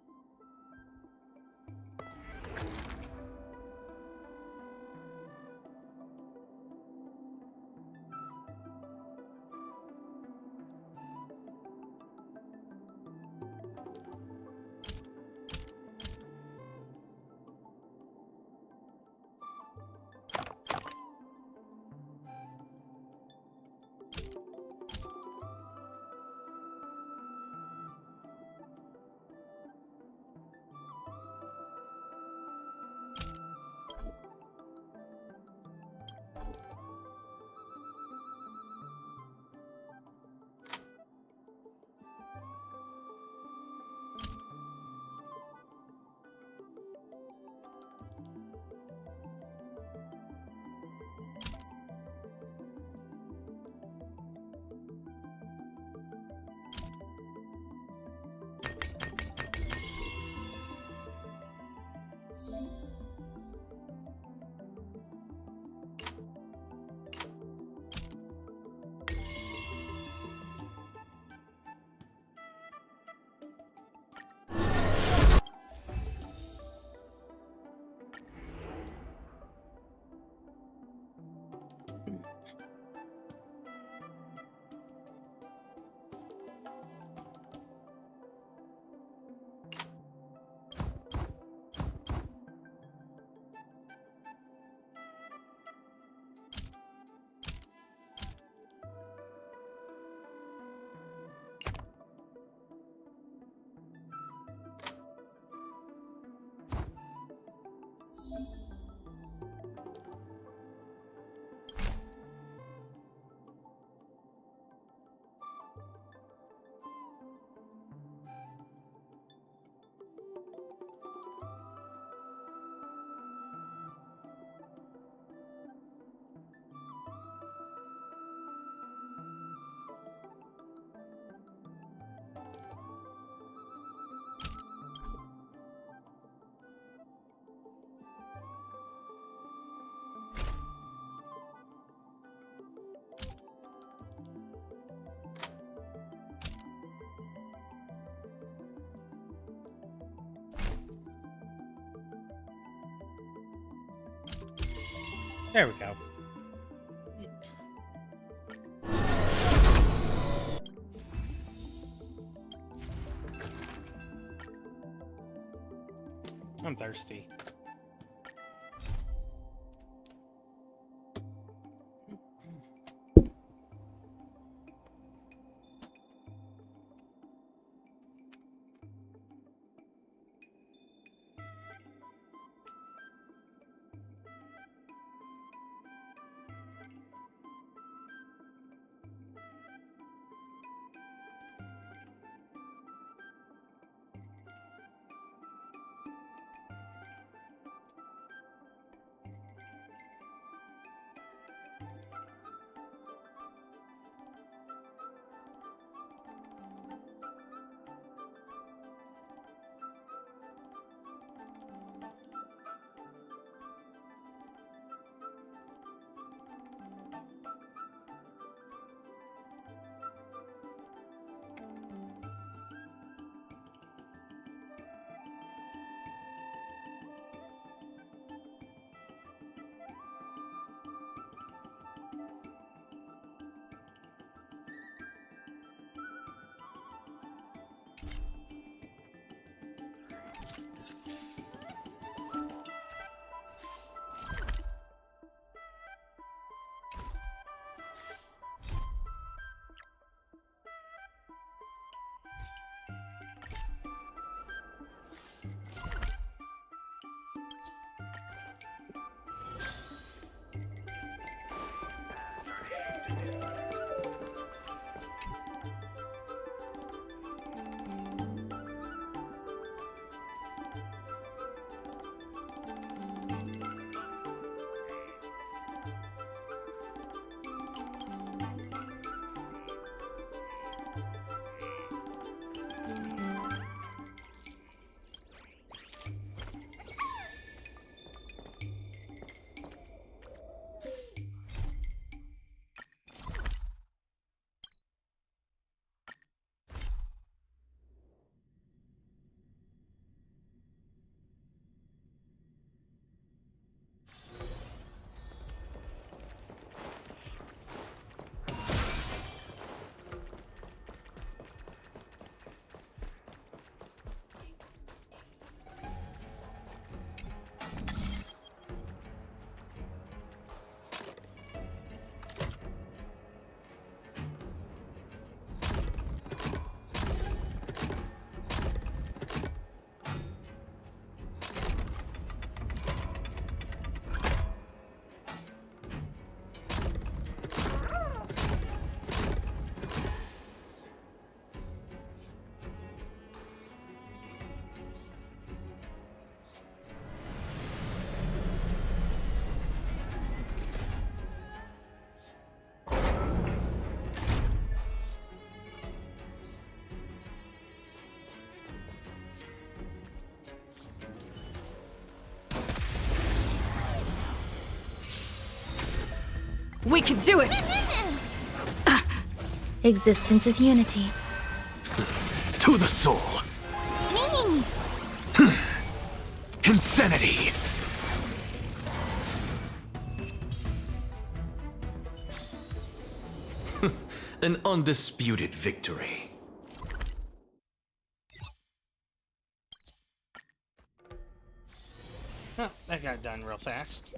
There we go. I'm thirsty. We can do it! Existence is unity. To the soul. Insanity. An undisputed victory. Oh, that got done real fast.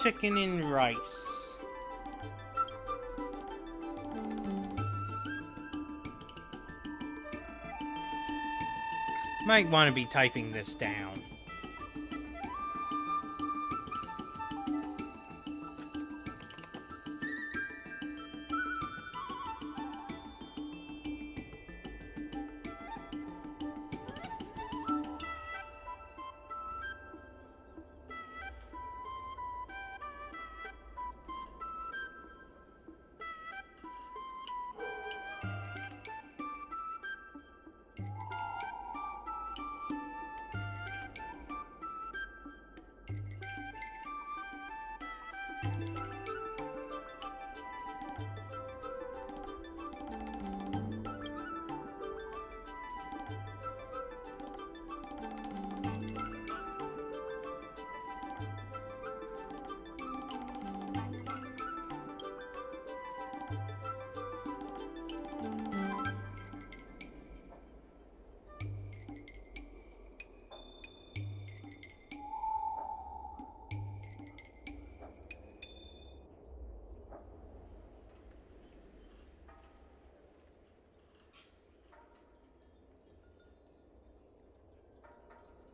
Chicken and rice. Might want to be typing this down.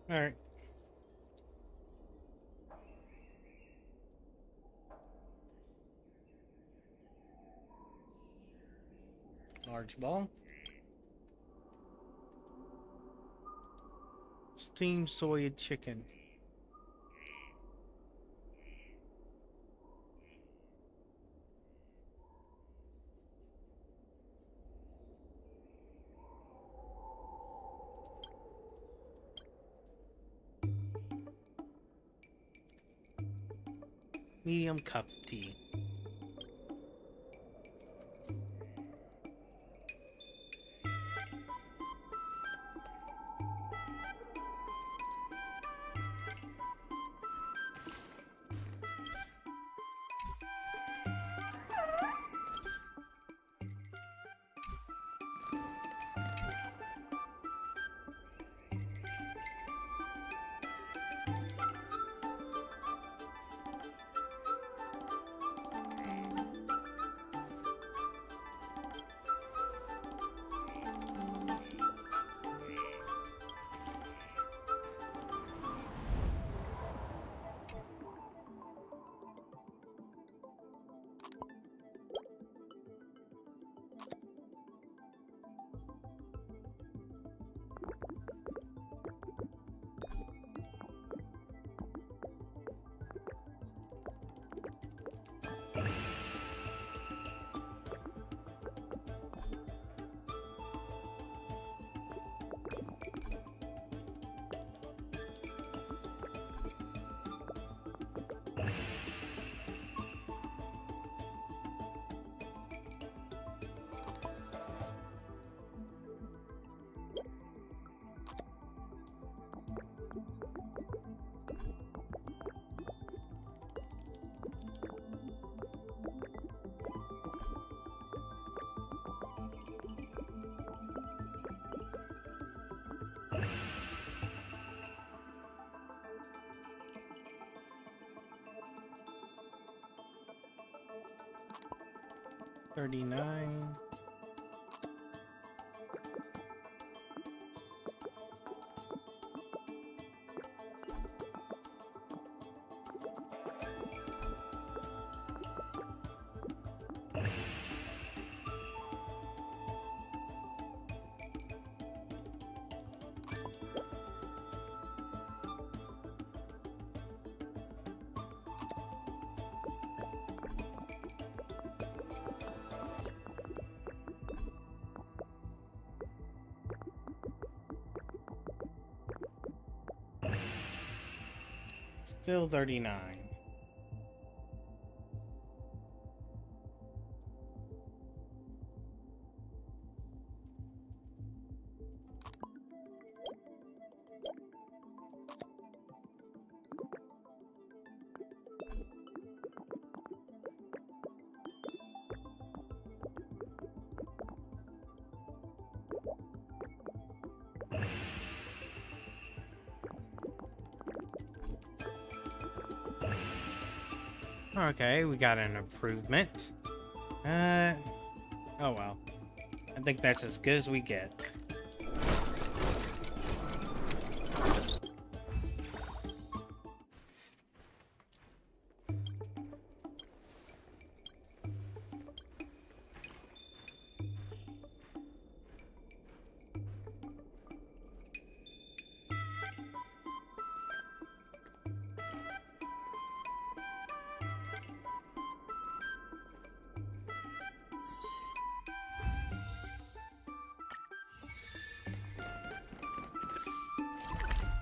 Alright. Large ball. Steamed soy chicken. Medium cup tea. $39. Still 39. Okay, we got an improvement. Oh well. I think that's as good as we get.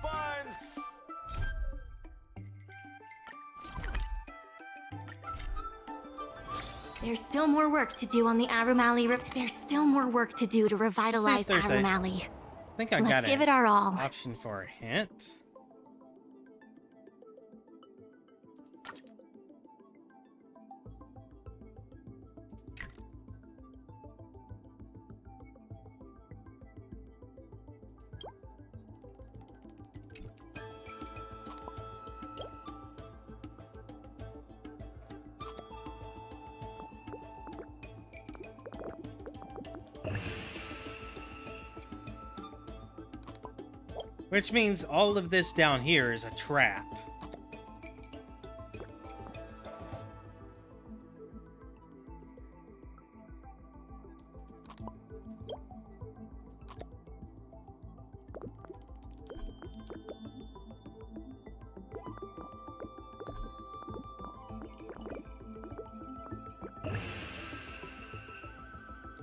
Buns! There's still more work to do on the Arumali. There's still more work to do to revitalize there's Arumali. I think I Let's got give it our all. Option for a hint. Which means all of this down here is a trap.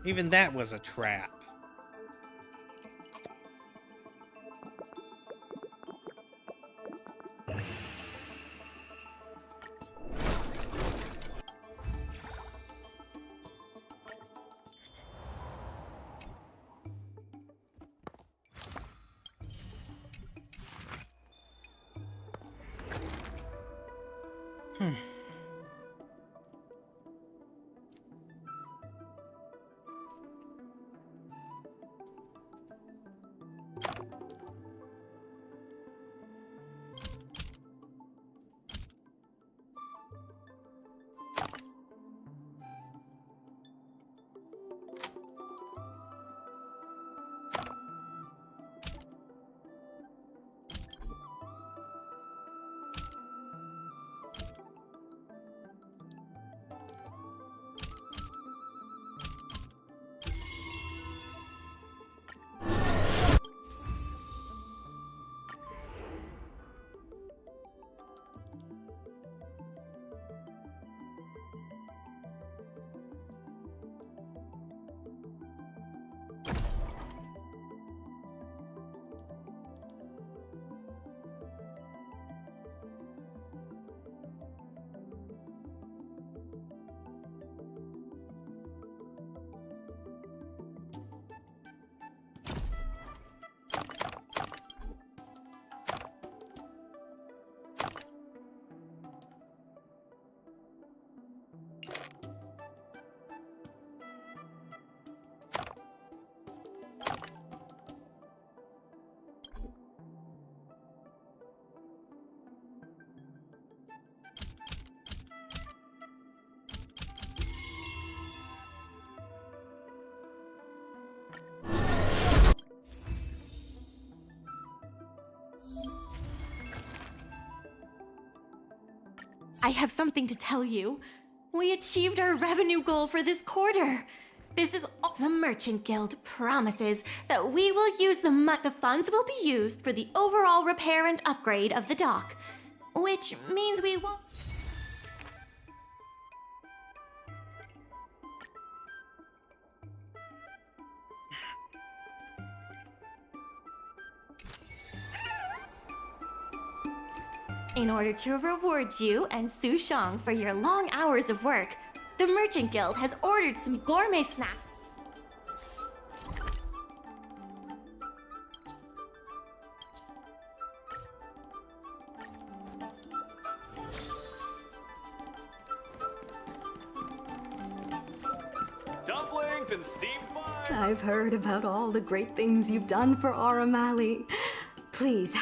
Even that was a trap. I have something to tell you. We achieved our revenue goal for this quarter. This is all the Merchant Guild promises that we will use the funds will be used for the overall repair and upgrade of the dock, which means we won't. In order to reward you and Su Shang for your long hours of work, the Merchant Guild has ordered some gourmet snacks. Dumplings and steamed buns! I've heard about all the great things you've done for Aramali. Please,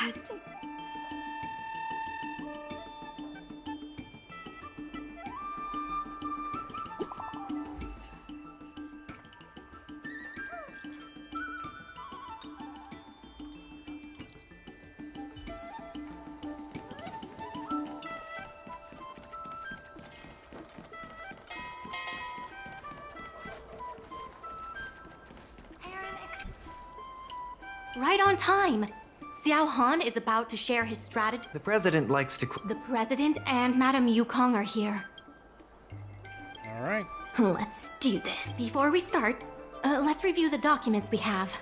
Right on time. Xiao Han is about to share his strategy. The president likes to. The president and Madame Yukong are here. All right. Let's do this. Before we start, let's review the documents we have.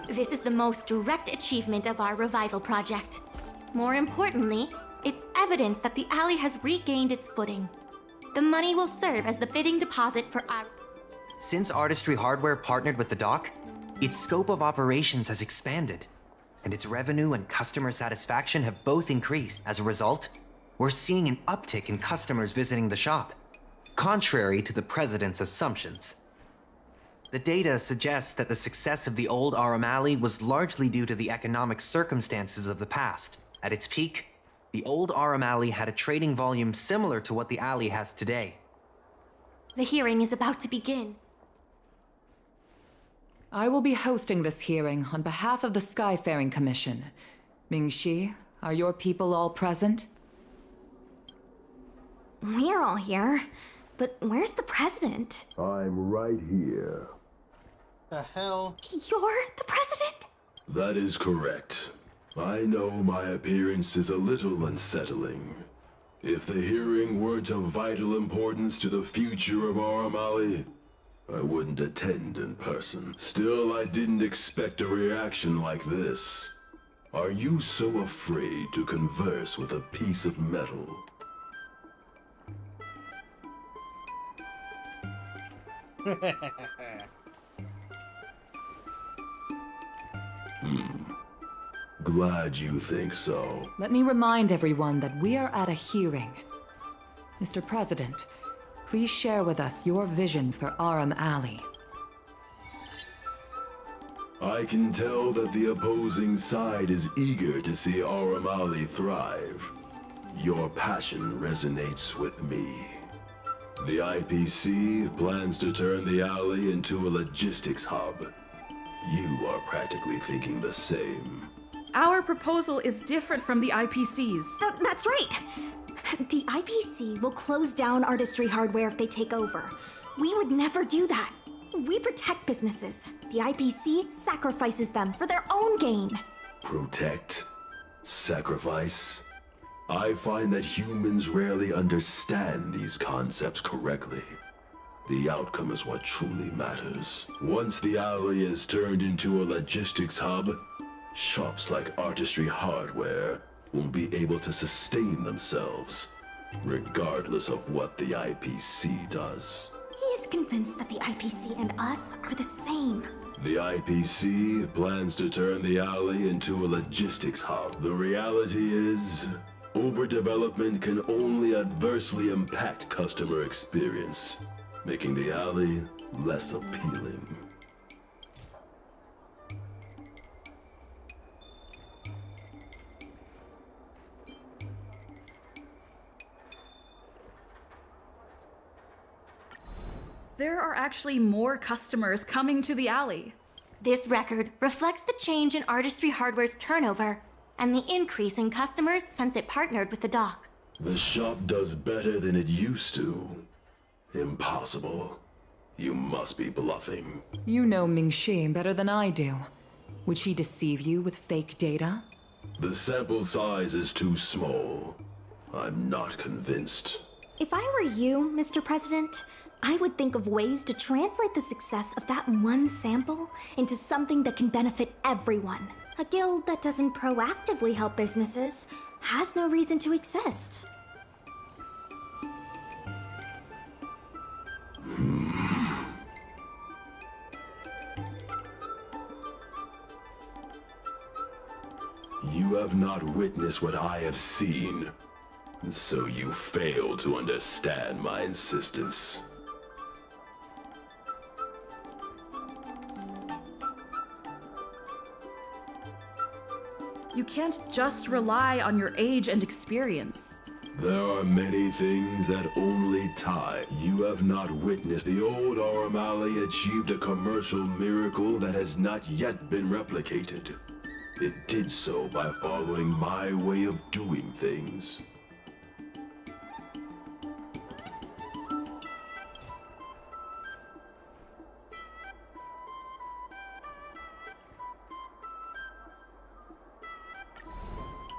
This is the most direct achievement of our revival project. More importantly, it's evidence that the alley has regained its footing. The money will serve as the bidding deposit for our... Since Artistry Hardware partnered with the dock, its scope of operations has expanded, and its revenue and customer satisfaction have both increased. As a result, we're seeing an uptick in customers visiting the shop, contrary to the president's assumptions. The data suggests that the success of the old Aramali was largely due to the economic circumstances of the past. At its peak, the old Aramali had a trading volume similar to what the alley has today. The hearing is about to begin. I will be hosting this hearing on behalf of the Skyfaring Commission. Ming-Shi, are your people all present? we're all here. But where's the president? I'm right here. The hell? You're the president? That is correct. I know my appearance is a little unsettling. If the hearing weren't of vital importance to the future of Aramali, I wouldn't attend in person. Still, I didn't expect a reaction like this. Are you so afraid to converse with a piece of metal? Glad you think so. Let me remind everyone that we are at a hearing. Mr. President, please share with us your vision for Aram Alley. I can tell that the opposing side is eager to see Aram Alley thrive. Your passion resonates with me. The IPC plans to turn the alley into a logistics hub. You are practically thinking the same. Our proposal is different from the IPC's. That's right. The IPC will close down Artistry Hardware if they take over. We would never do that. We protect businesses. The IPC sacrifices them for their own gain. Protect? Sacrifice? I find that humans rarely understand these concepts correctly. The outcome is what truly matters. Once the alley is turned into a logistics hub, shops like Artistry Hardware won't be able to sustain themselves, regardless of what the IPC does. He is convinced that the IPC and us are the same. The IPC plans to turn the alley into a logistics hub. The reality is, overdevelopment can only adversely impact customer experience, making the alley less appealing. There are actually more customers coming to the alley. This record reflects the change in Artistry Hardware's turnover and the increase in customers since it partnered with the dock. The shop does better than it used to. Impossible. You must be bluffing. You know Ming-Shi better than I do. Would she deceive you with fake data? The sample size is too small. I'm not convinced. If I were you, Mr. President, I would think of ways to translate the success of that one sample into something that can benefit everyone. A guild that doesn't proactively help businesses has no reason to exist. You have not witnessed what I have seen, and so you fail to understand my insistence. You can't just rely on your age and experience. There are many things that only time. You have not witnessed. The old Armali achieved a commercial miracle that has not yet been replicated. It did so by following my way of doing things.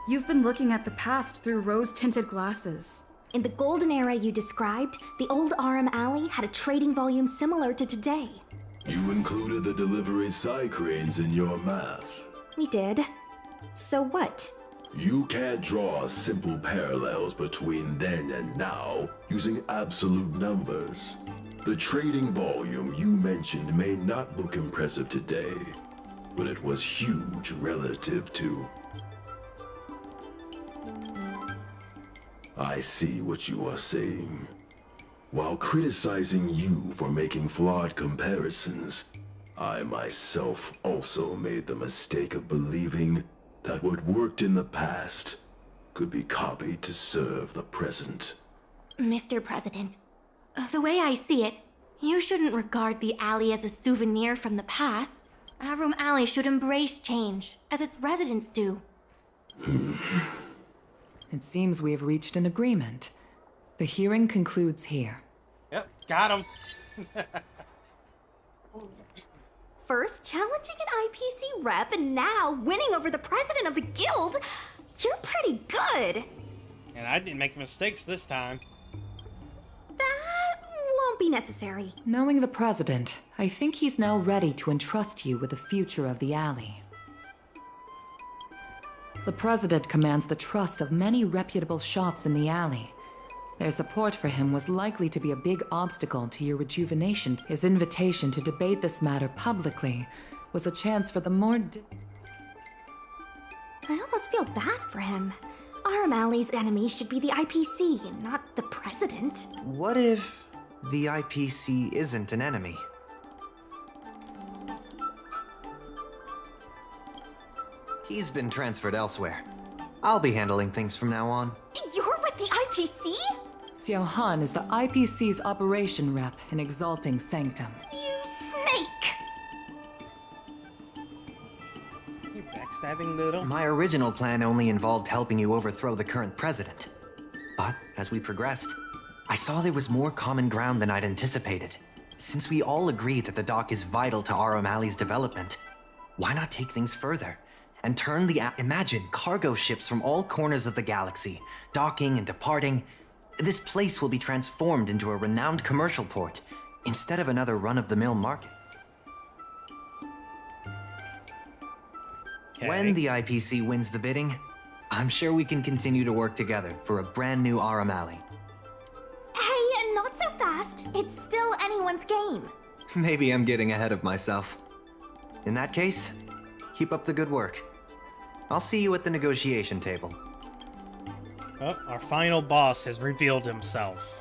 You've been looking at the past through rose-tinted glasses. In the golden era you described, the old Aram Alley had a trading volume similar to today. You included the delivery side cranes in your math. We did. So what? You can't draw simple parallels between then and now using absolute numbers. The trading volume you mentioned may not look impressive today, but it was huge relative to... I see what you are saying. While criticizing you for making flawed comparisons, I myself also made the mistake of believing that what worked in the past could be copied to serve the present. Mr. President, the way I see it, you shouldn't regard the alley as a souvenir from the past. Arum Alley should embrace change, as its residents do. It seems we have reached an agreement. The hearing concludes here. Yep, got him. First challenging an IPC rep and now winning over the president of the guild. You're pretty good. And I didn't make mistakes this time. That won't be necessary. Knowing the president, I think he's now ready to entrust you with the future of the alley. The president commands the trust of many reputable shops in the alley. Their support for him was likely to be a big obstacle to your rejuvenation. His invitation to debate this matter publicly was a chance for the more... I almost feel bad for him. Aram Alley's enemy should be the IPC and not the president. What if the IPC isn't an enemy? He's been transferred elsewhere. I'll be handling things from now on. You're with the IPC? Xiao Han is the IPC's operation rep in Exalting Sanctum. You snake! You backstabbing little... My original plan only involved helping you overthrow the current president. But as we progressed, I saw there was more common ground than I'd anticipated. Since we all agree that the dock is vital to Aram Alley's development, why not take things further? And turn imagine cargo ships from all corners of the galaxy, docking and departing. This place will be transformed into a renowned commercial port, instead of another run-of-the-mill market. Okay. When the IPC wins the bidding, I'm sure we can continue to work together for a brand new Aram Alley. Hey, not so fast. It's still anyone's game. Maybe I'm getting ahead of myself. In that case, keep up the good work. I'll see you at the negotiation table. Oh, our final boss has revealed himself.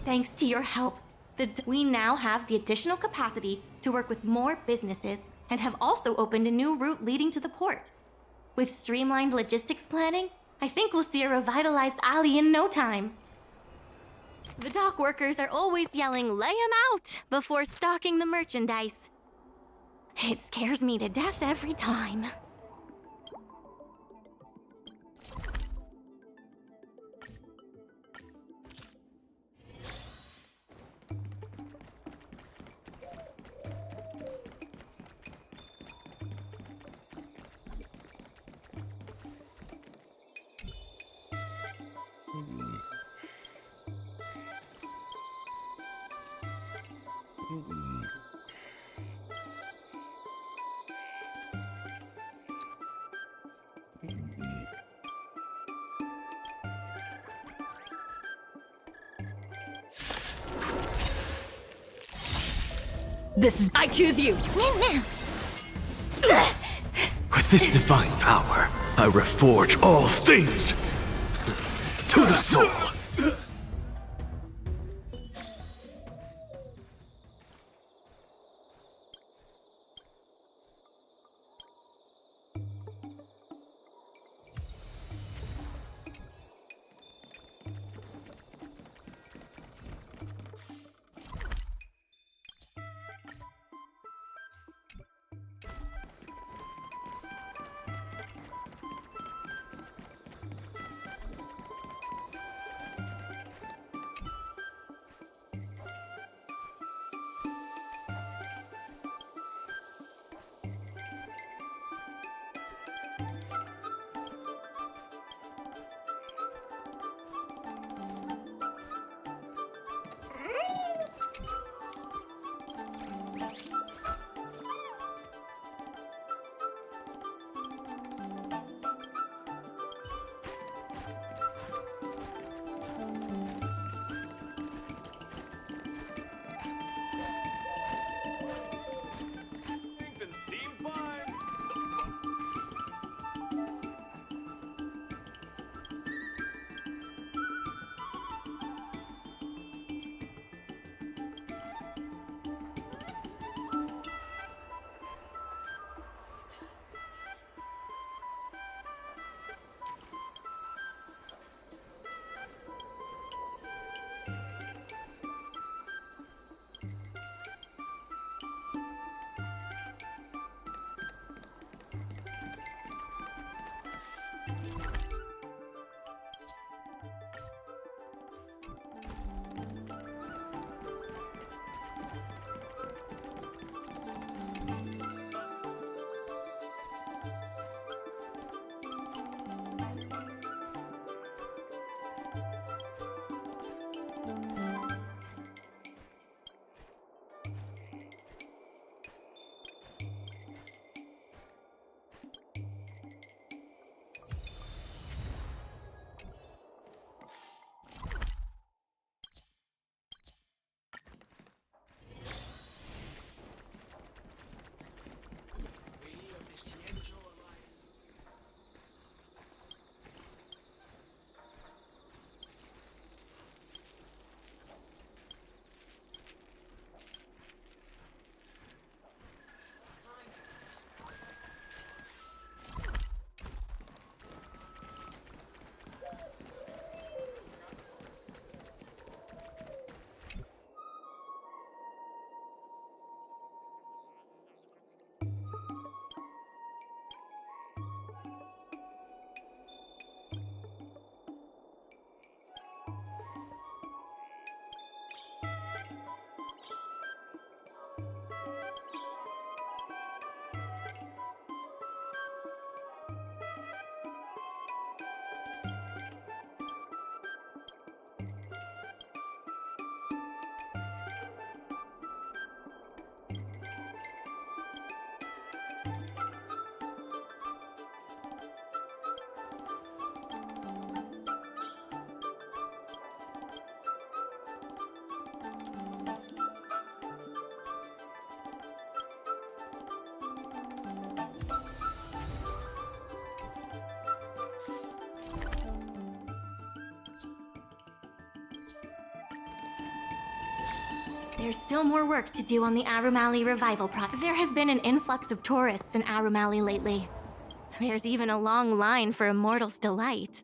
Thanks to your help, we now have the additional capacity to work with more businesses and have also opened a new route leading to the port. With streamlined logistics planning, I think we'll see a revitalized alley in no time. The dock workers are always yelling, "Lay 'em out!" before stocking the merchandise. It scares me to death every time. This is. I choose you! With this divine power, I reforge all things to the soul. And steamed buns. There's still more work to do on the Arumali revival project. There has been an influx of tourists in Arumali lately. There's even a long line for Immortal's Delight.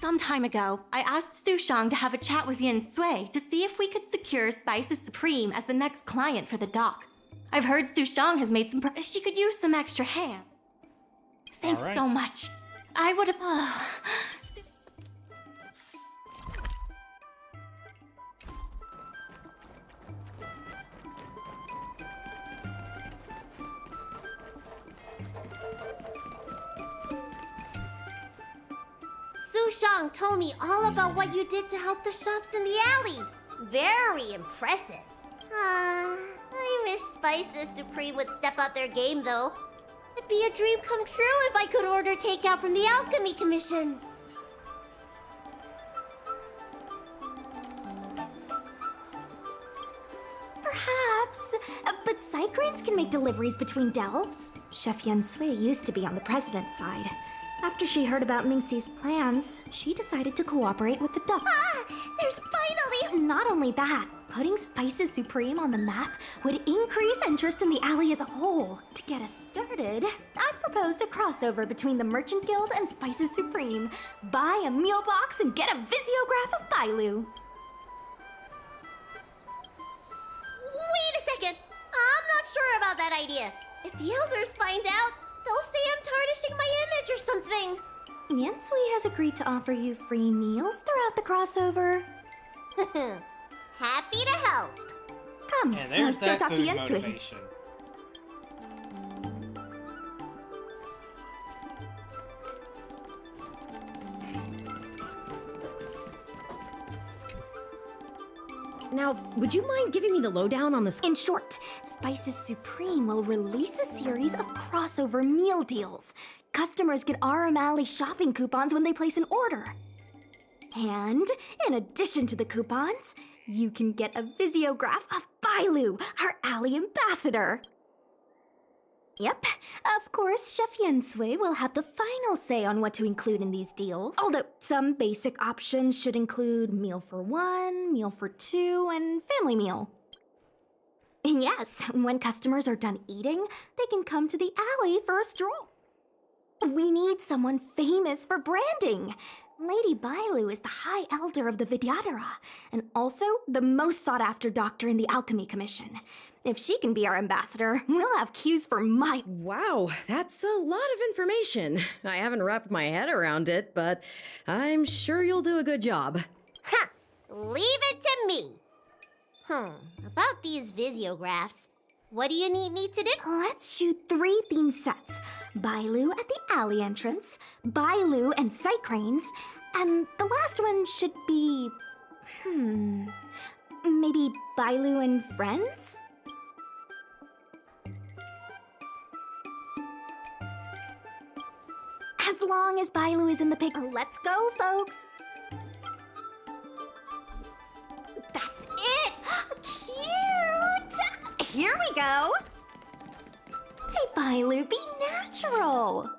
Some time ago, I asked Sushang to have a chat with Yin Sui to see if we could secure Spices Supreme as the next client for the dock. I've heard Sushang has made some she could use some extra ham. Thanks so much. I would have... Sushang told me all about what you did to help the shops in the alley. Very impressive. I wish Spices Supreme would step up their game, though. It'd be a dream come true if I could order takeout from the Alchemy Commission. Perhaps, but Psycranes can make deliveries between delves. Chef Yen Sui used to be on the president's side. After she heard about Mingxi's plans, she decided to cooperate with the duck. There's finally... Not only that, putting Spices Supreme on the map would increase interest in the alley as a whole. To get us started, I've proposed a crossover between the Merchant Guild and Spices Supreme. Buy a meal box and get a visiograph of Bailu. Wait a second! I'm not sure about that idea. If the elders find out, they'll say I'm tarnishing my image or something. Yen Sui has agreed to offer you free meals throughout the crossover. Happy to help. Come, Yeah, there's let's go that talk to food Yen Sui. motivation. Now, would you mind giving me the lowdown on this? In short, Spices Supreme will release a series of crossover meal deals. Customers get Alley shopping coupons when they place an order. And in addition to the coupons, you can get a visiograph of Bailu, our alley ambassador. Yep, of course, Chef Yen Sui will have the final say on what to include in these deals. Although some basic options should include meal for one, meal for two, and family meal. Yes, when customers are done eating, they can come to the alley for a stroll. We need someone famous for branding. Lady Bailu is the High Elder of the Vidyadhara, and also the most sought-after doctor in the Alchemy Commission. If she can be our ambassador, we'll have cues for might. Wow, that's a lot of information. I haven't wrapped my head around it, but I'm sure you'll do a good job. Ha! Leave it to me. About these visiographs, what do you need me to do? Let's shoot 3 theme sets. Bailu at the alley entrance, Bailu and Psycranes, and the last one should be... maybe Bailu and friends? As long as Bailu is in the pic, let's go, folks! That's it! Cute! Here we go! Hey, Bailu, be natural!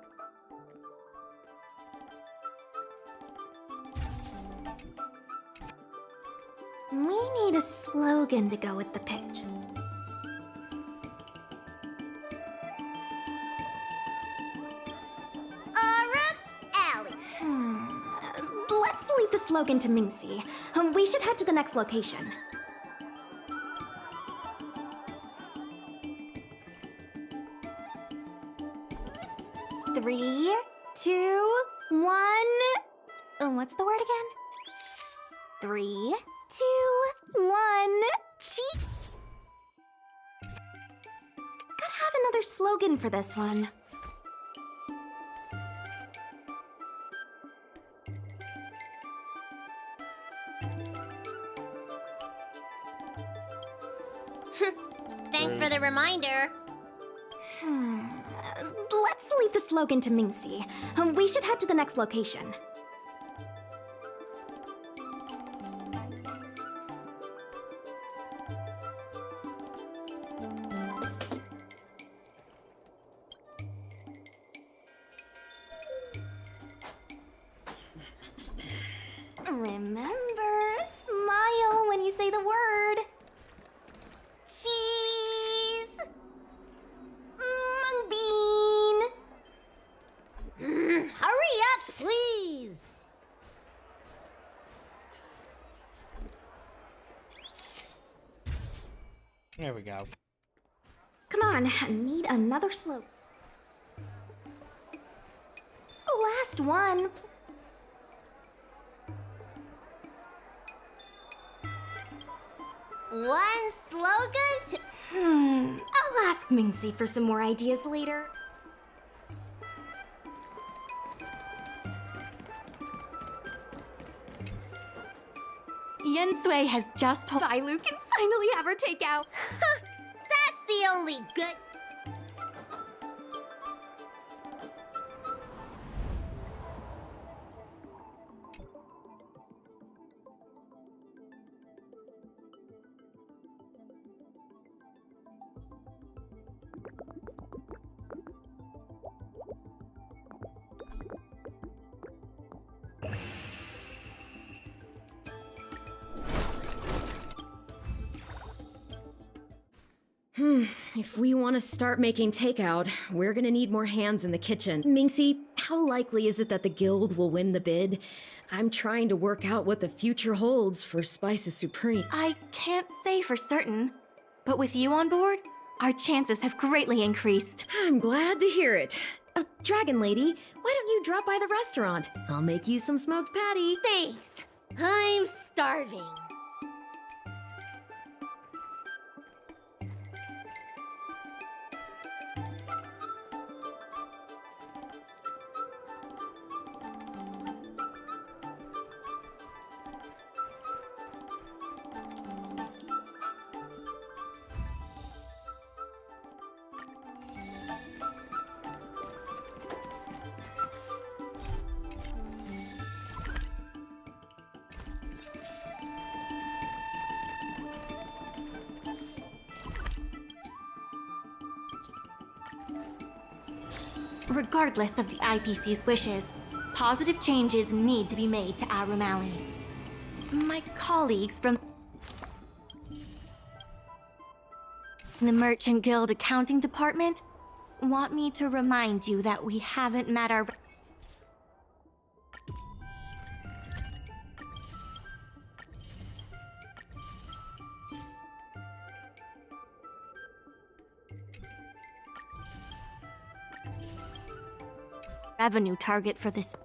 We need a slogan to go with the picture. leave the slogan to Mingxi. We should head to the next location. Three, two, one. What's the word again? 3, 2, 1. Cheat. Gotta have another slogan for this one. Thanks for the reminder. Let's leave the slogan to Mingxi. We should head to the next location. Remember, smile when you say the word. Cheese! Mung bean! Hurry up, please! There we go. Come on, I need another slope. Last one. One slogan to... I'll ask Mingxi for some more ideas later. Yensui has just told Bailu can finally have her takeout. That's the only good... If we want to start making takeout, we're gonna need more hands in the kitchen. Mingxi, how likely is it that the guild will win the bid? I'm trying to work out what the future holds for Spices Supreme. I can't say for certain, but with you on board, our chances have greatly increased. I'm glad to hear it. Dragon Lady, why don't you drop by the restaurant? I'll make you some smoked patty. Thanks. I'm starving. Regardless of the IPC's wishes, positive changes need to be made to Arum Alley. My colleagues from the Merchant Guild Accounting Department want me to remind you that we haven't met our revenue target for this.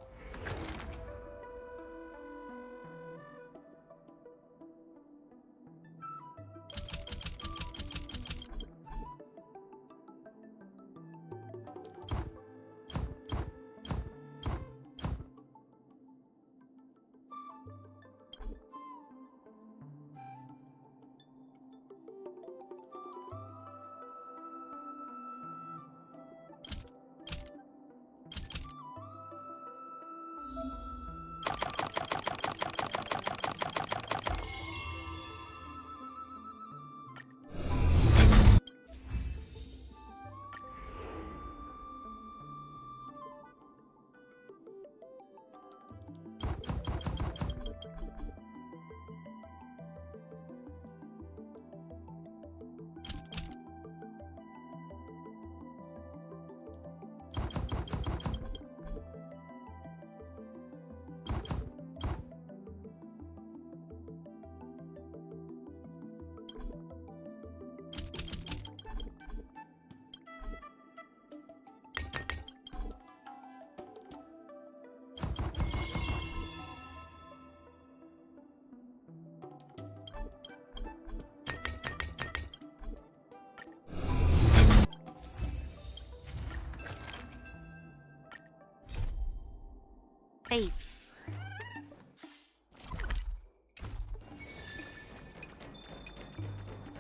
fate.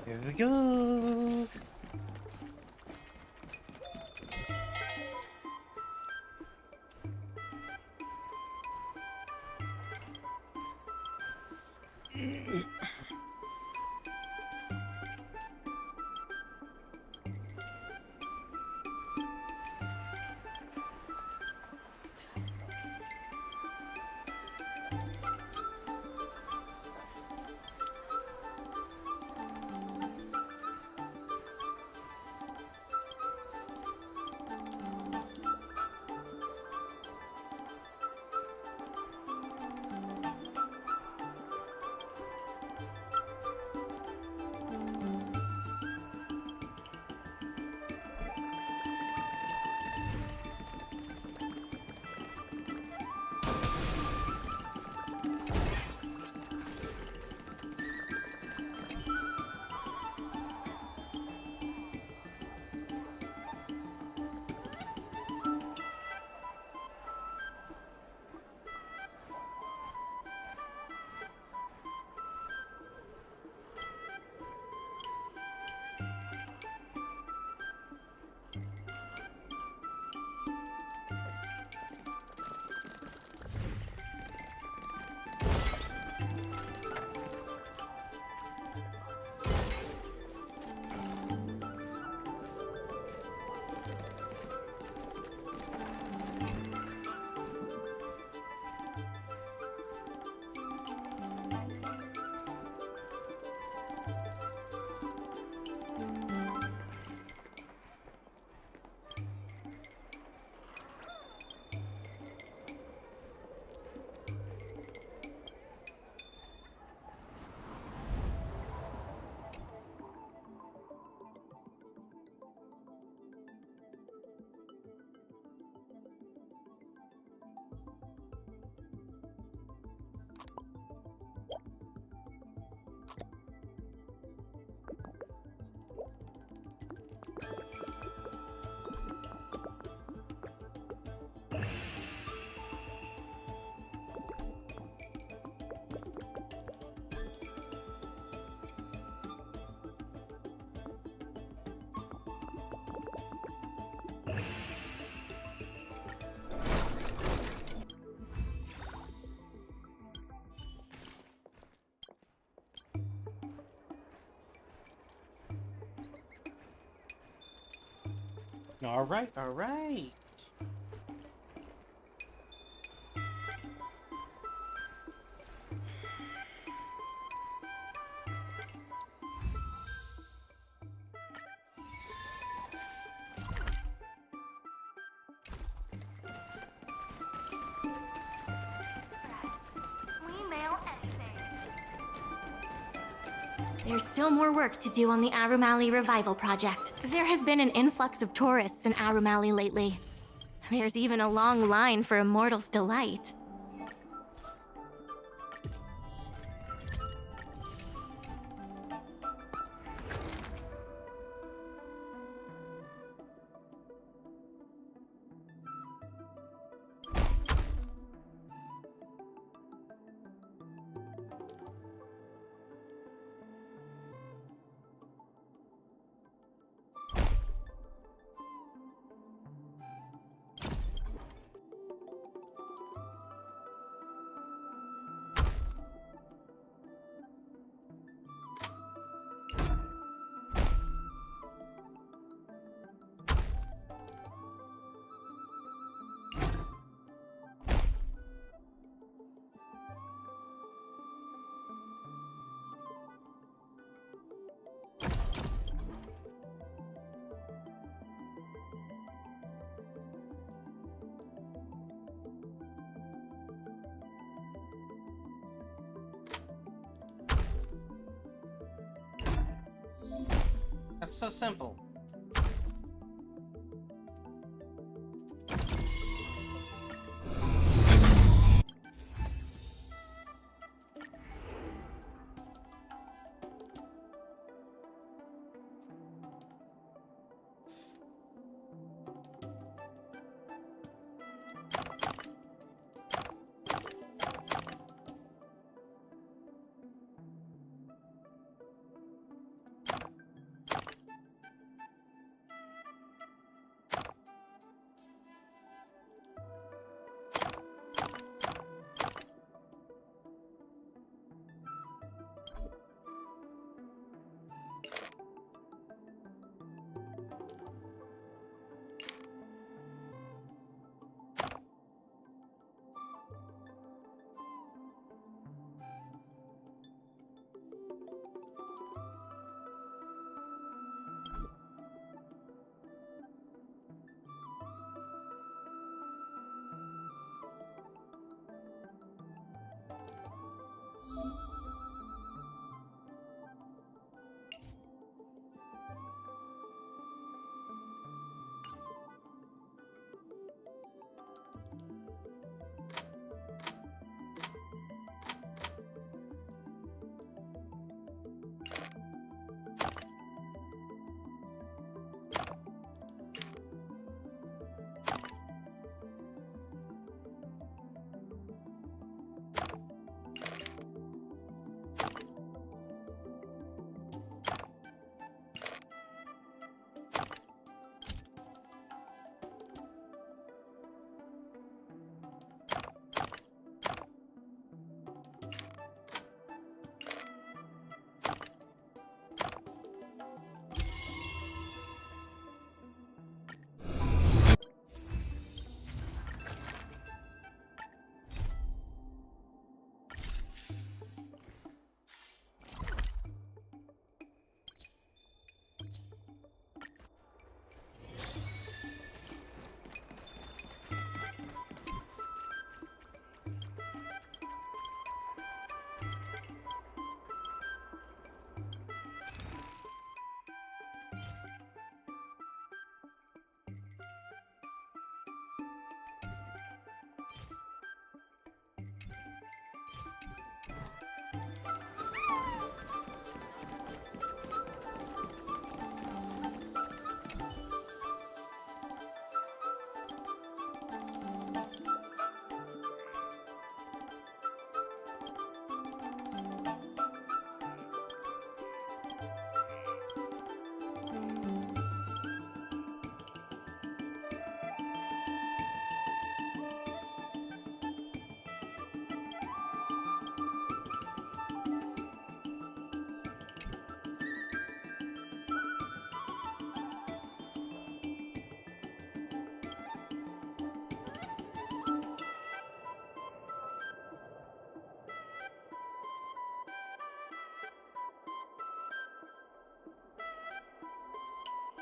Here we go. All right, all right. There's still more work to do on the Arumali Revival Project. There has been an influx of tourists in Arumali lately. There's even a long line for Immortal's Delight. That's so simple.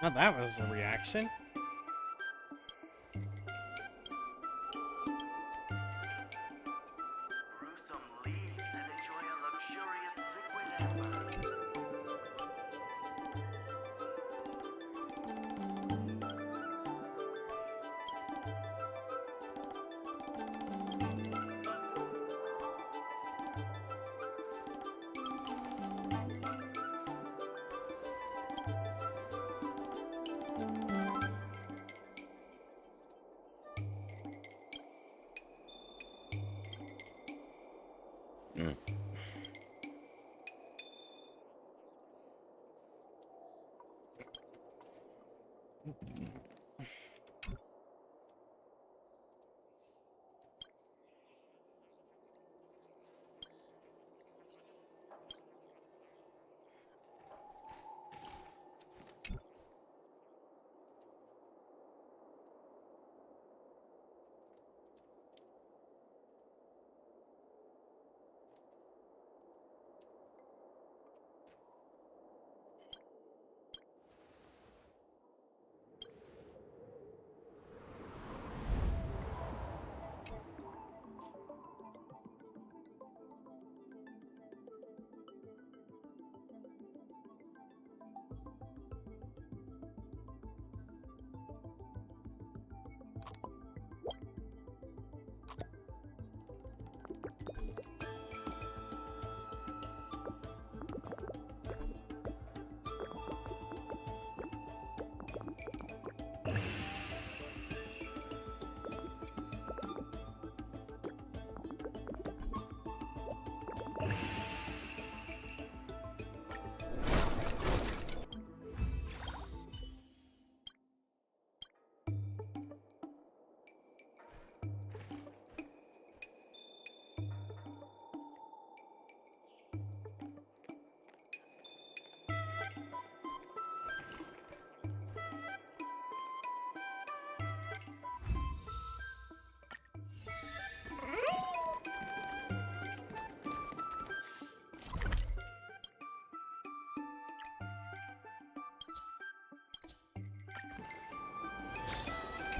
Now that was a reaction.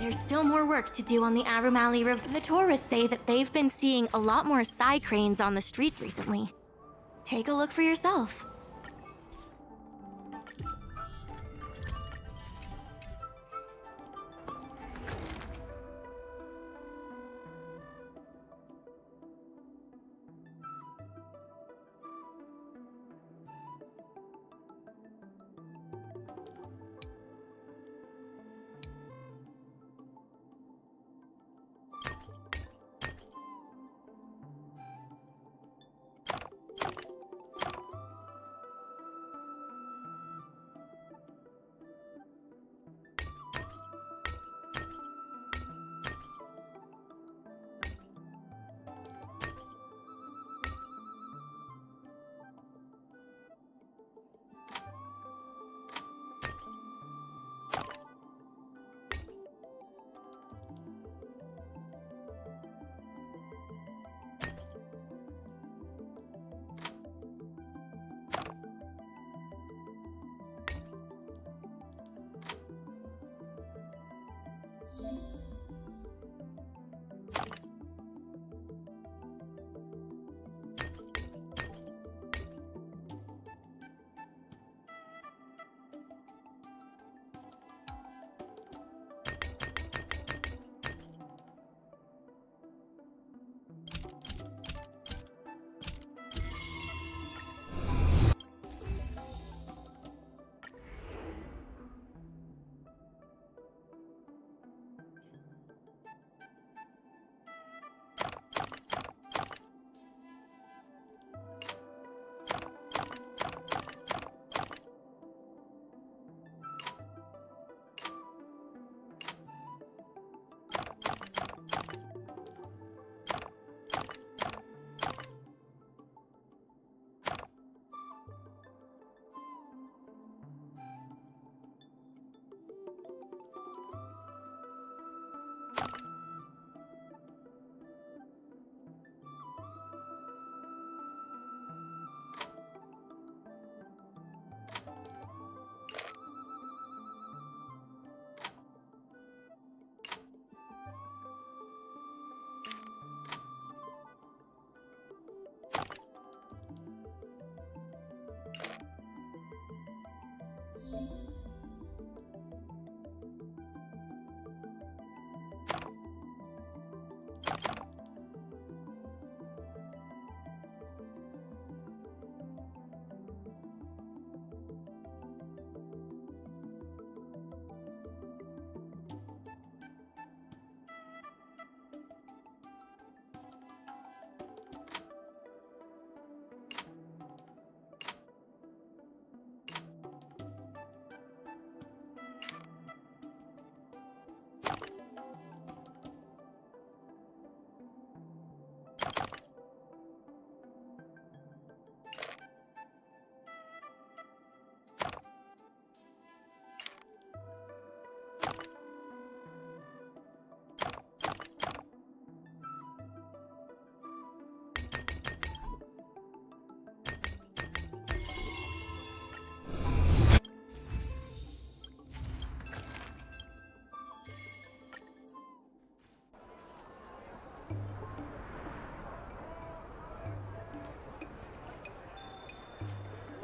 There's still more work to do on the Arumali River. The tourists say that they've been seeing a lot more side cranes on the streets recently. Take a look for yourself.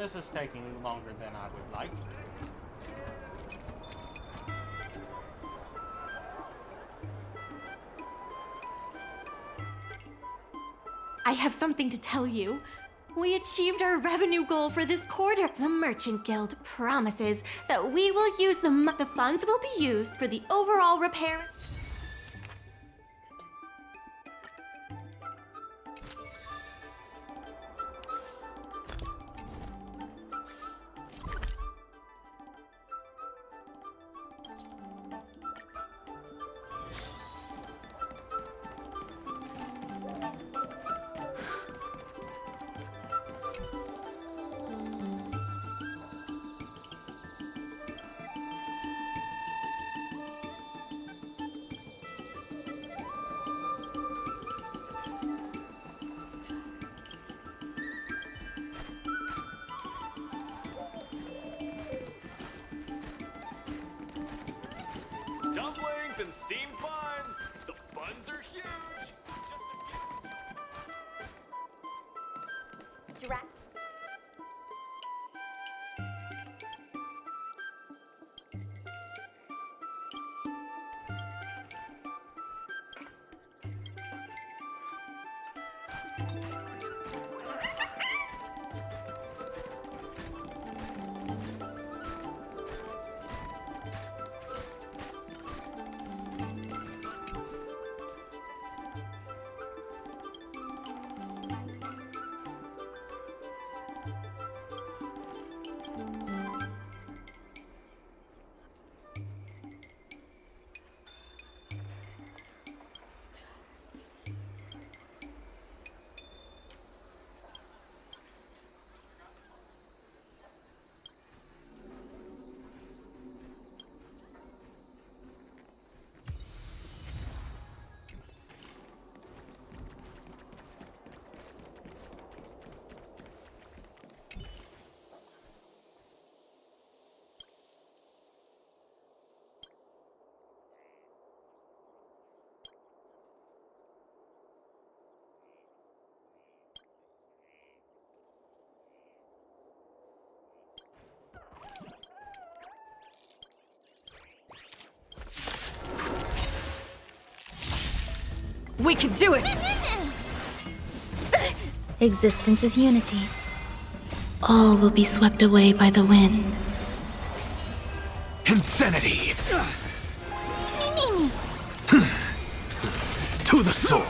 This is taking longer than I would like. I have something to tell you. We achieved our revenue goal for this quarter. The Merchant Guild promises that we will use the funds will be used for the overall repair. Dumplings and steamed buns! The buns are huge! Dra- We can do it! Existence is unity. All will be swept away by the wind. Insanity! To the soul!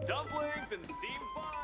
Dumplings and steamed buns!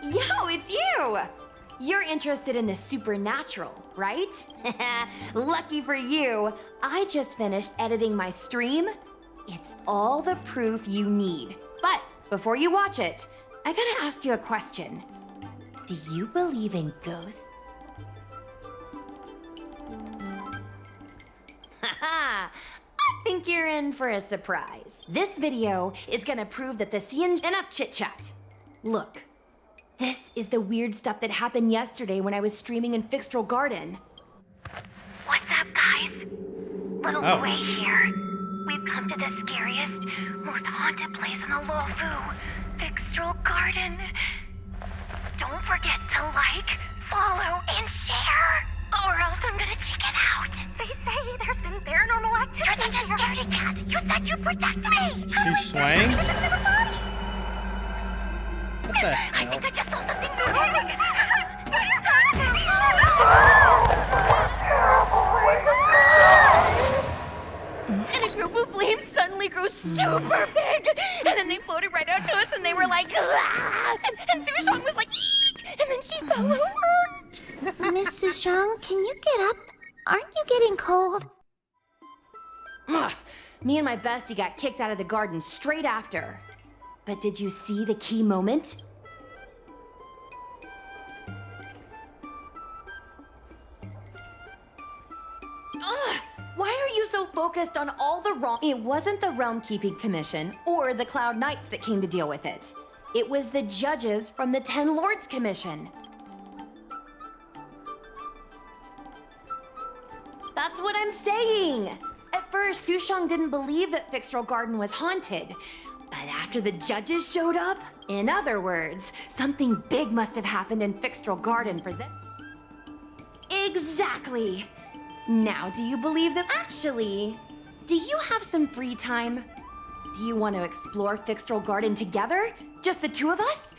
Yo, it's you! You're interested in the supernatural, right? Lucky for you, I just finished editing my stream. It's all the proof you need. But before you watch it, I gotta ask you a question. Do you believe in ghosts? I think you're in for a surprise. This video is gonna prove that the enough chit-chat. Look, this is the weird stuff that happened yesterday when I was streaming in Fixtral Garden. What's up, guys? Little Wei here. We've come to the scariest, most haunted place in the Luofu, Fixtral Garden. Don't forget to like, follow, and share, or else I'm gonna chicken out. They say there's been paranormal activity. You're such a scaredy cat. You said you'd protect me. She's swaying? What the hell? I think I just saw something And a group of flames suddenly grew super big, and then they floated right out to us, and they were like, ah! and Sushong was like, eek! And then she fell over. Miss Sushong, can you get up? Aren't you getting cold? Ugh. Me and my bestie got kicked out of the garden straight after. But did you see the key moment? Ugh. Why are you so focused on all the wrong? It wasn't the Realm Keeping Commission or the Cloud Knights that came to deal with it. It was the judges from the Ten Lords Commission. That's what I'm saying! At first, Sushong didn't believe that Fixtral Garden was haunted. But after the judges showed up, in other words, something big must have happened in Fixtral Garden for them. Exactly! Now, do you believe that? Actually, do you have some free time? Do you want to explore Fixtral Garden together? Just the two of us?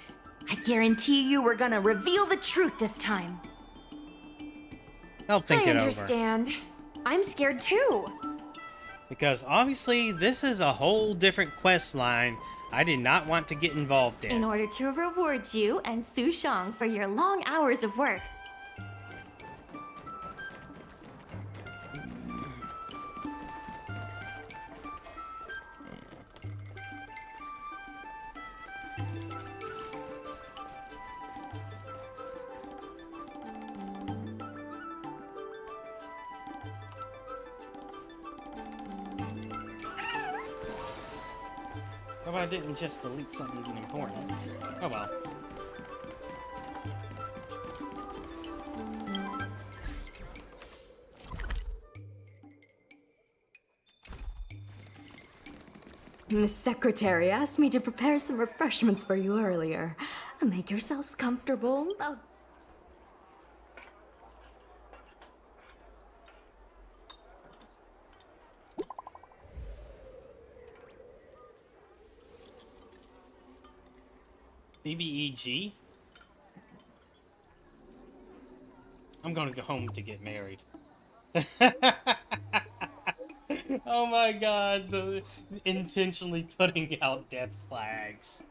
I guarantee you we're gonna reveal the truth this time. I'll think it over. I understand. I'm scared too. Because obviously this is a whole different quest line I did not want to get involved in. In order to reward you and Sushong for your long hours of work. How about I didn't just delete something important? Oh well. Miss Secretary asked me to prepare some refreshments for you earlier. Make yourselves comfortable. Oh. BBEG? I'm gonna go home to get married. Oh my god, the intentionally putting out death flags.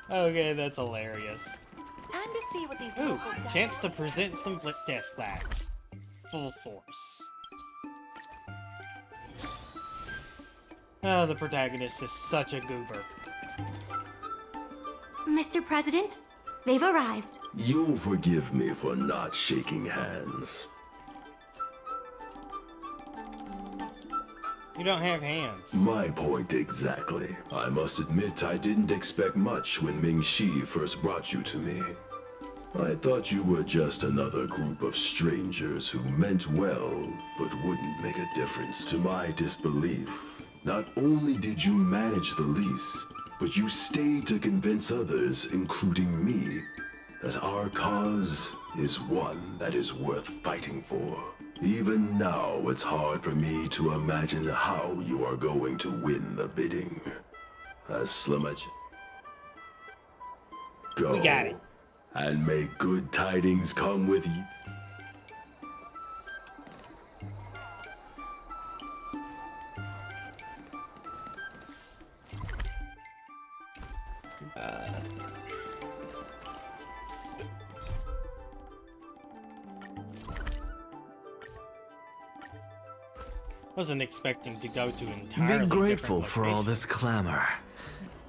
Okay, that's hilarious. Time to see what these Ooh, local chance to present some death flags. Full force. Oh, the protagonist is such a goober. Mr. President, they've arrived. You'll forgive me for not shaking hands. You don't have hands. My point exactly. I must admit I didn't expect much when Ming-Shi first brought you to me. I thought you were just another group of strangers who meant well, but wouldn't make a difference. To my disbelief, not only did you manage the lease, but you stayed to convince others, including me, that our cause is one that is worth fighting for. Even now, it's hard for me to imagine how you are going to win the bidding. As Slimmage, go. We got it. And may good tidings come with you. Wasn't expecting to go to entirely Be grateful different for all this clamor.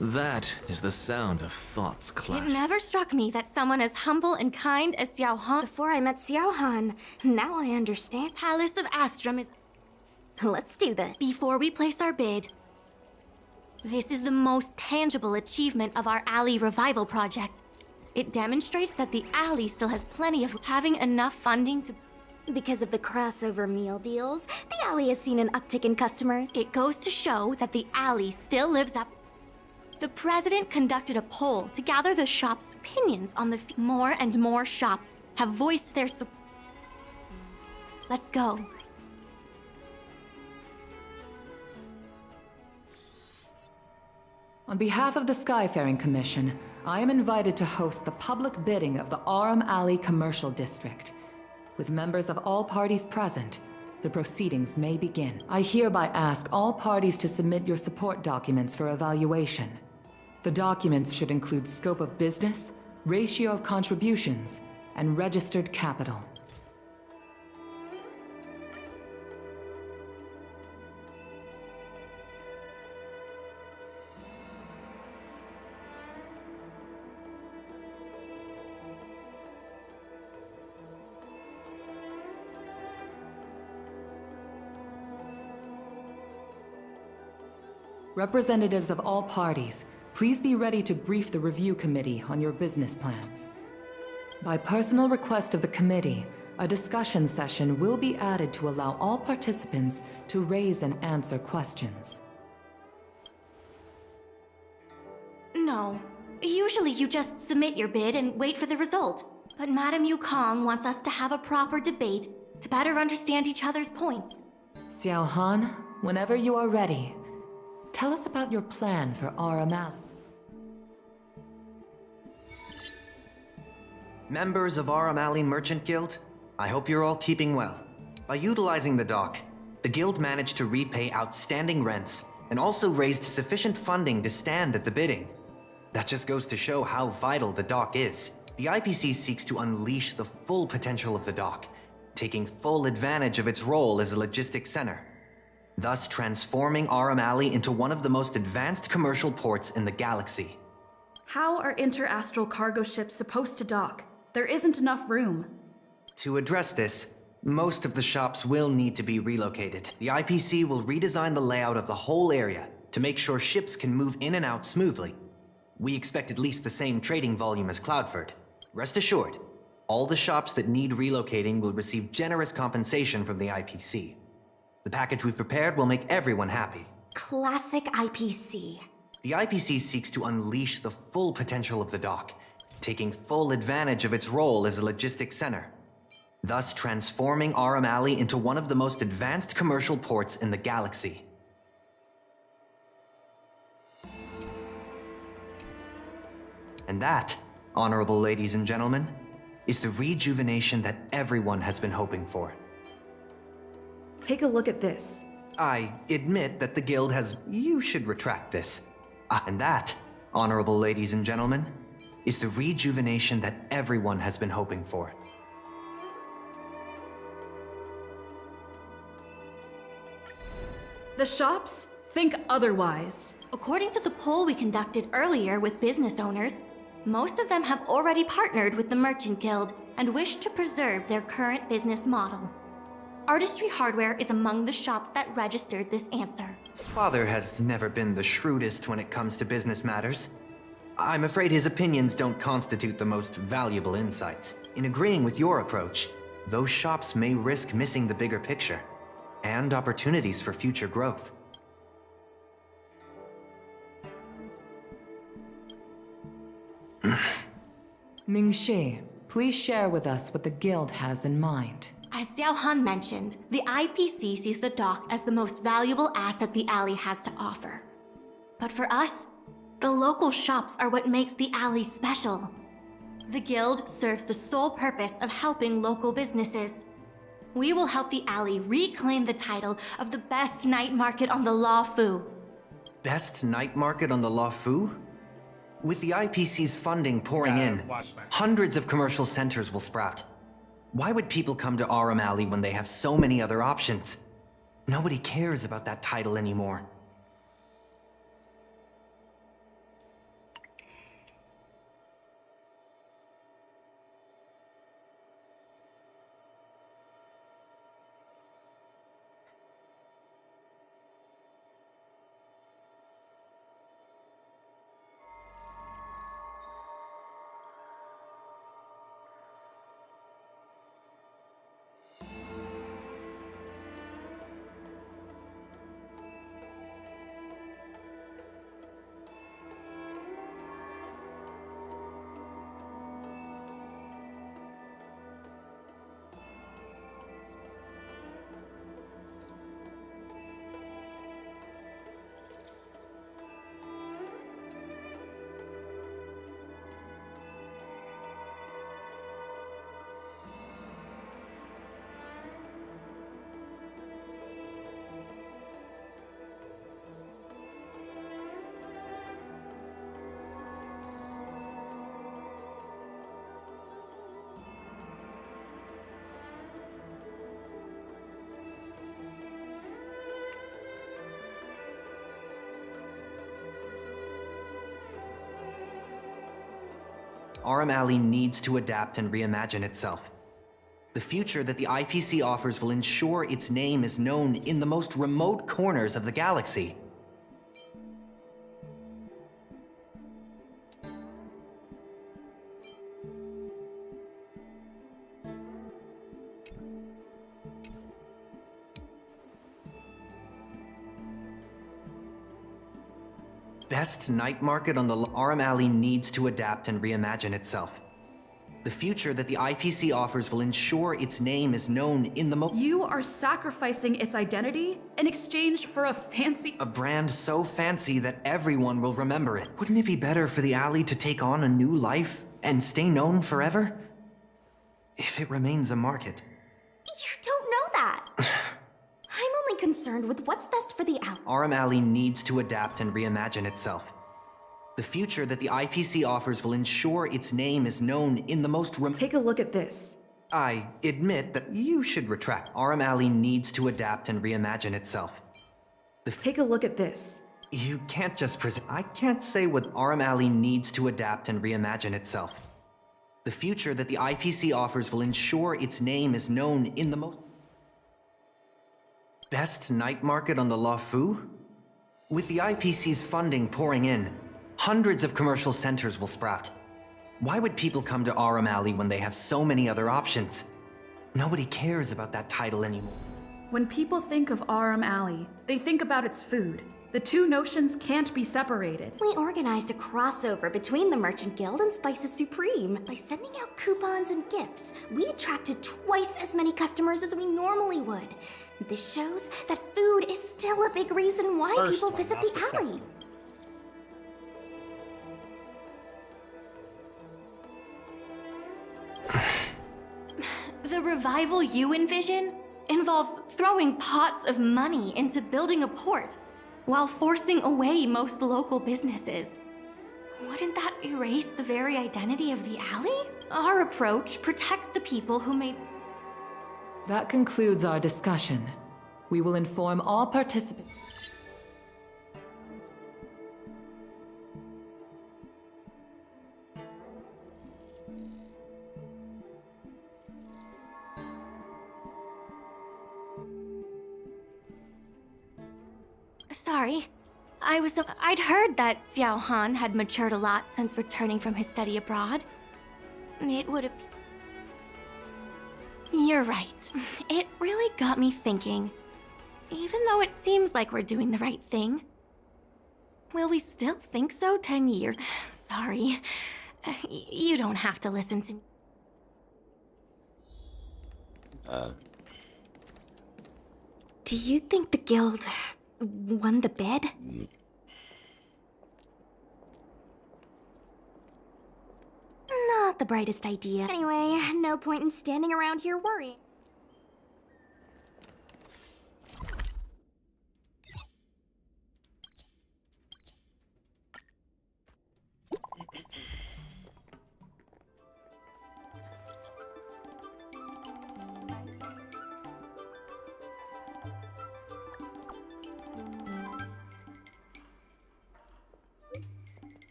That is the sound of thoughts clash. It never struck me that someone as humble and kind as Xiao Han. Before I met Xiao Han, now I understand. Palace of Astrum is. Let's do this. Before we place our bid, this is the most tangible achievement of our alley revival project. It demonstrates that the alley still has plenty of having enough funding to. Because of the crossover meal deals, the alley has seen an uptick in customers. It goes to show that the alley still lives up. The president conducted a poll to gather the shop's opinions on the. More and more shops have voiced their support. Let's go. On behalf of the Skyfaring Commission, I am invited to host the public bidding of the Aram Alley Commercial District. With members of all parties present, the proceedings may begin. I hereby ask all parties to submit your support documents for evaluation. The documents should include scope of business, ratio of contributions, and registered capital. Representatives of all parties, please be ready to brief the review committee on your business plans. By personal request of the committee, a discussion session will be added to allow all participants to raise and answer questions. No. Usually you just submit your bid and wait for the result. But Madame Yukong wants us to have a proper debate to better understand each other's points. Xiao Han, whenever you are ready, tell us about your plan for Aram Alley. Members of Aram Alley Merchant Guild, I hope you're all keeping well. By utilizing the dock, the guild managed to repay outstanding rents and also raised sufficient funding to stand at the bidding. That just goes to show how vital the dock is. The IPC seeks to unleash the full potential of the dock, taking full advantage of its role as a logistics center, thus transforming Aram Alley into one of the most advanced commercial ports in the galaxy. How are interastral cargo ships supposed to dock? There isn't enough room. To address this, most of the shops will need to be relocated. The IPC will redesign the layout of the whole area to make sure ships can move in and out smoothly. We expect at least the same trading volume as Cloudford. Rest assured, all the shops that need relocating will receive generous compensation from the IPC. The package we've prepared will make everyone happy. Classic IPC. The IPC seeks to unleash the full potential of the dock, taking full advantage of its role as a logistics center, thus transforming Aram Alley into one of the most advanced commercial ports in the galaxy. And that, honorable ladies and gentlemen, is the rejuvenation that everyone has been hoping for. Take a look at this. I admit that the guild has... You should retract this. And that, honorable ladies and gentlemen, is the rejuvenation that everyone has been hoping for. The shops think otherwise. According to the poll we conducted earlier with business owners, most of them have already partnered with the Merchant Guild and wish to preserve their current business model. Artistry Hardware is among the shops that registered this answer. Father has never been the shrewdest when it comes to business matters. I'm afraid his opinions don't constitute the most valuable insights. In agreeing with your approach, those shops may risk missing the bigger picture and opportunities for future growth. Ming-Shi, please share with us what the guild has in mind. As Xiao Han mentioned, the IPC sees the dock as the most valuable asset the alley has to offer. But for us, the local shops are what makes the alley special. The guild serves the sole purpose of helping local businesses. We will help the alley reclaim the title of the best night market on the Law Fu. Best night market on the Law Fu? With the IPC's funding pouring in, hundreds of commercial centers will sprout. Why would people come to Aram Alley when they have so many other options? Nobody cares about that title anymore. Aurum Alley needs to adapt and reimagine itself. The future that the IPC offers will ensure its name is known in the most remote corners of the galaxy. Best night market on the Aurum Alley needs to adapt and reimagine itself. The future that the IPC offers will ensure its name is known in the most— You are sacrificing its identity in exchange for a fancy— A brand so fancy that everyone will remember it. Wouldn't it be better for the alley to take on a new life and stay known forever? If it remains a market. You don't know that. I'm only concerned with what's best for the alley. Aurum Alley needs to adapt and reimagine itself. The future that the IPC offers will ensure its name is known in the most Take a look at this. I admit that you should retract. Aurum Alley needs to adapt and reimagine itself. Take a look at this. You can't just present— I can't say what Aurum Alley needs to adapt and reimagine itself. The future that the IPC offers will ensure its name is known in the most— Best night market on the La Fu? With the IPC's funding pouring in, hundreds of commercial centers will sprout. Why would people come to Aurum Alley when they have so many other options? Nobody cares about that title anymore. When people think of Aurum Alley, they think about its food. The two notions can't be separated. We organized a crossover between the Merchant Guild and Spices Supreme. By sending out coupons and gifts, we attracted twice as many customers as we normally would. This shows that food is still a big reason why people visit the alley. The revival you envision involves throwing pots of money into building a port while forcing away most local businesses. Wouldn't that erase the very identity of the alley? Our approach protects the people who made— That concludes our discussion. We will inform all participants. Sorry. I'd heard that Xiao Han had matured a lot since returning from his study abroad. It would have— You're right. It really got me thinking. Even though it seems like we're doing the right thing, will we still think so 10 years? Sorry. You don't have to listen to me. Do you think the guild won the bid? Not the brightest idea. Anyway, no point in standing around here worrying.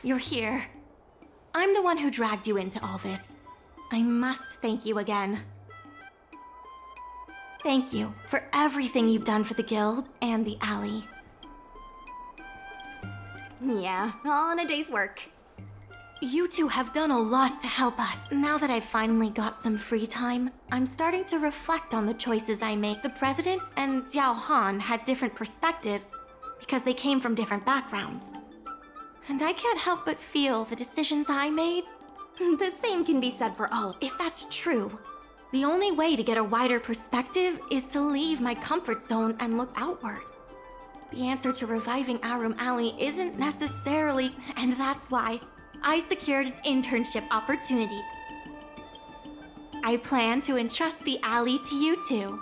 You're here. I'm the one who dragged you into all this. I must thank you again. Thank you for everything you've done for the guild and the alley. Yeah, all in a day's work. You two have done a lot to help us. Now that I've finally got some free time, I'm starting to reflect on the choices I make. The president and Xiao Han had different perspectives because they came from different backgrounds. And I can't help but feel the decisions I made. The same can be said for all. If that's true, the only way to get a wider perspective is to leave my comfort zone and look outward. The answer to reviving Arum Alley isn't necessarily, and that's why I secured an internship opportunity. I plan to entrust the alley to you two.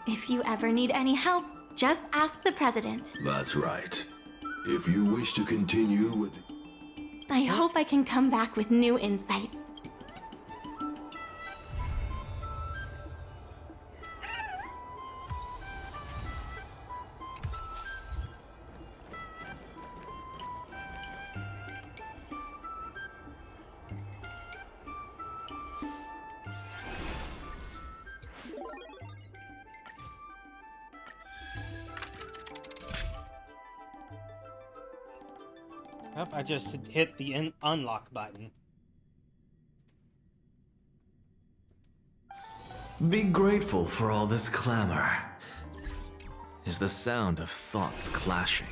If you ever need any help, just ask the president. That's right. If you wish to continue with... I hope I can come back with new insights. Oh, I just hit the unlock button. Be grateful for all this clamor. Is the sound of thoughts clashing.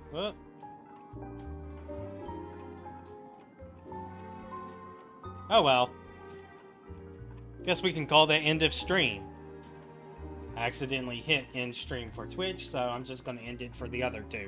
What? Oh well. Guess we can call that end of stream. I accidentally hit end stream for Twitch, so I'm just going to end it for the other two.